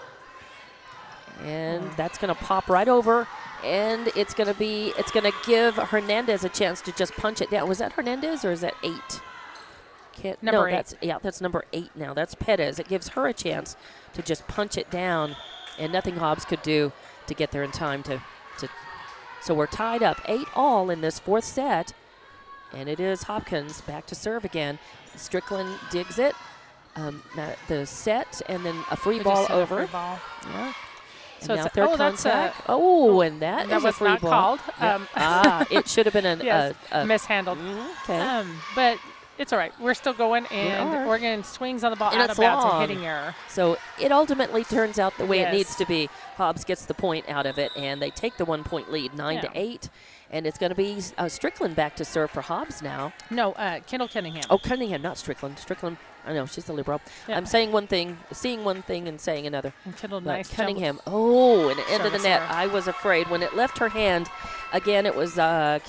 And that's going to pop right over. And it's going to give Hernandez a chance to just punch it down. Was that Hernandez or is that 8? Number 8. That's number 8 now. That's Perez. It gives her a chance to just punch it down, and nothing Hobbs could do to get there in time to. So we're tied up 8-all in this fourth set, and it is Hopkins back to serve again. Strickland digs it, the set, and then a free ball over. Free ball. Yeah. So now it's third contact. And that is a free not ball. Called. It should have been mishandled. Okay. But It's all right. We're still going, and Oregon swings on the ball and out it's of bounds, long. a hitting error. So it ultimately turns out the way Yes. it needs to be. Hobbs gets the point out of it, and they take the 1-point lead, 9-8. And it's going to be Strickland back to serve for Hobbs now. No, Kendall Cunningham. Oh, Cunningham, not Strickland. Strickland, I know, she's the liberal. Yeah. I'm saying one thing, seeing one thing, and saying another. And Kendall, But nice Cunningham, and the end of the Service net. error. I was afraid. When it left her hand, again, it was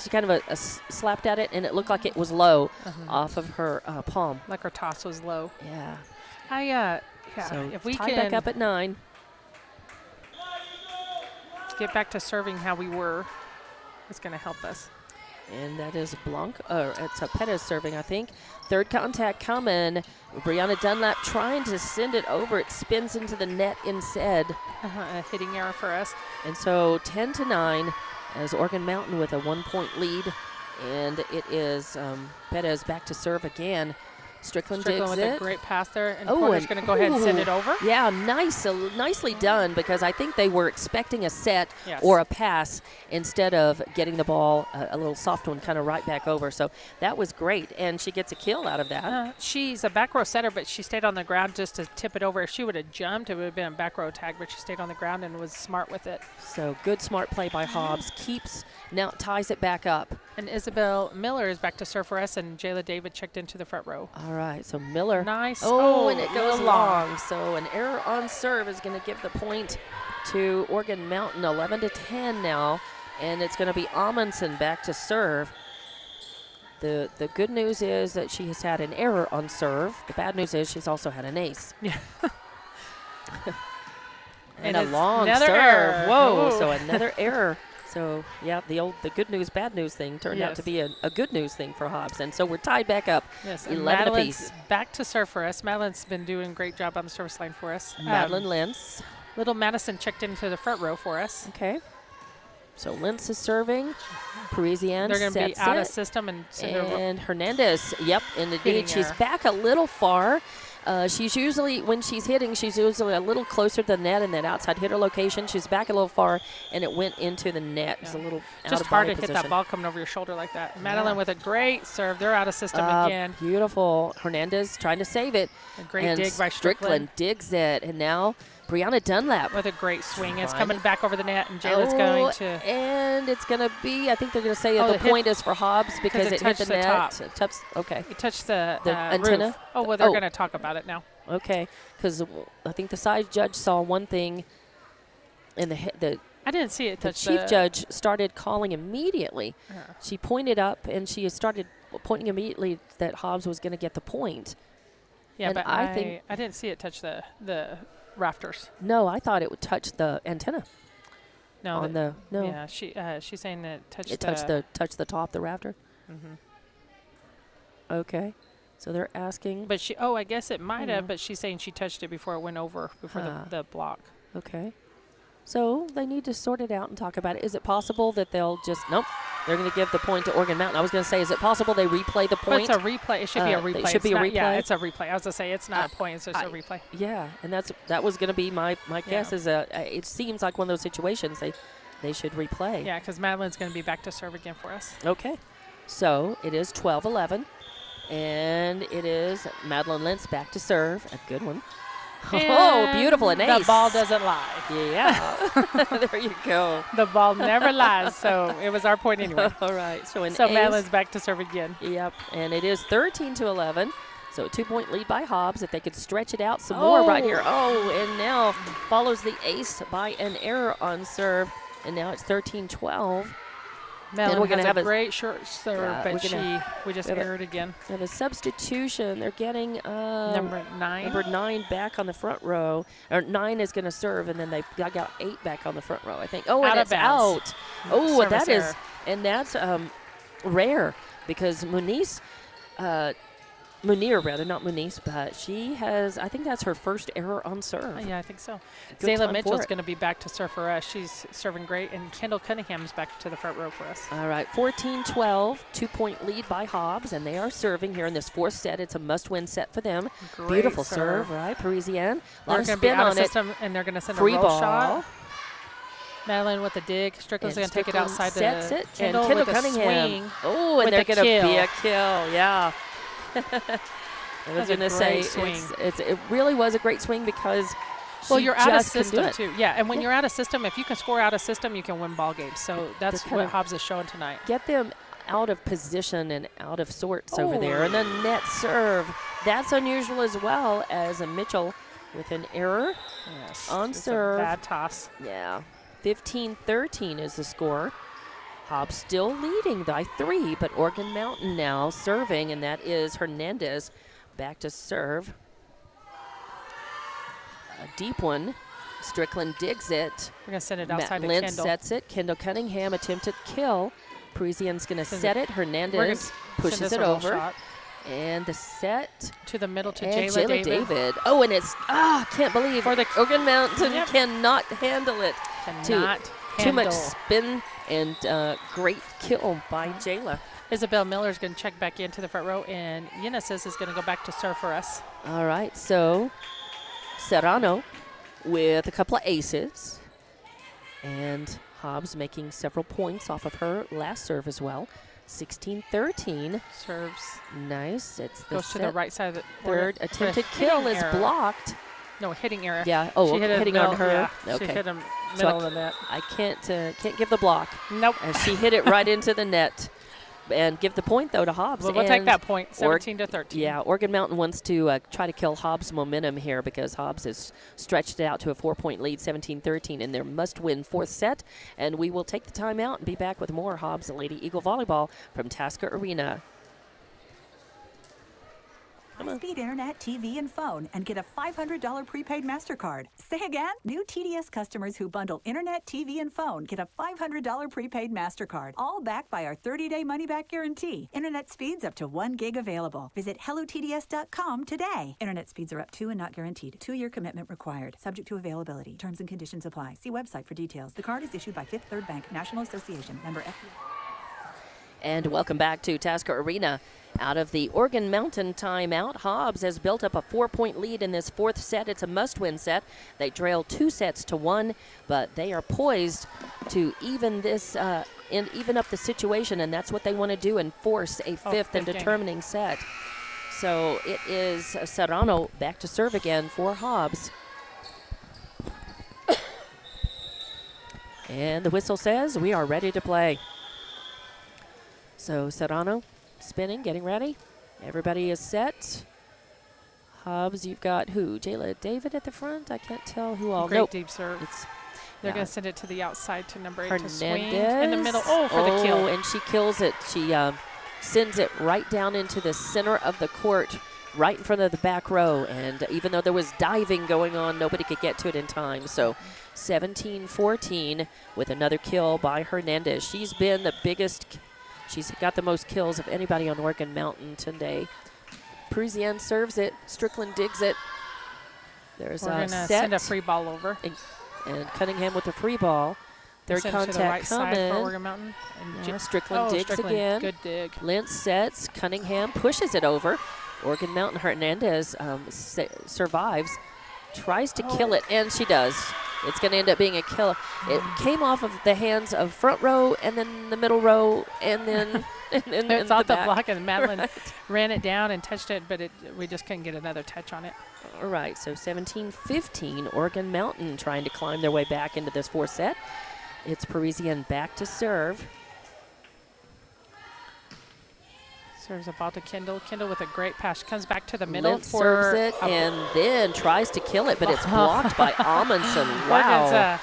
she kind of slapped at it, and it looked like it was low off of her palm. Like her toss was low. Yeah. So if we tied can back up at 9. get back to serving how we were, it's going to help us. And that is Blanc, it's Pettis serving, I think. Third contact coming. Brianna Dunlap trying to send it over. It spins into the net instead. A hitting error for us. And so 10-9 as Oregon Mountain with a 1-point lead. And it is Pettis back to serve again. Strickland digs with it. a great pass there, and Porter's going to go ahead and send it over. Yeah, nicely done, because I think they were expecting a set Yes. or a pass instead of getting the ball, a little soft one, kind of right back over. So that was great, and she gets a kill out of that. She's a back row setter, but she stayed on the ground just to tip it over. If she would have jumped, it would have been a back row tag, but she stayed on the ground and was smart with it. So good, smart play by Hobbs. Now ties it back up. And Isabel Miller is back to serve for us, and Jayla David checked into the front row. All right, so Miller. Nice. And it goes long. So an error on serve is going to give the point to Oregon Mountain, 11-10 now. And it's going to be Amundsen back to serve. The good news is that she has had an error on serve. The bad news is she's also had an ace. Yeah. and a long another serve. Error. Whoa, Ooh. so another error. So, yeah, the good news, bad news thing turned out to be a good news thing for Hobbs. And so we're tied back up, Yes, 11 Madeline's apiece. back to serve for us. Madeline's been doing a great job on the service line for us. Madeline Lentz. Little Madison checked into the front row for us. Okay. So Lentz is serving. Parisienne They're going to be sets out it. of system and send over. And Hernandez, yep, and Hitting indeed she's error. back a little far. She's usually, when she's hitting, she's usually a little closer to the net in that outside hitter location. She's back a little far, and it went into the net. It's a little out Just of hard to body hit that position. ball coming over your shoulder like that. Madeline with a great serve. They're out of system again. Beautiful. Hernandez trying to save it. A great and dig by Strickland. digs it, and now Brianna Dunlap. With a great swing. It's Fine. coming back over the net, and Jayla's going to. And it's going to be, I think they're going to say Oh, the it hit- point is for Hobbs because it it hit touched the the net. top. It touched, okay. It touched the antenna? roof. Oh, well, they're going to talk about it now. Okay, because I think the side judge saw one thing, and the I didn't see it the touch chief judge started calling immediately. She pointed up, and she started pointing immediately that Hobbs was going to get the point. Yeah, and but I think I didn't see it touch the rafters. no, I thought it would touch the antenna. No, on the no. Yeah, she's saying that It touched the top, the rafter. Mhm. Okay, so they're asking. But I guess it might Yeah. have. But she's saying she touched it before it went over, before the block. Okay. So they need to sort it out and talk about it. Is it possible that they'll just nope? They're going to give the point to Oregon Mountain. I was going to say, is it possible they replay the But point? it's a replay. It should be a replay. It should be a replay. Yeah, it's a replay. I was going to say it's not a point. It's just a replay. Yeah, and that was going to be my guess. Is it seems like one of those situations they should replay. Yeah, because Madeline's going to be back to serve again for us. Okay. So it is 12-11, and it is Madeline Lentz back to serve. A good one. And beautiful. An ace. The ball doesn't lie. Yeah. There you go. The ball never lies, so it was our point anyway. All right. So ace. Madeline's back to serve again. Yep. And it is 13-11. So a 2-point lead by Hobbs. If they could stretch it out some more right here. Oh, and now follows the ace by an error on serve. And now it's 13-12. Madeline we're gonna has have a great short serve, we're but gonna we just have erred again. We have a substitution. They're getting Number 9. Number 9 back on the front row. Or 9 is going to serve, and then they got 8 back on the front row, I think. Oh, Out and of it's bounds. out. Oh, Service that is, error. and that's rare because Munir, not Muniz, but she has, I think that's her first error on serve. Yeah, I think so. Good time Zayla for Mitchell's it. going to be back to serve for us. She's serving great, and Kendall Cunningham's back to the front row for us. All right, 14-12, 2-point lead by Hobbs, and they are serving here in this fourth set. It's a must-win set for them. Great Beautiful serve. serve, right? Parisienne. A lot They're of going to be spin out on of it. system, and they're going to send Free a roll ball. shot. Madeline with a dig. Strickland's And going to take it outside Strickland sets the it. Kendall and Kendall with Cunningham. a swing. Oh, and with they're a going to be kill. a kill. Yeah. I was going to say it really was a great swing because you're out of couldn't do system it. too. Yeah, and when you're out of system, if you can score out of system, you can win ball games. So that's what Hobbs is showing tonight. Get them out of position and out of sorts over there. And then net serve. That's unusual as well as a Mitchell with an error on serve. A bad toss. Yeah. 15-13 is the score. Hobbs still leading by 3, but Oregon Mountain now serving, and that is Hernandez back to serve. A deep one. Strickland digs it. We're going to send it outside to Lynch Kendall. sets it. Kendall Cunningham attempted kill. Parisian's going to set it. Hernandez pushes it over. And the set to the middle to Jayla David. Oh, and it's can't believe for the Oregon Mountain cannot handle it. Too much spin and great kill by Jayla. Isabel Miller's going to check back into the front row, and Yenesis is going to go back to serve for us. All right, so Serrano with a couple of aces, and Hobbs making several points off of her last serve as well. 16-13. Serves. Nice. It's the goes to the right side of the third attempted kill is blocked. No, hitting error. Yeah. She hit hitting on her. Yeah, okay. She hit him middle of the net. I can't give the block. Nope. And she hit it right into the net. And give the point, though, to Hobbs. We'll take that point, 17-13. Yeah, Oregon Mountain wants to try to kill Hobbs' momentum here because Hobbs has stretched it out to a 4-point lead, 17-13, in their must-win fourth set. And we will take the time out and be back with more Hobbs and Lady Eagle Volleyball from Tasker Arena. High-speed internet, TV, and phone, and get a $500 prepaid MasterCard. Say again? New TDS customers who bundle internet, TV, and phone get a $500 prepaid MasterCard, all backed by our 30-day money-back guarantee. Internet speeds up to 1 gig available. Visit hellotds.com today. Internet speeds are up to and not guaranteed. 2-year commitment required. Subject to availability. Terms and conditions apply. See website for details. The card is issued by Fifth Third Bank, National Association, member FDIC. And welcome back to Tasker Arena. Out of the Oregon Mountain timeout, Hobbs has built up a 4-point lead in this fourth set. It's a must-win set. They trail 2-1, but they are poised to even this and even up the situation, and that's what they want to do and force a fifth and determining set. So it is Serrano back to serve again for Hobbs. And the whistle says we are ready to play. So Serrano spinning, getting ready. Everybody is set. Hobbs, you've got who? Jayla David at the front? I can't tell who all. Great deep serve. They're going to send it to the outside to number 8 Hernandez. to swing. In the middle. Oh, for the kill. And she kills it. She sends it right down into the center of the court, right in front of the back row. And even though there was diving going on, nobody could get to it in time. So 17-14 with another kill by Hernandez. She's been the biggest. She's got the most kills of anybody on Oregon Mountain today. Parisian serves it. Strickland digs it. There's We're a going to set. send a free ball over. And Cunningham with the free ball. Third contact to the right coming. side for Oregon Mountain. And Strickland digs again. Good dig. Lynch sets. Cunningham pushes it over. Oregon Mountain Hernandez survives. Tries to kill it, and she does. It's going to end up being a kill. It came off of the hands of front row, and then the middle row, and then it's off the back. block, and Madeline ran it down and touched it, but we just couldn't get another touch on it. All right, so 17-15, Oregon Mountain trying to climb their way back into this fourth set. It's Parisian back to serve. Serves about to Kendall. Kendall with a great pass. She comes back to the middle. Lynch serves it and then tries to kill it, but it's blocked by Amundsen. Wow.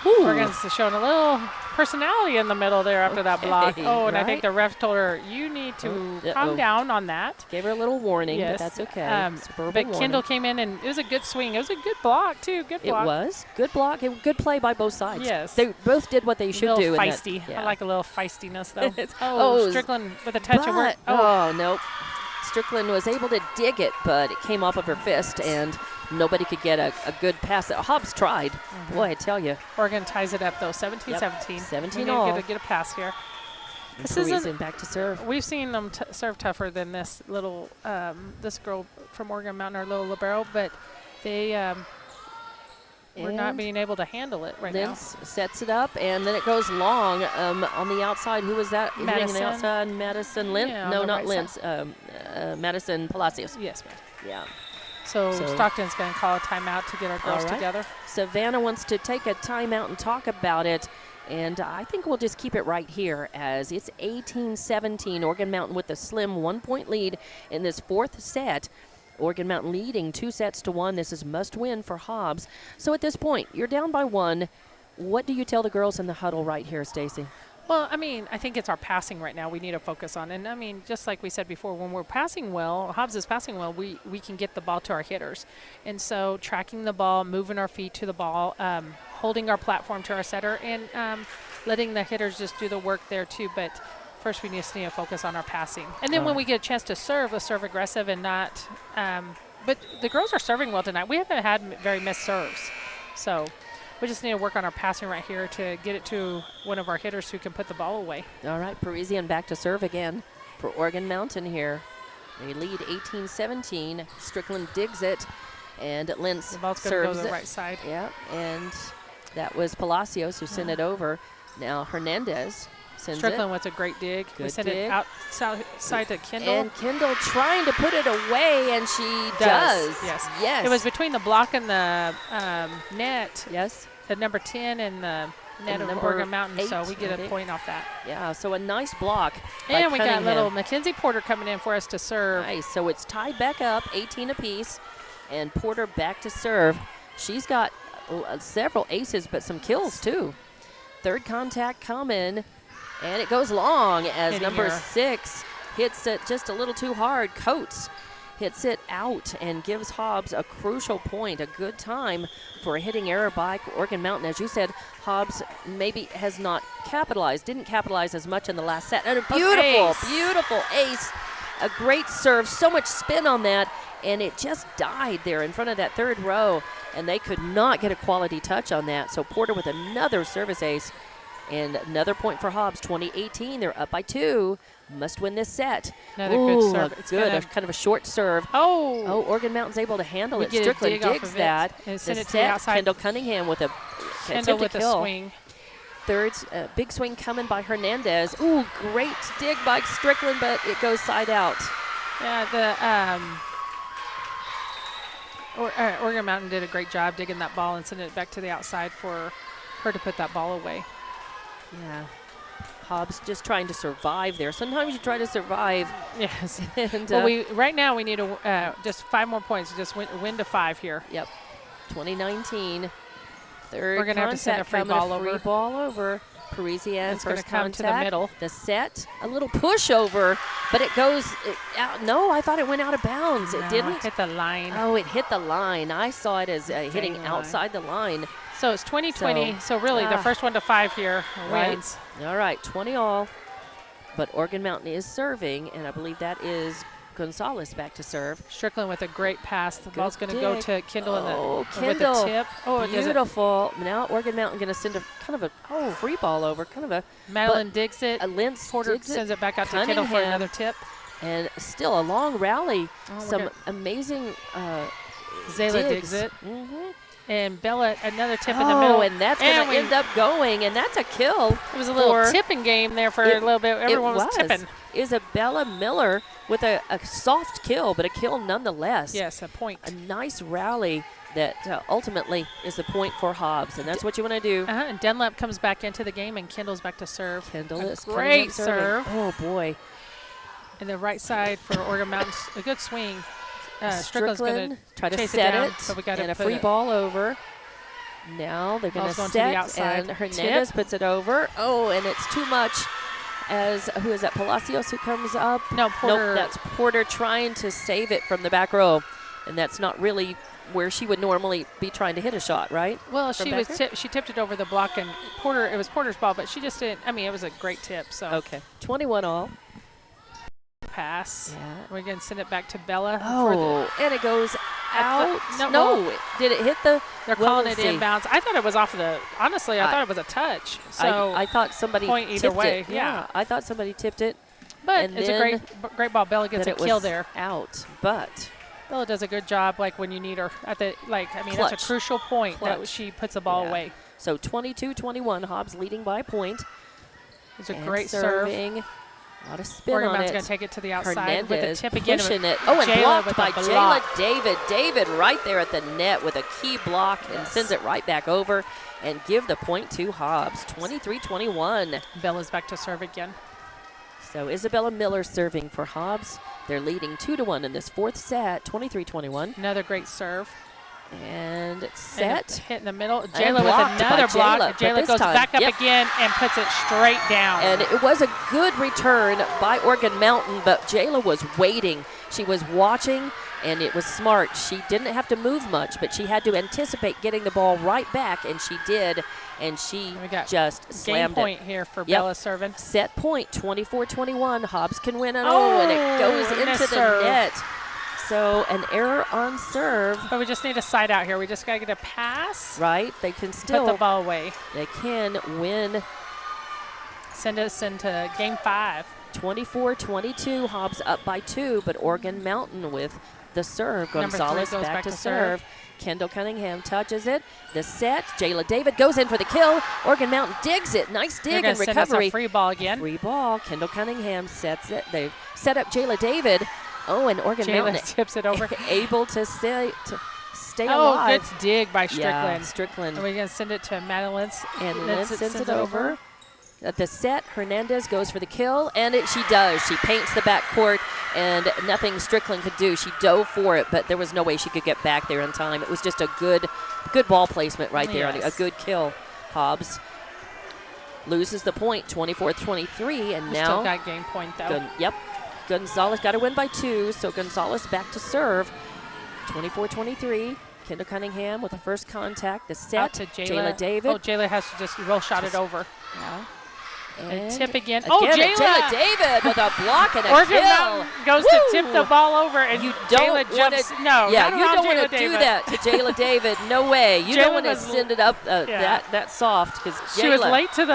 Oregon's showing a little personality in the middle there after that block. Oh, and I think the ref told her, you need to calm down on that. Gave her a little warning, yes. but that's okay. But Kendall came in, and it was a good swing. It was a good block, too. Good block. It was. Good block. Good play by both sides. Yes. They both did what they should do. Feisty. I like a little feistiness, though. Oh, Strickland with a touch of work. Oh, nope. Strickland was able to dig it, but it came off of her fist, and nobody could get a good pass. Hobbs tried. Boy, I tell you. Oregon ties it up, though, 17-17. 17 we all. need to get a pass here. This isn't back to serve. We've seen them serve tougher than this little, this girl from Oregon Mountain, our little libero, but they we're not being able to handle it right Lintz sets it up, and then it goes long on the outside. Who was that? Hitting Madison. the outside. Madison Lintz? Yeah, no, on the not right Lintz. Madison Palacios. Yes, ma'am. Yeah. So Stockton's going to call a timeout to get our girls together. Savannah wants to take a timeout and talk about it. And I think we'll just keep it right here as it's 18-17. Oregon Mountain with a slim 1-point lead in this fourth set. Oregon Mountain leading 2-1. This is must win for Hobbs. So at this point, you're down by 1. What do you tell the girls in the huddle right here, Stacy? Well, I mean, I think it's our passing right now we need to focus on. And, I mean, just like we said before, when we're passing well, Hobbs is passing well, we can get the ball to our hitters. And so tracking the ball, moving our feet to the ball, holding our platform to our setter, and letting the hitters just do the work there too. But first we just need to focus on our passing. And then when we get a chance to serve, let's serve aggressive and not but the girls are serving well tonight. We haven't had very missed serves. So we just need to work on our passing right here to get it to one of our hitters who can put the ball away. All right, Parisian back to serve again for Oregon Mountain here. They lead 18-17. Strickland digs it, and Lintz The ball's going to serves go to the it. right side. Yeah, and that was Palacios who sent it over. Now Hernandez sends Strickland it. with a great dig. We Good sent dig. it outside to Kendall. And Kendall trying to put it away, and she does. Yes. Yes. It was between the block and the net. Yes. The number 10 and the net And of number Oregon Mountain, so 8, we get I a think. point off that. Yeah, so a nice block. by And we got Cunningham. little Mackenzie Porter coming in for us to serve. Nice. So it's tied back up, 18 apiece, and Porter back to serve. She's got several aces, but some kills too. Third contact coming, and it goes long as Hitting number her. 6 hits it just a little too hard. Coates hits it out and gives Hobbs a crucial point, a good time for a hitting error by Oregon Mountain. As you said, Hobbs maybe has not capitalized, didn't capitalize as much in the last set. And a beautiful ace, a great serve, so much spin on that, and it just died there in front of that third row, and they could not get a quality touch on that. So Porter with another service ace, and another point for Hobbs. 20-18, they're up by 2. Must win this set. Another good serve. It's good, kind of a short serve. Oh, Oregon Mountain's able to handle We it. get a Strickland dig off digs of it that. and The send it to the set, outside. Kendall Cunningham with a Kendall attempted with kill. a swing. Third, big swing coming by Hernandez. Ooh, great dig by Strickland, but it goes side out. Yeah, the Oregon Mountain did a great job digging that ball and sending it back to the outside for her to put that ball away. Yeah. Hobbs just trying to survive there. Sometimes you try to survive. Yes. And, well, right now we need just 5 more points. Just win to 5 here. Yep. 2019. Third We're gonna have to send a free coming, ball over. Free ball over. Parisian It's gonna first come to the contact. middle. The set, a little pushover, but it goes out. No, I thought it went out of bounds. It didn't. It hit the line. Oh, it hit the line. I saw it as hitting line. outside the line. So it's 20-20. So really, the first one to 5 here wins. All right, 20 all. But Oregon Mountain is serving, and I believe that is Gonzalez back to serve. Strickland with a great pass. The ball's going to go to Kendall with Kendall, the tip. Oh, beautiful. Now Oregon Mountain going to send a kind of a free ball over, kind of a. Madeline digs it. Lintz Porter digs sends it back out to Kendall for Cunningham. another tip. And still a long rally. Some good. amazing Zayla digs. digs it. Mm-hmm. And Bella, another tip in the middle. And that's going to end up going, and that's a kill. It was a little tipping game there for a little bit. Everyone was tipping. Isabella Miller with a soft kill, but a kill nonetheless. Yes, a point. A nice rally that ultimately is the point for Hobbs, and that's what you want to do. And Dunlap comes back into the game, and Kendall's back to serve. Kendall is great serve. Oh, boy. And the right side for Oregon Mountain, a good swing. Strickland's going to try to chase set down, it, so we got and to a free ball over. Now they're going to Ball's set, to the outside. and Hernandez Tip. puts it over. Oh, and it's too much. As who is that? Palacios who comes up? No, Porter. Nope, that's Porter trying to save it from the back row, and that's not really where she would normally be trying to hit a shot, right? Well, From she back was there? she tipped it over the block, and Porter. It was Porter's ball, but she just didn't. I mean, it was a great tip. So okay, 21 all. Pass. Yeah. We're going to send it back to Bella. Oh, and it goes out. No, did it hit the? They're calling it inbounds. I thought it was off the. Honestly, I thought it was a touch. So I thought somebody point either tipped way. it. Yeah, I thought somebody tipped it. but and it's a great ball. Bella gets a it kill was there. Out, but Bella does a good job, like when you need her at the that's Clutch. a crucial point that Clutch. she puts the ball Yeah. away. So 22-21, Hobbs leading by a point. It's a And great serving. serve. A lot of spin Oregon on Mountain's it. going to take it to the outside Hernandez with the tip again. pushing it. Oh, and Jayla blocked with by a Jayla block. David. David right there at the net with a key block and sends it right back over and give the point to Hobbs. 23-21. Bella's back to serve again. So Isabella Miller serving for Hobbs. They're leading 2-1 in this fourth set, 23-21. Another great serve. And it's And set. a hit in the middle. And Jayla with blocked by another block. Jayla, but Jayla this goes time, back up yep. again and puts it straight down. And it was a good return by Oregon Mountain, but Jayla was waiting. She was watching, and it was smart. She didn't have to move much, but she had to anticipate getting the ball right back, and she did, and she we got just game slammed point it. here for Yep. Bella serving. Set point, 24-21. Hobbs can win it. Oh, And it goes and a into the serve. net. So an error on serve. But we just need a side out here. We just got to get a pass. Right, they can Put still. the ball away. They can win. Send us into game 5. 24-22, Hobbs up by 2, but Oregon Mountain with the serve. Number 3 Gonzalez goes back back to to serve. serve. Kendall Cunningham touches it. The set. Jayla David goes in for the kill. Oregon Mountain digs it. Nice They're dig going and to send us recovery. a free ball again. Free ball. Kendall Cunningham sets it. They set up Jayla David. Oh, and Oregon Jayla Mountain tips it over. able to stay Oh, alive. good dig by Strickland. Yeah, Strickland. And we're going to send it to Madeline. And Lentz sends it over. At the set, Hernandez goes for the kill, and she does. She paints the backcourt, and nothing Strickland could do. She dove for it, but there was no way she could get back there in time. It was just a good ball placement right there. Yes. A good kill. Hobbs loses the point, 24-23, and We now still got game point, though. Gonzalez got to win by 2, so Gonzalez back to serve. 24-23. Kendall Cunningham with the first contact. The set. Out to Jayla David. Oh, Jayla has to just roll shot it over. Yeah. And tip again. Jayla Jayla David with a block and a Oregon kill. Mountain goes to tip the ball over, and You Jayla don't want jumps. to. No, yeah, not you around don't Jayla want to do David. that to Jayla David. No way. You don't Jayla want to was send it up yeah. that soft because She was late to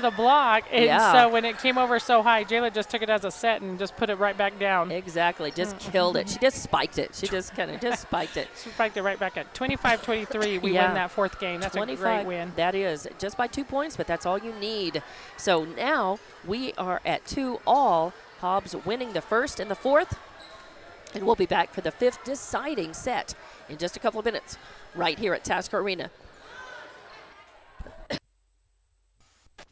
the block, and Yeah. so when it came over so high, Jayla just took it as a set and just put it right back down. Exactly, just killed it. She just spiked it. She just kind of just spiked it. She spiked it right back at 25-23. We Yeah. win that fourth game. That's 25, a great win. That is just by 2 points, but that's all you need. So now we are at 2-all. Hobbs winning the first and the fourth. And we'll be back for the fifth deciding set in just a couple of minutes right here at Tasker Arena.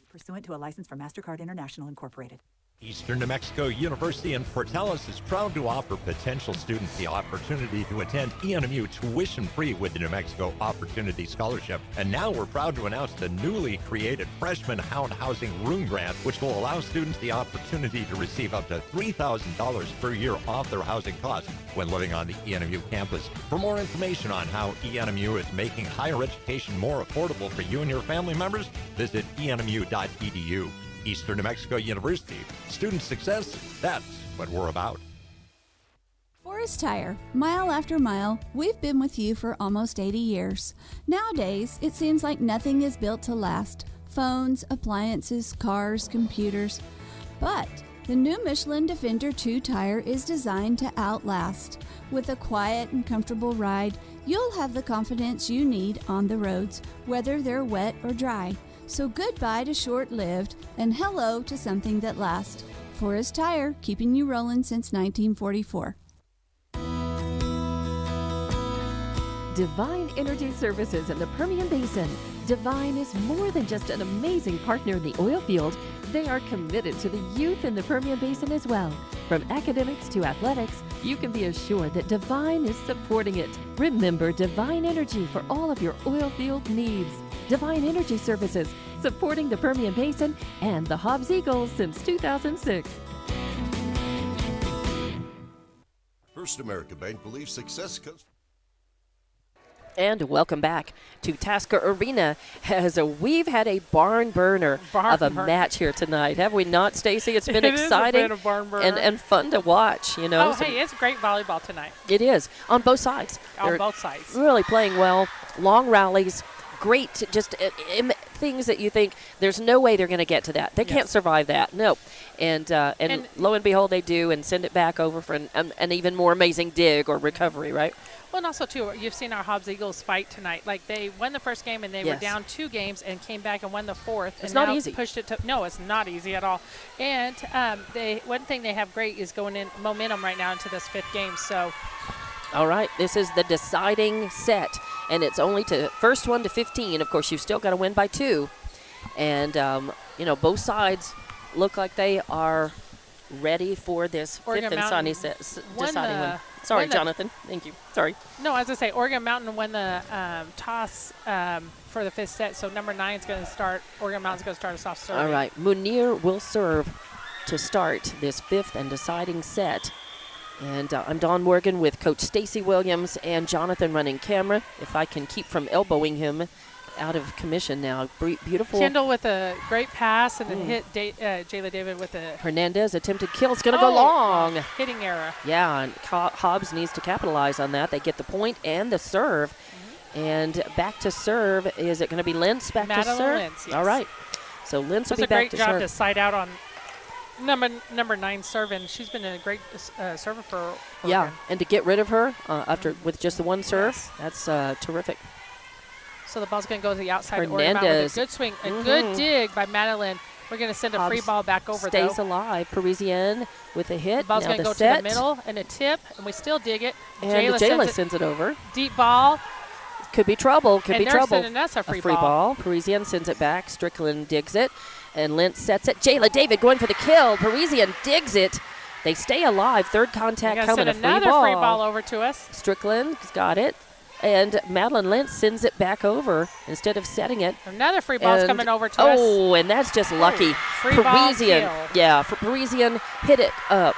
Pursuant to a license from MasterCard International Incorporated. Eastern New Mexico University in Portales is proud to offer potential students the opportunity to attend ENMU tuition-free with the New Mexico Opportunity Scholarship. And now we're proud to announce the newly created Freshman Hound Housing Room Grant, which will allow students the opportunity to receive up to $3,000 per year off their housing costs when living on the ENMU campus. For more information on how ENMU is making higher education more affordable for you and your family members, visit enmu.edu. Eastern New Mexico University. Student success, that's what we're about. Forest Tire. Mile after mile, we've been with you for almost 80 years. Nowadays, it seems like nothing is built to last. Phones, appliances, cars, computers. But the new Michelin Defender 2 tire is designed to outlast. With a quiet and comfortable ride, you'll have the confidence you need on the roads, whether they're wet or dry. So goodbye to short-lived and hello to something that lasts. Forest Tire, keeping you rolling since 1944. Divine Energy Services in the Permian Basin. Divine is more than just an amazing partner in the oil field. They are committed to the youth in the Permian Basin as well. From academics to athletics, you can be assured that Divine is supporting it. Remember Divine Energy for all of your oil field needs. Divine Energy Services, supporting the Permian Basin and the Hobbs Eagles since 2006. First American Bank believes success comes. And welcome back to Tasker Arena as we've had a barn burner of a match here tonight. Have we not, Stacy? It's been exciting It has been a barn burner. and fun to watch, you know. Oh, hey, it's great volleyball tonight. It is, on both sides. On They're both sides. really playing well. Long rallies. Great, just things that you think there's no way they're going to get to that. They can't survive that. No. And lo and behold, they do and send it back over for an even more amazing dig or recovery, right? Well, and also, too, you've seen our Hobbs Eagles fight tonight. Like, they won the first game, and they were down 2 games and came back and won the 4th. It's and not now easy. Pushed it to, no, it's not easy at all. And one thing they have great is going in momentum right now into this 5th game. So, all right, this is the deciding set, and it's only to first one to 15. Of course, you've still got to win by 2. And, both sides look like they are ready for this Oregon 5th and sunny deciding one. Sorry, Jonathan. Thank you. Sorry. No, as I say, Oregon Mountain won the toss for the 5th set, so number 9 is going to start. Oregon Mountain's going to start us off serving. All right, Munir will serve to start this 5th and deciding set. And I'm Dawn Morgan with Coach Stacy Williams and Jonathan running camera. If I can keep from elbowing him out of commission now. Beautiful. Kendall with a great pass and then hit Jayla David with a Hernandez attempted kill. It's going to go long. Hitting error. Yeah, and Hobbs needs to capitalize on that. They get the point and the serve. And back to serve. Is it going to be Lentz back to serve? Lentz, yes. All right. So Lentz will be back to serve. Does a great job to side out on number 9 serving. She's been a great server for Oregon. Yeah, and to get rid of her with just the one serve, that's terrific. So the ball's going to go to the outside Hernandez. of Oregon Mountain with a good swing. A good dig by Madeline. We're going to send a free ball back over, stays alive. Parisienne with a hit. The ball's going to go to the middle and a tip, and we still dig it. And Jayla sends it over. Deep ball. Could be trouble. Could be trouble. Sending us a free ball. Parisienne sends it back. Strickland digs it. And Lentz sets it. Jayla David going for the kill. Parisienne digs it. They stay alive. Third contact coming. Send another free ball over to us. Strickland's got it. And Madeline Lentz sends it back over instead of setting it. Another free ball's coming over to us. Oh, and that's just lucky. Free Parisienne, ball yeah, for Parisienne hit it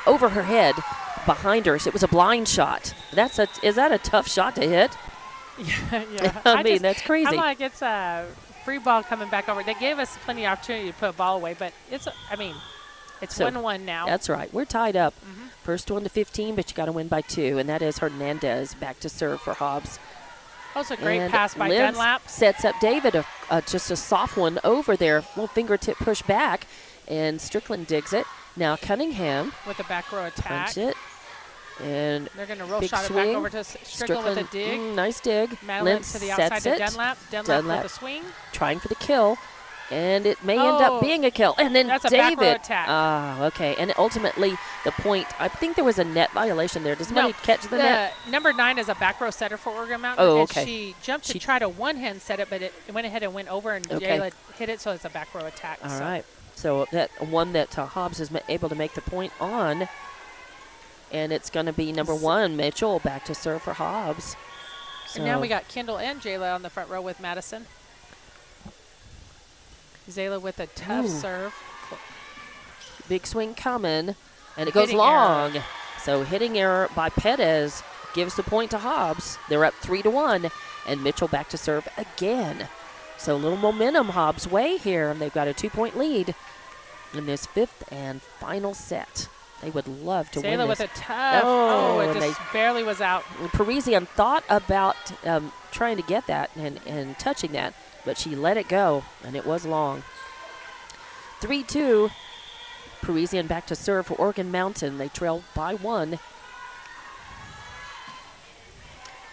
over her head behind her. So it was a blind shot. Is that a tough shot to hit? Yeah. I mean, that's crazy. I'm like, it's a free ball coming back over. They gave us plenty of opportunity to put a ball away, but it's 1-1 now. That's right. We're tied up. First one to 15, but you got to win by 2, and that is Hernandez back to serve for Hobbs. That was a great pass by Lentz Dunlap. Sets up David, just a soft one over there, little fingertip push back, and Strickland digs it. Now Cunningham with a back row attack. Punch it. And they're going to roll big shot swing. it back over to Strickland with a dig. Nice dig. Lentz to the outside to Dunlap. Dunlap with a swing. Trying for the kill. And it may end up being a kill. And then that's a David. back row attack. Okay. And ultimately, the point, I think there was a net violation there. Does somebody catch the net? Number 9 is a back row setter for Oregon Mountain. Oh, okay. And she jumped to try to one-hand set it, but it went ahead and went over, and Jayla hit it, so it's a back row attack. All right. So that one that Hobbs is able to make the point on. And it's going to be number 1, Mitchell, back to serve for Hobbs. And now we got Kendall and Jayla on the front row with Madison. Zayla with a tough serve. Big swing coming, and it goes long. So hitting error by Perez gives the point to Hobbs. They're up 3-1, and Mitchell back to serve again. So a little momentum Hobbs' way here, and they've got a 2-point lead in this 5th and final set. They would love to win this. Zayla with a tough. It just barely was out. Parisienne thought about trying to get that and touching that, but she let it go, and it was long. 3-2. Parisienne back to serve for Oregon Mountain. They trail by 1.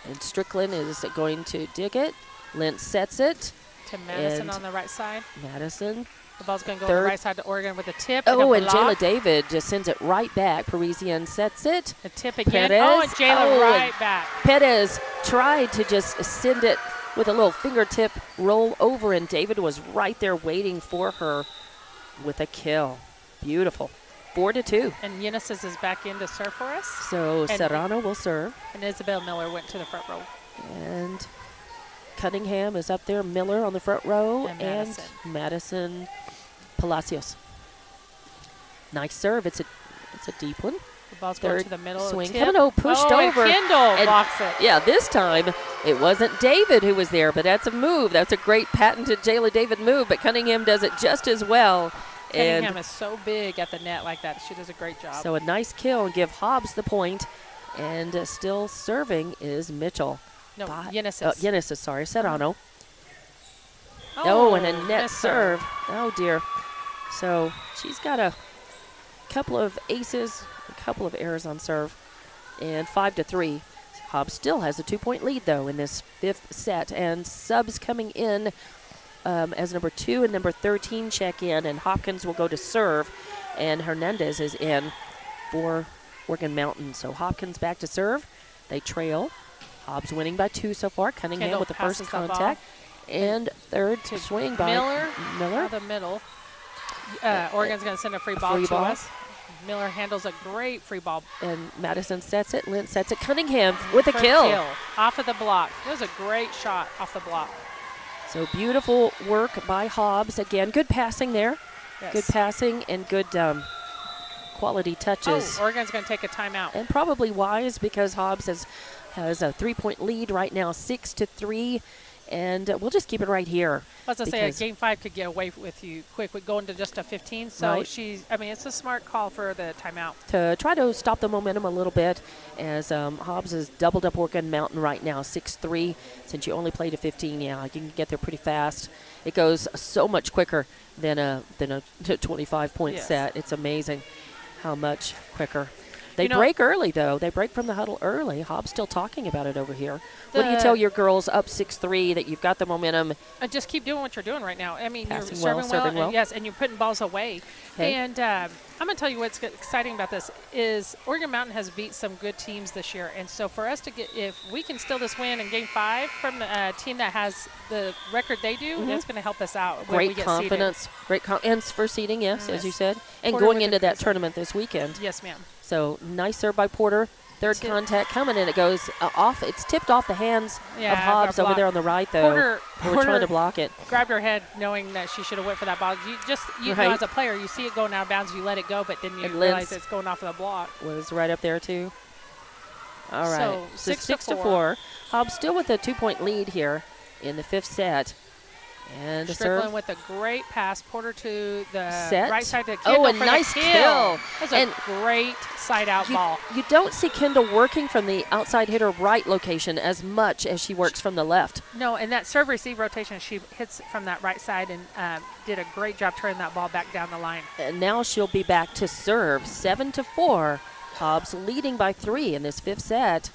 And Strickland is going to dig it. Lentz sets it. To Madison on the right side. Madison. The ball's going to go on the right side to Oregon with a tip. And Jayla David just sends it right back. Parisienne sets it. A tip again. Perez. And Jayla right back. Perez tried to just send it with a little fingertip roll over, and David was right there waiting for her with a kill. Beautiful. 4-2. And Unisys is back in to serve for us. So Serrano will serve. And Isabel Miller went to the front row. And Cunningham is up there. Miller on the front row. And Madison Palacios. Nice serve. It's a deep one. The ball's going to the middle. Swing coming pushed over. And Kendall blocks it. Yeah, this time it wasn't David who was there, but that's a move. That's a great patented Jayla David move, but Cunningham does it just as well. Cunningham is so big at the net like that. She does a great job. So a nice kill and give Hobbs the point, and still serving is Mitchell. No, Unisys. Unisys, sorry, Serrano. Oh, and a net missed serve. Oh, dear. So she's got a couple of aces, a couple of errors on serve, and 5-3. Hobbs still has a 2-point lead, though, in this fifth set. And subs coming in as number 2 and number 13 check in, and Hopkins will go to serve, and Hernandez is in for Oregon Mountain. So Hopkins back to serve. They trail. Hobbs winning by 2 so far. Cunningham Kendall with the first passes the ball. contact. And third to swing by Miller. Out the middle. Oregon's going to send a free ball to us. Miller handles a great free ball. And Madison sets it. Lynn sets it. Cunningham with a kill. Off of the block. It was a great shot off the block. So beautiful work by Hobbs. Again, good passing there. Yes. Good passing and good quality touches. Oh, Oregon's going to take a timeout. And probably wise, because Hobbs has a 3-point lead right now, 6-3. And we'll just keep it right here. As I say, Game 5 could get away with you quick. We go into just a 15. So right. it's a smart call for the timeout. To try to stop the momentum a little bit, as Hobbs has doubled up Oregon Mountain right now, 6-3. Since you only played a 15, yeah, you can get there pretty fast. It goes so much quicker than a 25-point set. It's amazing how much quicker. They break early, though. They break from the huddle early. Hobbs still talking about it over here. What do you tell your girls up 6-3 that you've got the momentum? Just keep doing what you're doing right now. I mean, you're serving serving well. Yes, and you're putting balls away. Okay. And I'm going to tell you what's exciting about this is Oregon Mountain has beat some good teams this year. And so for us to if we can steal this win in Game 5 from a team that has the record they do, that's going to help us out. When we get confidence. Seeded. Great confidence for seeding, yes, as you said. And Porter going into that tournament this weekend. Yes, ma'am. So nice serve by Porter. Third contact coming in. It goes off. It's tipped off the hands of Hobbs over there on the right, though. Porter trying to block it. Grabbed her head knowing that she should have went for that ball. You know, as a player, you see it going out of bounds, you let it go, but then you realize it's going off of the block. Was right up there, too. All right. So 6-4. Hobbs still with a 2-point lead here in the fifth set. And Strickland with a great pass. Porter to the set. Right side to Kendall. Oh, a nice kill. That was a great side-out ball. You don't see Kendall working from the outside hitter right location as much as she works from the left. No, and that serve-receive rotation, she hits from that right side and did a great job turning that ball back down the line. And now she'll be back to serve. 7-4. Hobbs leading by 3 in this fifth set.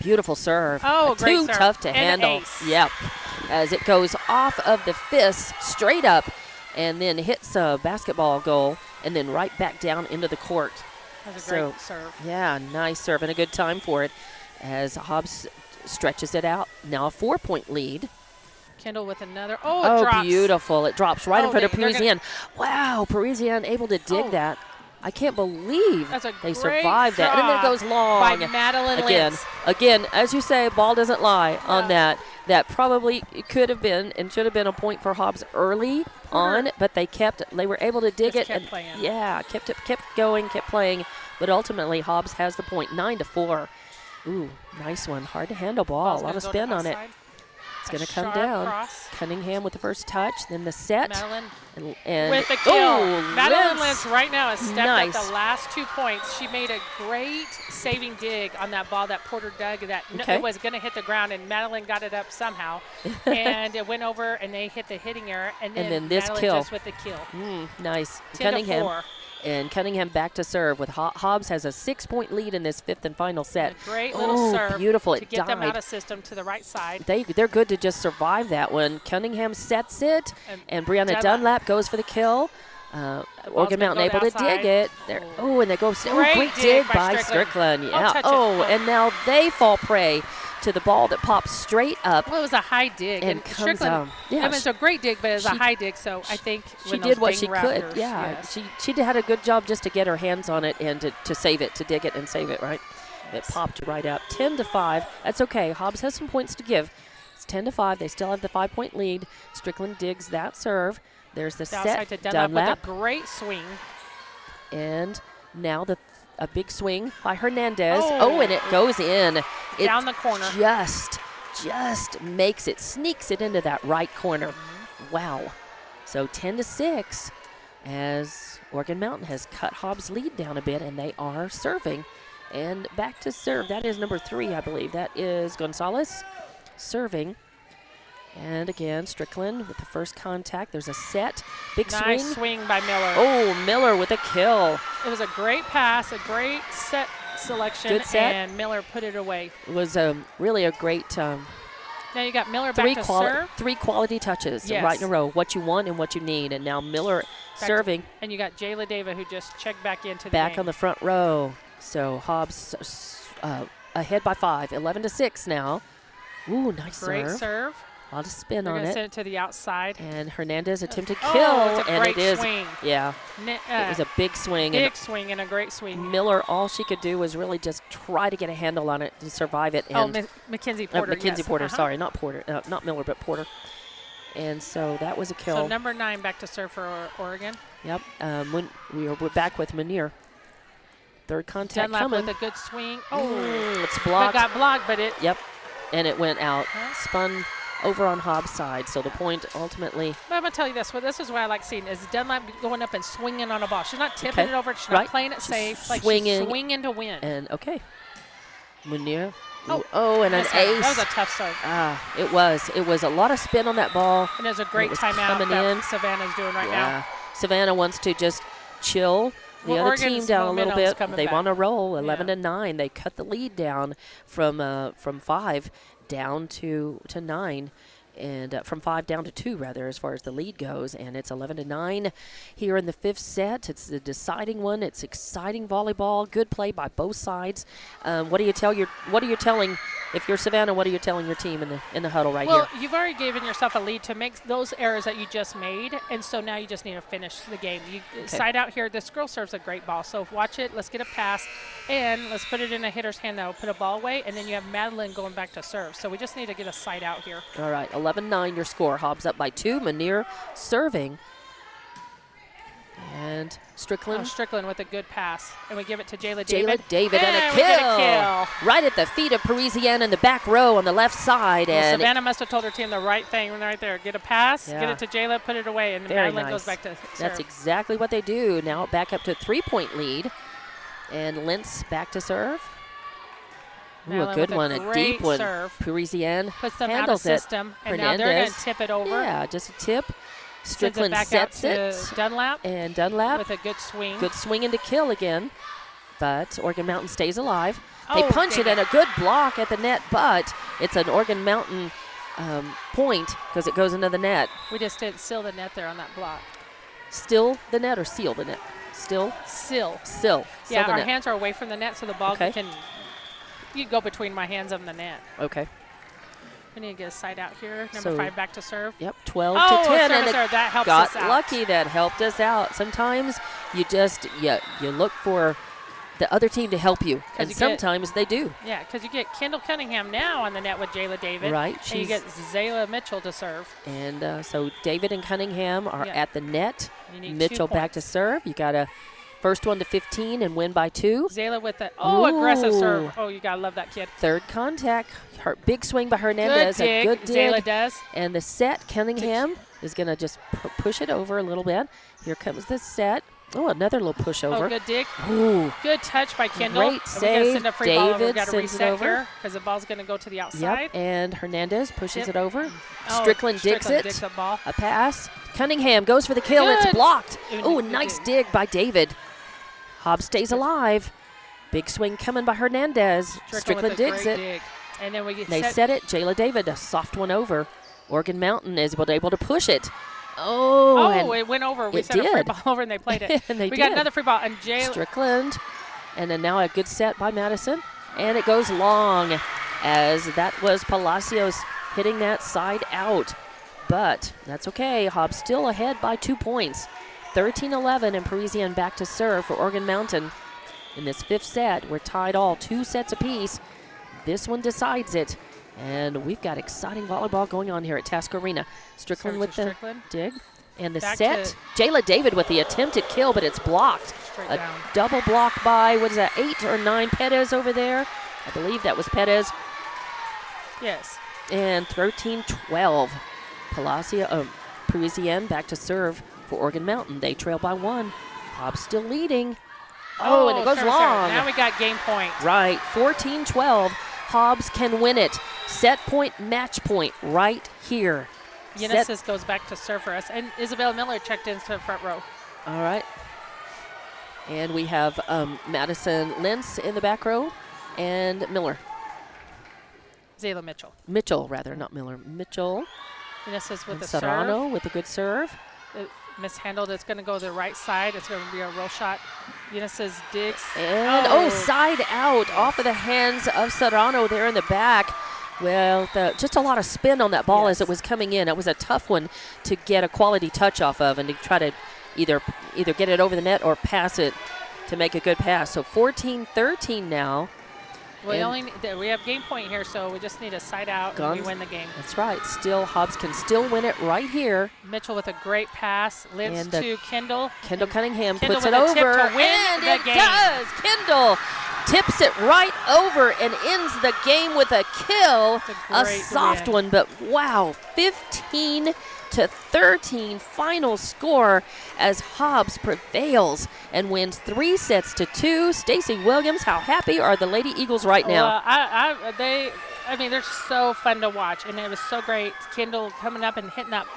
Beautiful serve. Oh, great too serve. tough to and handle. Yep. As it goes off of the fist straight up and then hits a basketball goal and then right back down into the court. That was a great serve. Yeah, nice serve and a good time for it as Hobbs stretches it out. Now a 4-point lead. Kendall with another. Oh, it drops. Beautiful. It drops right in front of Parisian. Wow, Parisian able to dig that. I can't believe they survived that. And then it goes long. By Madeline Lentz. Again, as you say, ball doesn't lie on that. That probably could have been and should have been a point for Hobbs early on, but they were able to dig it. Kept playing. Yeah, kept going, kept playing. But ultimately, Hobbs has the point, 9-4. Ooh, nice one. Hard to handle ball. A lot of spin on it. It's going to come down. Cross. Cunningham with the first touch, then the set. Madeline and with the kill. Madeline Lentz right now has stepped up the last 2 points. She made a great saving dig on that ball that Porter dug. It was going to hit the ground, and Madeline got it up somehow. And it went over, and they hit the hitting error. And then this Madeline kill. just with the kill. Nice. 10-4. And Cunningham back to serve with Hobbs has a 6-point lead in this fifth and final set. A great little serve beautiful. to get them out of system to the right side. They're good to just survive that one. Cunningham sets it, and Brianna Dunlap goes for the kill. Oregon Mountain able to dig it. And they go. Great dig by Strickland. Yeah. And now they fall prey to the ball that pops straight up. Well, it was a high dig. And comes Strickland, yeah, it's a great dig, but it was a high dig, so I think she did what she could. Yeah, yes. she had a good job just to get her hands on it and to save it, to dig it and save it, right? It popped right out. 10-5. That's okay. Hobbs has some points to give. It's 10-5. They still have the 5-point lead. Strickland digs that serve. There's the set. To Dunlap with a great swing. And now a big swing by Hernandez. And it goes in. Down the corner. Just makes it, sneaks it into that right corner. Wow. So 10-6 as Oregon Mountain has cut Hobbs' lead down a bit, and they are serving. And back to serve. That is number 3, I believe. That is Gonzalez serving. And again, Strickland with the first contact. There's a set. Big nice swing by Miller. Oh, Miller with a kill. It was a great pass, a great set selection, Good set. and Miller put it away. It was really a great now you got Miller back to serve. 3 quality touches Yes. right in a row. What you want and what you need. And now Miller serving. And you got Jayla David, who just checked back into the Back game. on the front row. So Hobbs ahead by 5. 11-6 now. Ooh, nice Great serve. A lot of spin They're on gonna it. send it to the outside. And Hernandez attempted kill, Oh, it's a and great it is. swing. Yeah, it was a big swing. Big swing and a great swing. Miller, all she could do was really just try to get a handle on it to survive it. And Mackenzie Porter. Mackenzie yes. Porter, sorry, not Porter, not Miller, but Porter. And so that was a kill. So number 9 back to serve for Oregon. Yep. When we're back with Munir. Third contact Dunlap coming. with a good swing. Oh, it's blocked. It got blocked, but it. Yep. And it went out. Spun over on Hobbs' side. So the point ultimately. But I'm going to tell you this. This is what I like seeing is Dunlap going up and swinging on a ball. She's not tipping it over. She's not playing it safe. Like she's swinging to win. And Munir. Oh, and an ace. That was a tough serve. It was. It was a lot of spin on that ball. And there's a great timeout that Savannah's doing right now. Savannah wants to just chill the other team down a little bit. They want to roll 11-9. They cut the lead down from 5 down to 9. And from 5 down to 2, rather, as far as the lead goes. And it's 11-9 here in the 5th set. It's the deciding one. It's exciting volleyball. Good play by both sides. What are you telling? If you're Savannah, what are you telling your team in the huddle right here? Well, you've already given yourself a lead to make those errors that you just made, and so now you just need to finish the game. Side out here, this girl serves a great ball, so watch it. Let's get a pass, and let's put it in a hitter's hand that will put a ball away, and then you have Madeline going back to serve. So we just need to get a side out here. All right, 11-9 your score. Hobbs up by 2. Munir serving. And Strickland. Strickland with a good pass. And we give it to Jayla David. Jayla David and a kill. Right at the feet of Parisienne in the back row on the left side. Well, and Savannah must have told her team the right thing right there. Get a pass, get it to Jayla, put it away, and Madeline goes back to serve. That's exactly what they do. Now back up to a 3-point lead. And Lentz back to serve. Ooh, a good one, a deep one. Parisienne puts them handles out of system, and Hernandez. now they're going to tip it over. Yeah, just a tip. Strickland sets it. Dunlap. And Dunlap. With a good swing. Good swing into kill again. But Oregon Mountain stays alive. They punch it and a good block at the net, but it's an Oregon Mountain point because it goes into the net. We just didn't seal the net there on that block. Still the net or seal the net? Still? Seal. Yeah, our hands are away from the net so the ball can you go between my hands and the net. Okay. We need to get a side out here. Number 5 back to serve. Yep, 12 to 10. And that helps got us out. lucky. That helped us out. Sometimes you just you look for the other team to help you, and sometimes they do. Yeah, because you get Kendall Cunningham now on the net with Jayla David. Right. And you get Zayla Mitchell to serve. And so David and Cunningham are at the net. Mitchell back to serve. You got a first one to 15 and win by 2. Zayla with the aggressive serve. Oh, you gotta love that kid. Third contact. Her big swing by Hernandez. Good dig. A good dig. Zayla does. And the set, Cunningham is gonna just push it over a little bit. Here comes the set. Oh, another little push over. Oh, good dig. Ooh. Good touch by Kendall. Great save. We got to send a free ball over. We got to sends reset it over here because the ball's going to go to the outside. Yep, and Hernandez pushes it over. Oh, Strickland digs it. Digs the ball. A pass. Cunningham goes for the kill. Good. It's blocked. Ooh, nice dig by David. Hobbs stays alive. Big swing coming by Hernandez. Strickland digs it. Dig. And then they set it. Jayla David, a soft one over. Oregon Mountain is able to push it. Oh, it went over. We sent a free ball over and they played it. And we got another free ball. And Strickland. And then now a good set by Madison. And it goes long as that was Palacios hitting that side out. But that's okay. Hobbs still ahead by 2 points. 13-11 and Parisienne back to serve for Oregon Mountain. In this 5th set, we're tied all 2 sets apiece. This one decides it. And we've got exciting volleyball going on here at Task Arena. Strickland with the dig. And the set. Jayla David with the attempted kill, but it's blocked. A double block by, 8 or 9 Perez over there? I believe that was Perez. Yes. And 13-12. Parisienne back to serve for Oregon Mountain. They trail by 1. Hobbs still leading. Oh, and it goes long. Now we got game point. Right, 14-12. Hobbs can win it. Set point, match point right here. Unisys goes back to serve for us. And Isabella Miller checked into the front row. All right. And we have Madison Lentz in the back row and Miller. Zayla Mitchell. Mitchell, rather, not Miller. Mitchell. Unisys with and the Serrano serve. with a good serve. Mishandled. It's going to go to the right side. It's going to be a roll shot. Unisys digs. And, side out off of the hands of Serrano there in the back. Well, just a lot of spin on that ball as it was coming in. It was a tough one to get a quality touch off of and to try to either get it over the net or pass it to make a good pass. So 14-13 now. We have game point here, so we just need a side out and we win the game. That's right. Still, Hobbs can still win it right here. Mitchell with a great pass. Lentz to Kendall. Kendall Cunningham Kendall puts it over. To win and the it game. does. Kendall tips it right over and ends the game with a kill. A soft one, but wow, 15-13 final score as Hobbs prevails and wins 3-2. Stacy Williams, how happy are the Lady Eagles right now? They're so fun to watch, and it was so great. Kendall coming up and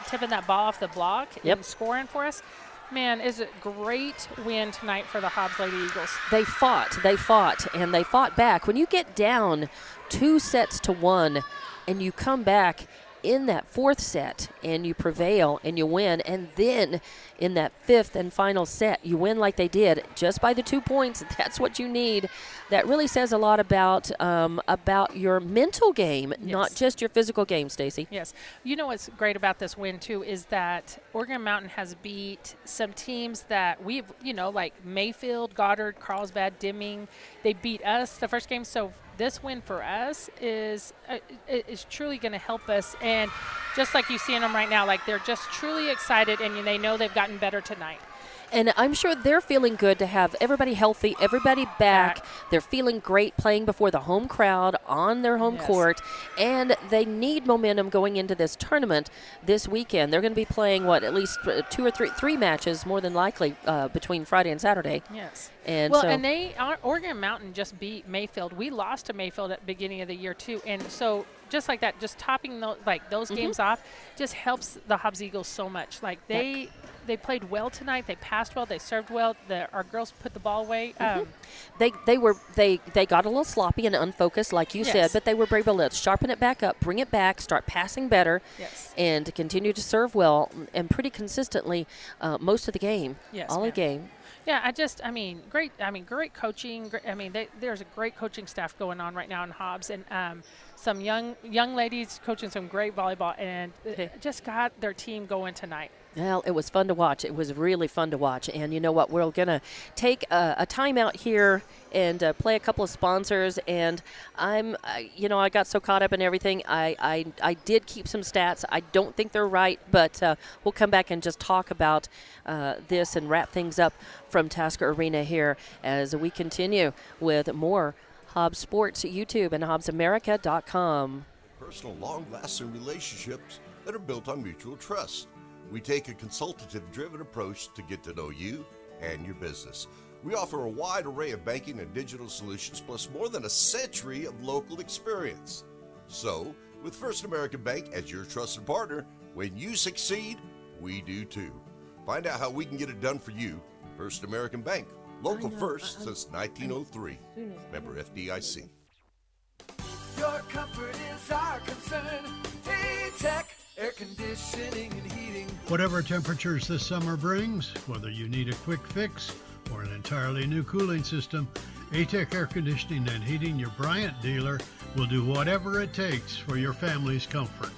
tipping that ball off the block and scoring for us. Man, is it great win tonight for the Hobbs Lady Eagles. They fought, and they fought back. When you get down 2-1 and you come back in that fourth set and you prevail and you win, and then in that fifth and final set you win like they did just by the 2 points, that's what you need. That really says a lot about your mental game, not just your physical game, Stacy. Yes. You know what's great about this win too is that Oregon Mountain has beat some teams that we've, like Mayfield, Goddard, Carlsbad, Deming. They beat us the first game, so this win for us is truly going to help us. And just like you see in them right now, like they're just truly excited and they know they've gotten better tonight. And I'm sure they're feeling good to have everybody healthy, everybody back. They're feeling great playing before the home crowd on their home court. And they need momentum going into this tournament this weekend. They're going to be playing, at least three matches, more than likely, between Friday and Saturday. Yes. And Oregon Mountain just beat Mayfield. We lost to Mayfield at the beginning of the year, too. And so just like that, just topping those games off just helps the Hobbs Eagles so much. Like they played well tonight. They passed well. They served well. Our girls put the ball away. They got a little sloppy and unfocused, like you said, but they were able to sharpen it back up, bring it back, start passing better, and continue to serve well and pretty consistently most of the game, all of the game. Yeah, great coaching. There's a great coaching staff going on right now in Hobbs, and some young ladies coaching some great volleyball, and just got their team going tonight. Well, it was fun to watch. It was really fun to watch. And you know what? We're going to take a timeout here and play a couple of sponsors. And I got so caught up in everything. I did keep some stats. I don't think they're right, but we'll come back and just talk about this and wrap things up from Tasker Arena here as we continue with more Hobbs Sports YouTube and HobbsAmerica.com. Personal, long-lasting relationships that are built on mutual trust. We take a consultative-driven approach to get to know you and your business. We offer a wide array of banking and digital solutions, plus more than a century of local experience. So, with First American Bank as your trusted partner, when you succeed, we do too. Find out how we can get it done for you. First American Bank, local first since 1903. Member FDIC. Your comfort is our concern. Tech, air conditioning and heating. Whatever temperatures this summer brings, whether you need a quick fix or an entirely new cooling system, ATEC Air Conditioning and Heating, your Bryant dealer, will do whatever it takes for your family's comfort.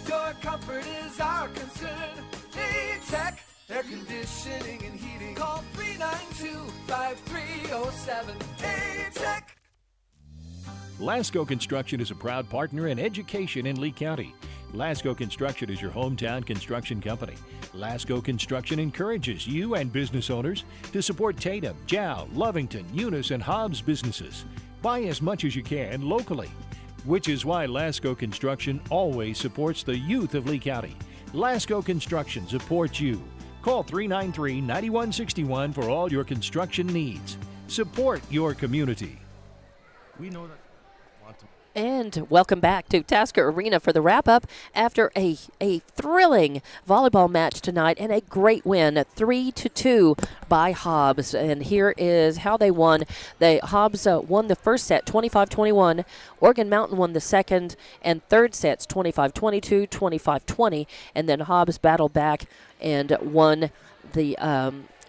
Your comfort is our concern. ATEC air conditioning and heating. Call 392-5307. ATEC. Lasco Construction is a proud partner in education in Lee County. Lasco Construction is your hometown construction company. Lasco Construction encourages you and business owners to support Tatum, Jow, Lovington, Eunice, and Hobbs businesses. Buy as much as you can locally, which is why Lasco Construction always supports the youth of Lee County. Lasco Construction supports you. Call 393-9161 for all your construction needs. Support your community. We know that And welcome back to Tasker Arena for the wrap-up after a thrilling volleyball match tonight and a great win, 3-2 by Hobbs. And here is how they won. Hobbs won the first set, 25-21. Oregon Mountain won the second and third sets, 25-22, 25-20. And then Hobbs battled back and won the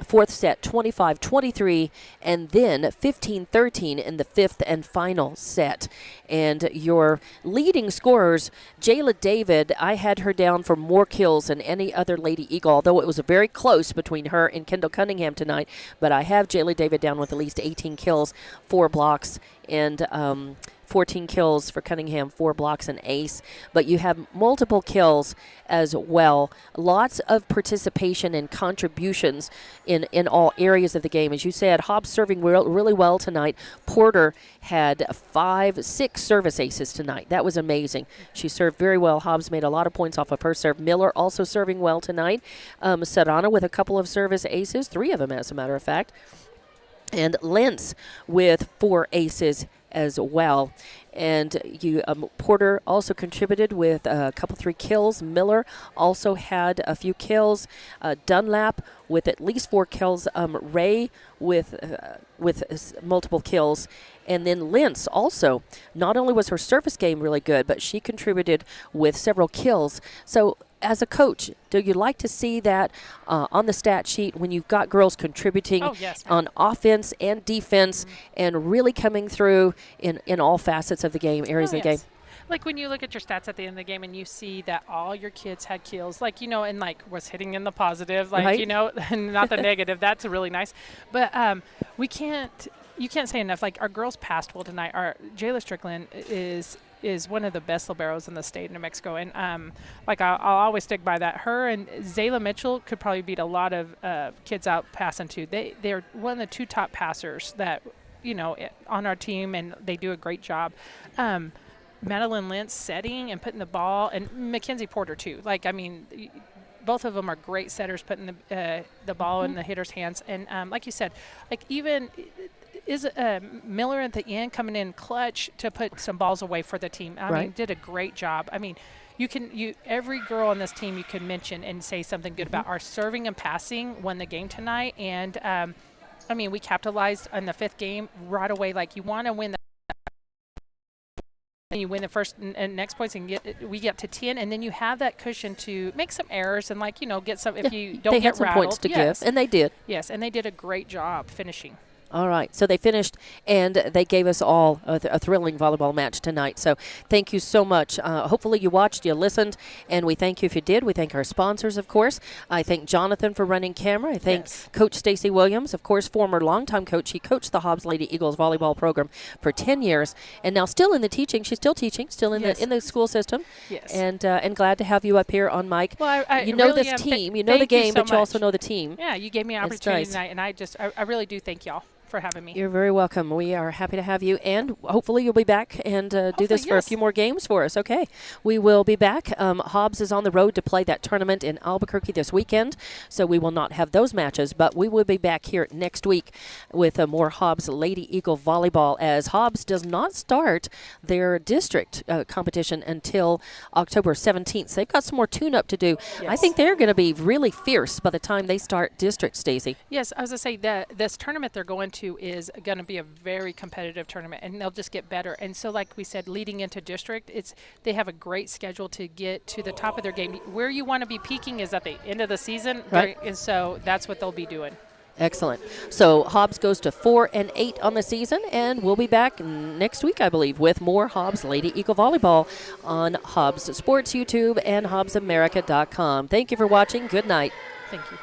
fourth set, 25-23, and then 15-13 in the fifth and final set. And your leading scorers, Jayla David, I had her down for more kills than any other Lady Eagle, although it was very close between her and Kendall Cunningham tonight. But I have Jayla David down with at least 18 kills, 4 blocks, and 14 kills for Cunningham, 4 blocks, and ace. But you have multiple kills as well. Lots of participation and contributions in all areas of the game. As you said, Hobbs serving really well tonight. Porter had 5-6 service aces tonight. That was amazing. She served very well. Hobbs made a lot of points off of her serve. Miller also serving well tonight. Sedana with a couple of service aces, 3 of them as a matter of fact. And Lentz with 4 aces as well. And Porter also contributed with a couple 3 kills. Miller also had a few kills. Dunlap with at least 4 kills. Ray with multiple kills. And then Lentz also, not only was her service game really good, but she contributed with several kills. So as a coach, do you like to see that on the stat sheet when you've got girls contributing on offense and defense and really coming through in all facets of the game, areas of the game? Like when you look at your stats at the end of the game and you see that all your kids had kills, like, and like was hitting in the positive, like, and not the negative. That's really nice. But you can't say enough. Like our girls passed well tonight. Our Jayla Strickland is one of the best liberos in the state of New Mexico. And I'll always stick by that. Her and Zayla Mitchell could probably beat a lot of kids out passing too. They're one of the 2 top passers that, on our team, and they do a great job. Madeline Lentz setting and putting the ball, and Mackenzie Porter too. Both of them are great setters, putting the ball in the hitter's hands. And like you said, even is Miller at the end coming in clutch to put some balls away for the team. I mean, did a great job. I mean, every girl on this team you can mention and say something good about. Our serving and passing won the game tonight, and we capitalized on the 5th game right away. Like you want to win and you win the first and next points, and we get to 10, and then you have that cushion to make some errors and get some if you don't get rattled. They had some points to give, and they did. Yes, and they did a great job finishing. All right, so they finished, and they gave us all a thrilling volleyball match tonight. So thank you so much. Hopefully you watched, you listened, and we thank you if you did. We thank our sponsors, of course. I thank Jonathan for running camera. I thank Coach Stacy Williams, of course, former longtime coach. He coached the Hobbs Lady Eagles volleyball program for 10 years, and now still in the teaching. She's still teaching, still in the school system. Yes. And glad to have you up here on mic. Well, I you know really this team. You know the game, but you also know the team. Yeah, you gave me an opportunity tonight, and I really do thank y'all for having me. You're very welcome. We are happy to have you, and hopefully you'll be back and do this for a few more games for us. Okay, we will be back. Hobbs is on the road to play that tournament in Albuquerque this weekend, so we will not have those matches, but we will be back here next week with more Hobbs Lady Eagle volleyball, as Hobbs does not start their district competition until October 17th. So they've got some more tune-up to do. Yes. I think they're going to be really fierce by the time they start district, Stacey. Yes, I was going to say that this tournament they're going to is going to be a very competitive tournament, and they'll just get better. And so, like we said, leading into district, they have a great schedule to get to the top of their game. Where you want to be peaking is at the end of the season, right? And so that's what they'll be doing. Excellent. So Hobbs goes to 4-8 on the season, and we'll be back next week, I believe, with more Hobbs Lady Eagle volleyball on Hobbs Sports YouTube and HobbsAmerica.com. Thank you for watching. Good night. Thank you.